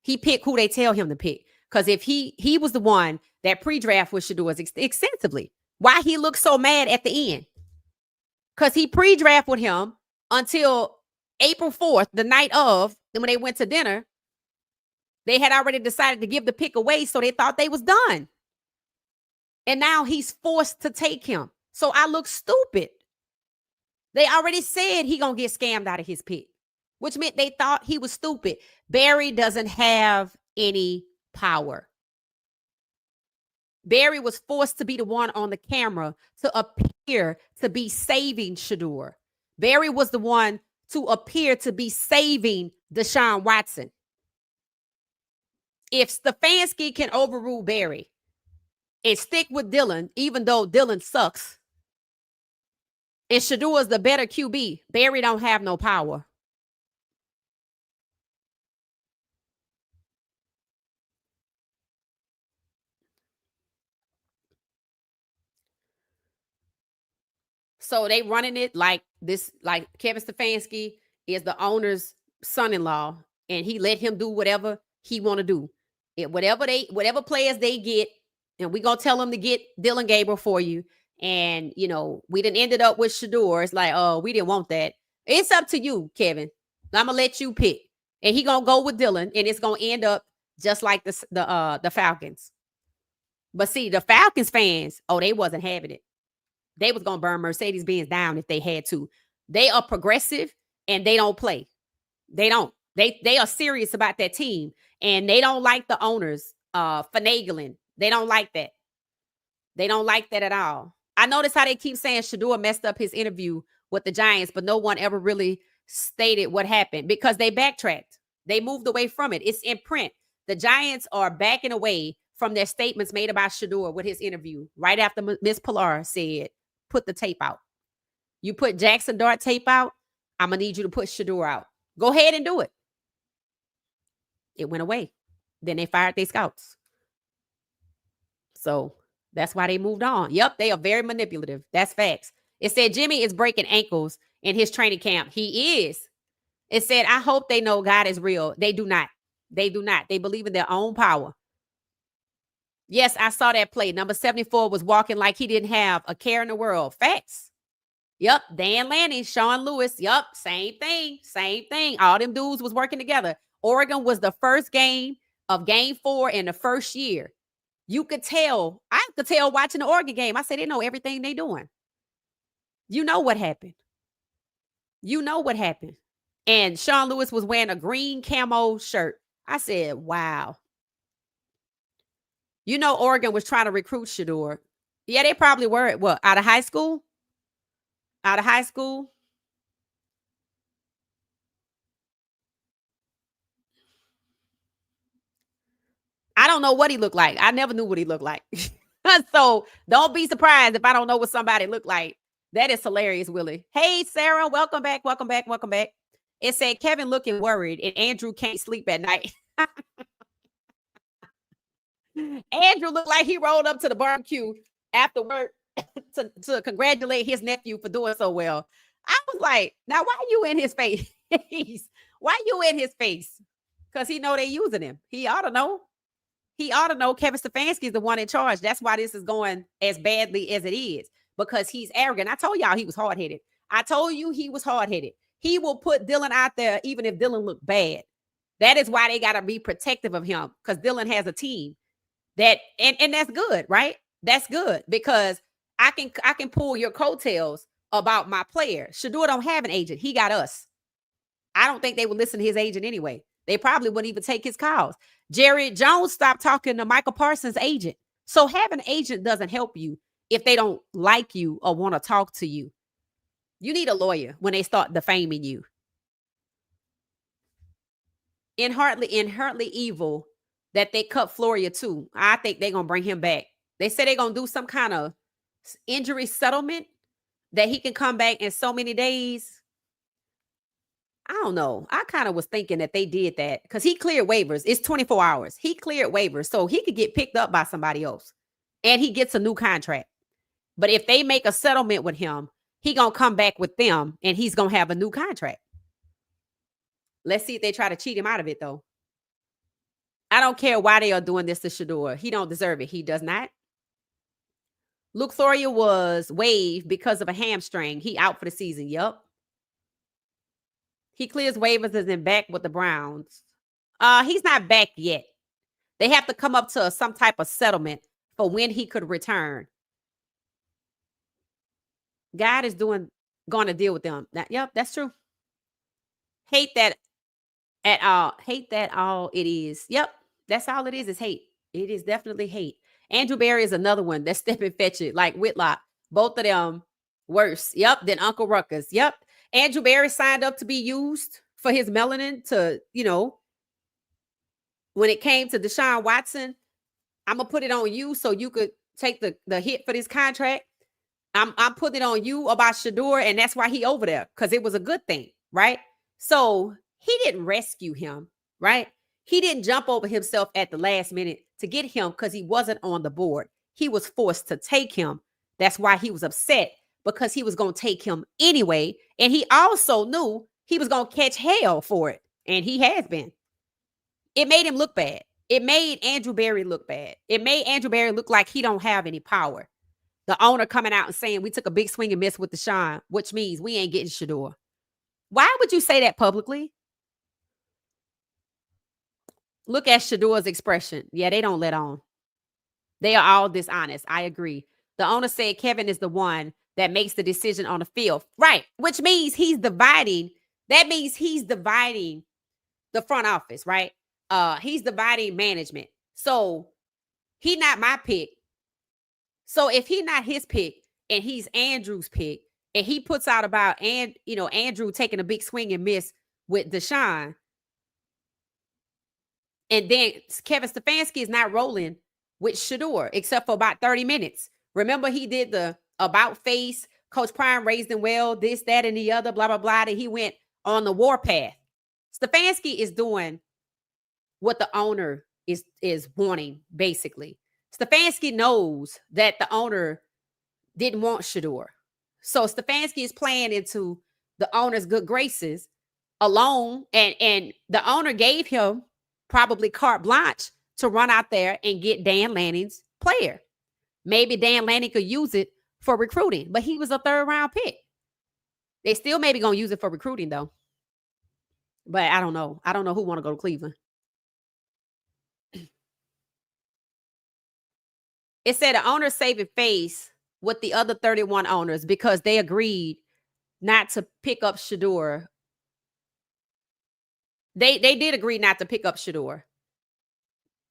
He pick who they tell him to pick. Because if he was the one that pre-draft with Shedeur extensively, why he looked so mad at the end? Because he pre-draft with him until April 4th, the night of, then when they went to dinner, they had already decided to give the pick away, so they thought they was done. And now he's forced to take him. So I look stupid. They already said he gonna get scammed out of his pick, which meant they thought he was stupid. Berry doesn't have any power. Berry was forced to be the one on the camera to appear to be saving Shedeur. Berry was the one to appear to be saving Deshaun Watson. If Stefanski can overrule Berry and stick with Dylan, even though Dylan sucks, and Shedeur is the better QB, Berry don't have no power. So they running it like this, like Kevin Stefanski is the owner's son-in-law, and he let him do whatever he want to do. Whatever players they get, and we gonna tell them to get Dylan Gabriel for you, And, we done ended up with Shedeur. It's like, oh, we didn't want that. It's up to you, Kevin. I'm going to let you pick. And he going to go with Dylan, and it's going to end up just like the Falcons. But see, the Falcons fans, they wasn't having it. They was going to burn Mercedes-Benz down if they had to. They are progressive, and they don't play. They don't. They are serious about that team, and they don't like the owners finagling. They don't like that. They don't like that at all. I notice how they keep saying Shedeur messed up his interview with the Giants, but no one ever really stated what happened because they backtracked. They moved away from it. It's in print. The Giants are backing away from their statements made about Shedeur with his interview right after Miss Pilar said, put the tape out. You put Jackson Dart tape out, I'm going to need you to put Shedeur out. Go ahead and do it. It went away. Then they fired their scouts. So that's why they moved on. Yep, they are very manipulative. That's facts. It said Jimmy is breaking ankles in his training camp. He is. It said, I hope they know God is real. They do not. They do not. They believe in their own power. Yes, I saw that play. Number 74 was walking like he didn't have a care in the world. Facts. Yep. Dan Lanning, Sean Lewis. Yep. Same thing. Same thing. All them dudes was working together. Oregon was the first game of game 4 in the first year. You could tell. I could tell watching the Oregon game. I said they know everything they doing. You know what happened. You know what happened. And Sean Lewis was wearing a green camo shirt. I said, wow. Oregon was trying to recruit Shedeur. Yeah, they probably were. What, out of high school? Out of high school? I don't know what he looked like. I never knew what he looked like. So don't be surprised if I don't know what somebody looked like. That is hilarious, Willie. Hey, Sarah, welcome back, welcome back, welcome back. It said Kevin looking worried and Andrew can't sleep at night. Andrew looked like he rolled up to the barbecue after work to congratulate his nephew for doing so well. I was like, now why you in his face? Why you in his face? Because he know they using him. He ought to know. He ought to know Kevin Stefanski is the one in charge. That's why this is going as badly as it is, because he's arrogant. I told y'all he was hard-headed. I told you he was hard-headed. He will put Dylan out there even if Dylan looked bad. That is why they got to be protective of him, because Dylan has a team that, and that's good, right? That's good, because I can pull your coattails about my player. Shedeur don't have an agent. He got us. I don't think they would listen to his agent anyway. They probably wouldn't even take his calls. Jerry Jones stopped talking to Michael Parsons' agent. So having an agent doesn't help you if they don't like you or want to talk to you. You need a lawyer when they start defaming you. Inherently evil that they cut Floria too. I think they're going to bring him back. They say they're going to do some kind of injury settlement that he can come back in so many days. I don't know. I kind of was thinking that they did that because he cleared waivers. It's 24 hours. He cleared waivers, so he could get picked up by somebody else, and he gets a new contract. But if they make a settlement with him, he going to come back with them, and he's going to have a new contract. Let's see if they try to cheat him out of it, though. I don't care why they are doing this to Shedeur. He don't deserve it. He does not. Luke Thoria was waived because of a hamstring. He out for the season. Yup. He clears waivers and is back with the Browns. He's not back yet. They have to come up to some type of settlement for when he could return. God is going to deal with them. Yep, that's true. Hate that at all. Hate that all it is. Yep, that's all it is hate. It is definitely hate. Andrew Berry is another one that's step and fetch it, like Whitlock. Both of them worse. Yep, than Uncle Ruckus. Yep. Andrew Berry signed up to be used for his melanin to, when it came to Deshaun Watson, I'm going to put it on you so you could take the hit for this contract. I'm putting it on you about Shedeur, and that's why he over there, because it was a good thing, right? So he didn't rescue him, right? He didn't jump over himself at the last minute to get him because he wasn't on the board. He was forced to take him. That's why he was upset, because he was going to take him anyway. And he also knew he was going to catch hell for it. And he has been. It made him look bad. It made Andrew Berry look bad. It made Andrew Berry look like he don't have any power. The owner coming out and saying we took a big swing and miss with Deshaun, which means we ain't getting Shedeur. Why would you say that publicly? Look at Shedeur's expression. Yeah, they don't let on. They are all dishonest. I agree. The owner said Kevin is the one that makes the decision on the field. Right. Which means he's dividing. That means he's dividing the front office, right? He's dividing management. So he not my pick. So if he not his pick and he's Andrew's pick, and he puts out about Andrew taking a big swing and miss with Deshaun, and then Kevin Stefanski is not rolling with Shedeur except for about 30 minutes. Remember, he did the about face. Coach Prime raised him well, this, that, and the other, blah, blah, blah. That he went on the warpath. Stefanski is doing what the owner is wanting, basically. Stefanski knows that the owner didn't want Shedeur. So Stefanski is playing into the owner's good graces alone. And the owner gave him probably carte blanche to run out there and get Dan Lanning's player. Maybe Dan Lanning could use it for recruiting, but he was a 3rd round pick. They still maybe going to use it for recruiting though. But I don't know. I don't know who want to go to Cleveland. It said the owner saving face with the other 31 owners because they agreed not to pick up Shedeur. They did agree not to pick up Shedeur.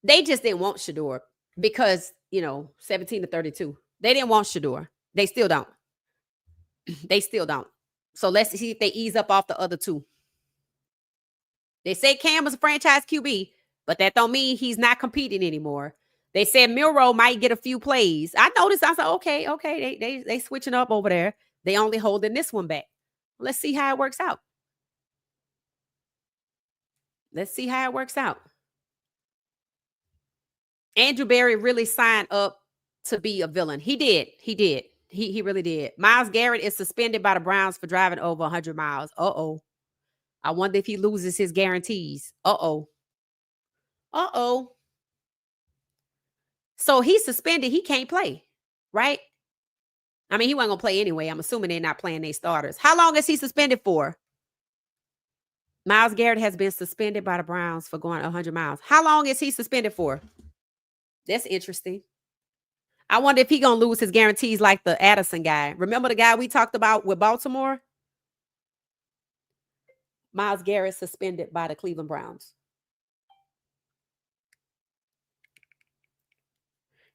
They just didn't want Shedeur because, 17-32. They didn't want Shedeur. They still don't. They still don't. So let's see if they ease up off the other 2. They say Cam was a franchise QB, but that don't mean he's not competing anymore. They said Milroe might get a few plays. I noticed. I said, okay. They switching up over there. They only holding this one back. Let's see how it works out. Let's see how it works out. Andrew Berry really signed up to be a villain. He did. He really did. Myles Garrett is suspended by the Browns for driving over 100 miles. Uh-oh. I wonder if he loses his guarantees. Uh-oh. So he's suspended. He can't play, right? I mean, he wasn't going to play anyway. I'm assuming they're not playing their starters. How long is he suspended for? Myles Garrett has been suspended by the Browns for going 100 miles. How long is he suspended for? That's interesting. I wonder if he's going to lose his guarantees like the Addison guy. Remember the guy we talked about with Baltimore? Myles Garrett suspended by the Cleveland Browns.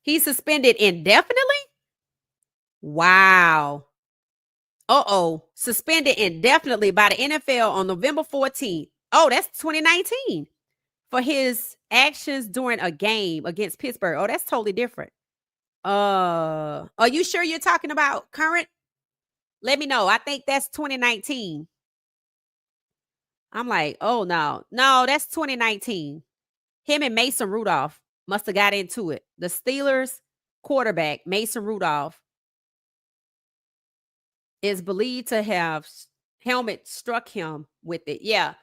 He's suspended indefinitely? Wow. Suspended indefinitely by the NFL on November 14th. Oh, that's 2019 for his actions during a game against Pittsburgh. Oh, that's totally different. Are you sure you're talking about current? Let me know. I think that's 2019. I'm like, oh, no, that's 2019. Him and Mason Rudolph must have got into it. The Steelers quarterback, Mason Rudolph, is believed to have helmet struck him with it. Yeah,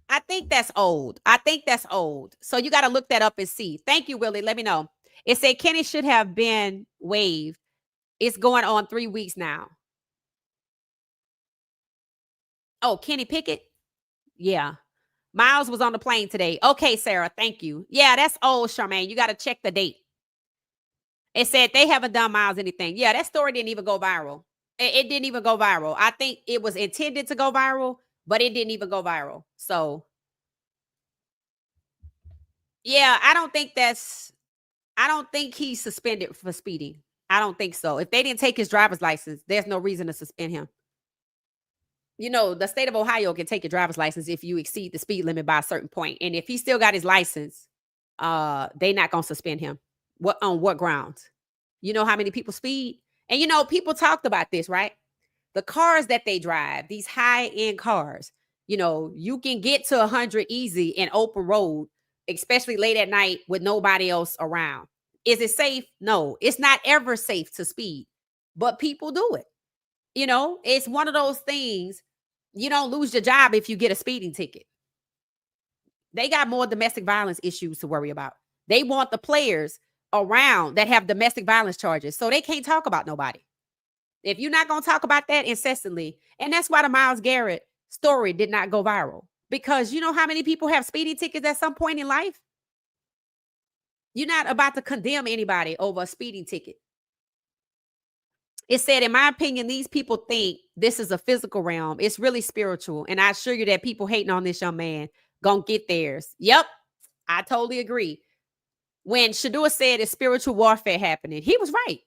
I think that's old. So you got to look that up and see. Thank you, Willie. Let me know. It said Kenny should have been waived. It's going on 3 weeks now. Oh, Kenny Pickett? Yeah. Miles was on the plane today. Okay, Sarah, thank you. Yeah, that's old, Charmaine. You got to check the date. It said they haven't done Miles anything. Yeah, that story didn't even go viral. It didn't even go viral. I think it was intended to go viral, but it didn't even go viral. So, yeah, I don't think he's suspended for speeding. I don't think so. If they didn't take his driver's license, there's no reason to suspend him. The state of Ohio can take your driver's license if you exceed the speed limit by a certain point. And if he still got his license, they not going to suspend him. On what grounds? You know how many people speed? And, people talked about this, right? The cars that they drive, these high-end cars, you can get to 100 easy in open road, especially late at night with nobody else around. Is it safe? No, it's not ever safe to speed, but people do it. It's one of those things. You don't lose your job if you get a speeding ticket. They got more domestic violence issues to worry about. They want the players around that have domestic violence charges. So they can't talk about nobody. If you're not going to talk about that incessantly, and that's why the Myles Garrett story did not go viral. Because you know how many people have speeding tickets at some point in life? You're not about to condemn anybody over a speeding ticket. It said, in my opinion, these people think this is a physical realm. It's really spiritual. And I assure you that people hating on this young man gonna get theirs. Yep, I totally agree. When Shedeur said it's spiritual warfare happening, he was right.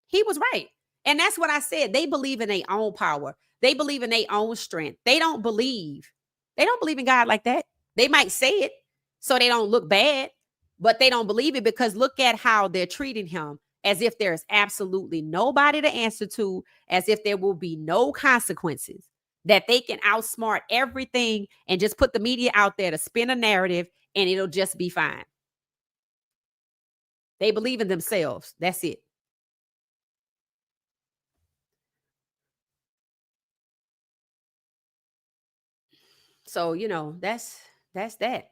He was right. And that's what I said. They believe in their own power. They believe in their own strength. They don't believe in God like that. They might say it so they don't look bad, but they don't believe it because look at how they're treating him, as if there's absolutely nobody to answer to, as if there will be no consequences, that they can outsmart everything and just put the media out there to spin a narrative and it'll just be fine. They believe in themselves. That's it. So, you know, that's that.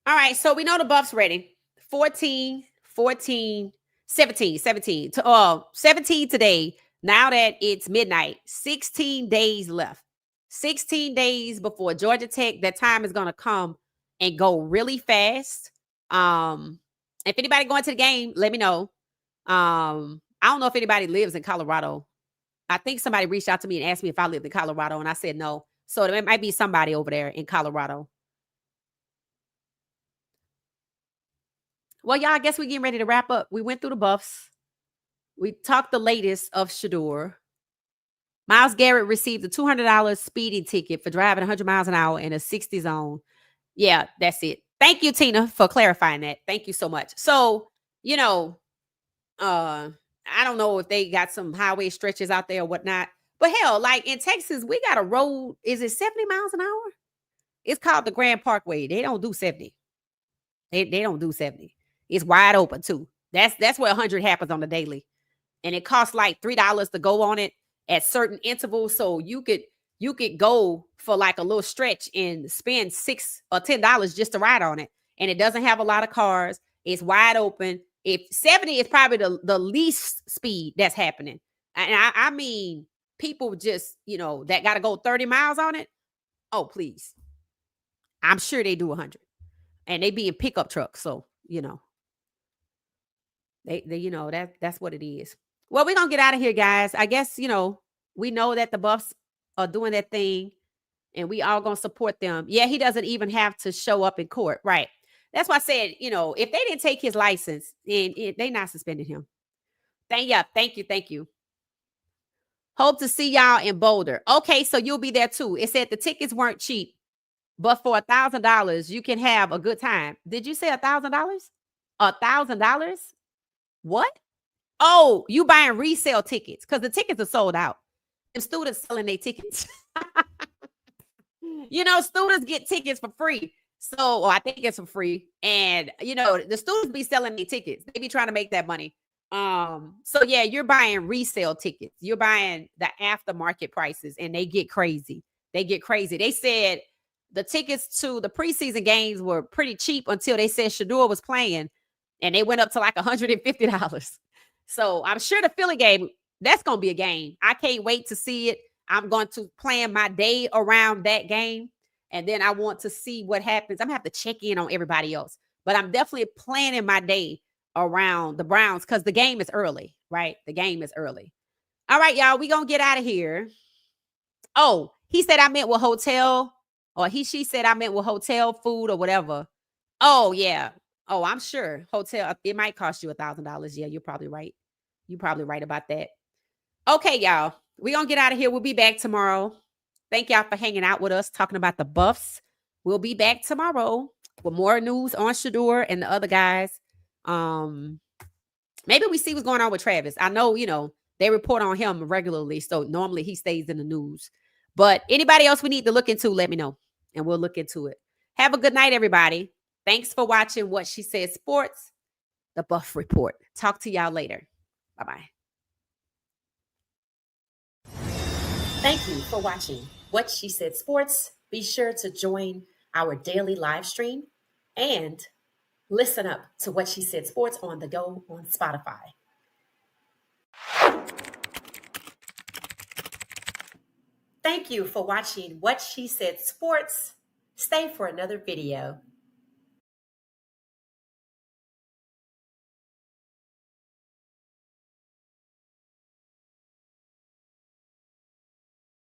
All right, so we know the Buffs ready. 14, 14, 17, 17. 17 today. Now that it's midnight, 16 days left. 16 days before Georgia Tech. That time is going to come and go really fast. If anybody going to the game, let me know. I don't know if anybody lives in Colorado. I think somebody reached out to me and asked me if I lived in Colorado, and I said no. So there might be somebody over there in Colorado. Well, y'all, I guess we're getting ready to wrap up. We went through the Buffs. We talked the latest of Shedeur. Myles Garrett received a $200 speeding ticket for driving 100 miles an hour in a 60 zone. Yeah, that's it. Thank you, Tina, for clarifying that. Thank you so much. So, you know, I don't know if they got some highway stretches out there or whatnot. But hell, like in Texas, we got a road. Is it 70 miles an hour? It's called the Grand Parkway. They don't do 70. They don't do 70. It's wide open too. That's where 100 happens on the daily. And it costs like $3 to go on it at certain intervals. So you could go for like a little stretch and spend $6 or $10 just to ride on it. And it doesn't have a lot of cars. It's wide open. If 70 is probably the least speed that's happening. And I mean, people just, you know, that got to go 30 miles on it. Oh, please. I'm sure they do 100. And they be in pickup trucks. So, you know, they you know, that's what it is. Well, we're going to get out of here, guys. I guess, you know, we know that the Buffs are doing that thing and we all going to support them. Yeah, he doesn't even have to show up in court. Right. That's why I said, you know, if they didn't take his license, they not suspending him. Thank you. Hope to see y'all in Boulder. Okay, so you'll be there too. It said the tickets weren't cheap, but for $1,000, you can have a good time. Did you say $1,000? $1,000? What? Oh, you buying resale tickets because the tickets are sold out. And students selling their tickets. You know, students get tickets for free. So I think it's for free. And, you know, the students be selling their tickets. They be trying to make that money. So yeah, you're buying resale tickets. You're buying the aftermarket prices and they get crazy. They said the tickets to the preseason games were pretty cheap until they said Shedeur was playing and they went up to like $150. So I'm sure the Philly game, that's going to be a game. I can't wait to see it. I'm going to plan my day around that game. And then I want to see what happens. I'm going to have to check in on everybody else. But I'm definitely planning my day around the Browns because the game is early, right? The game is early. All right, y'all. We're going to get out of here. Oh, he said I meant with hotel. Or she said I meant with hotel, food, or whatever. Oh, yeah. Oh, I'm sure. Hotel, it might cost you $1,000. Yeah, you're probably right. You're probably right about that. Okay, y'all. We're going to get out of here. We'll be back tomorrow. Thank y'all for hanging out with us, talking about the Buffs. We'll be back tomorrow with more news on Shedeur and the other guys. Maybe we see what's going on with Travis. I know, you know, they report on him regularly. So normally he stays in the news. But anybody else we need to look into, let me know. And we'll look into it. Have a good night, everybody. Thanks for watching What She Said Sports, the Buff Report. Talk to y'all later. Bye-bye. Thank you for watching What She Said Sports. Be sure to join our daily live stream and listen up to What She Said Sports on the go on Spotify. Thank you for watching What She Said Sports. Stay for another video.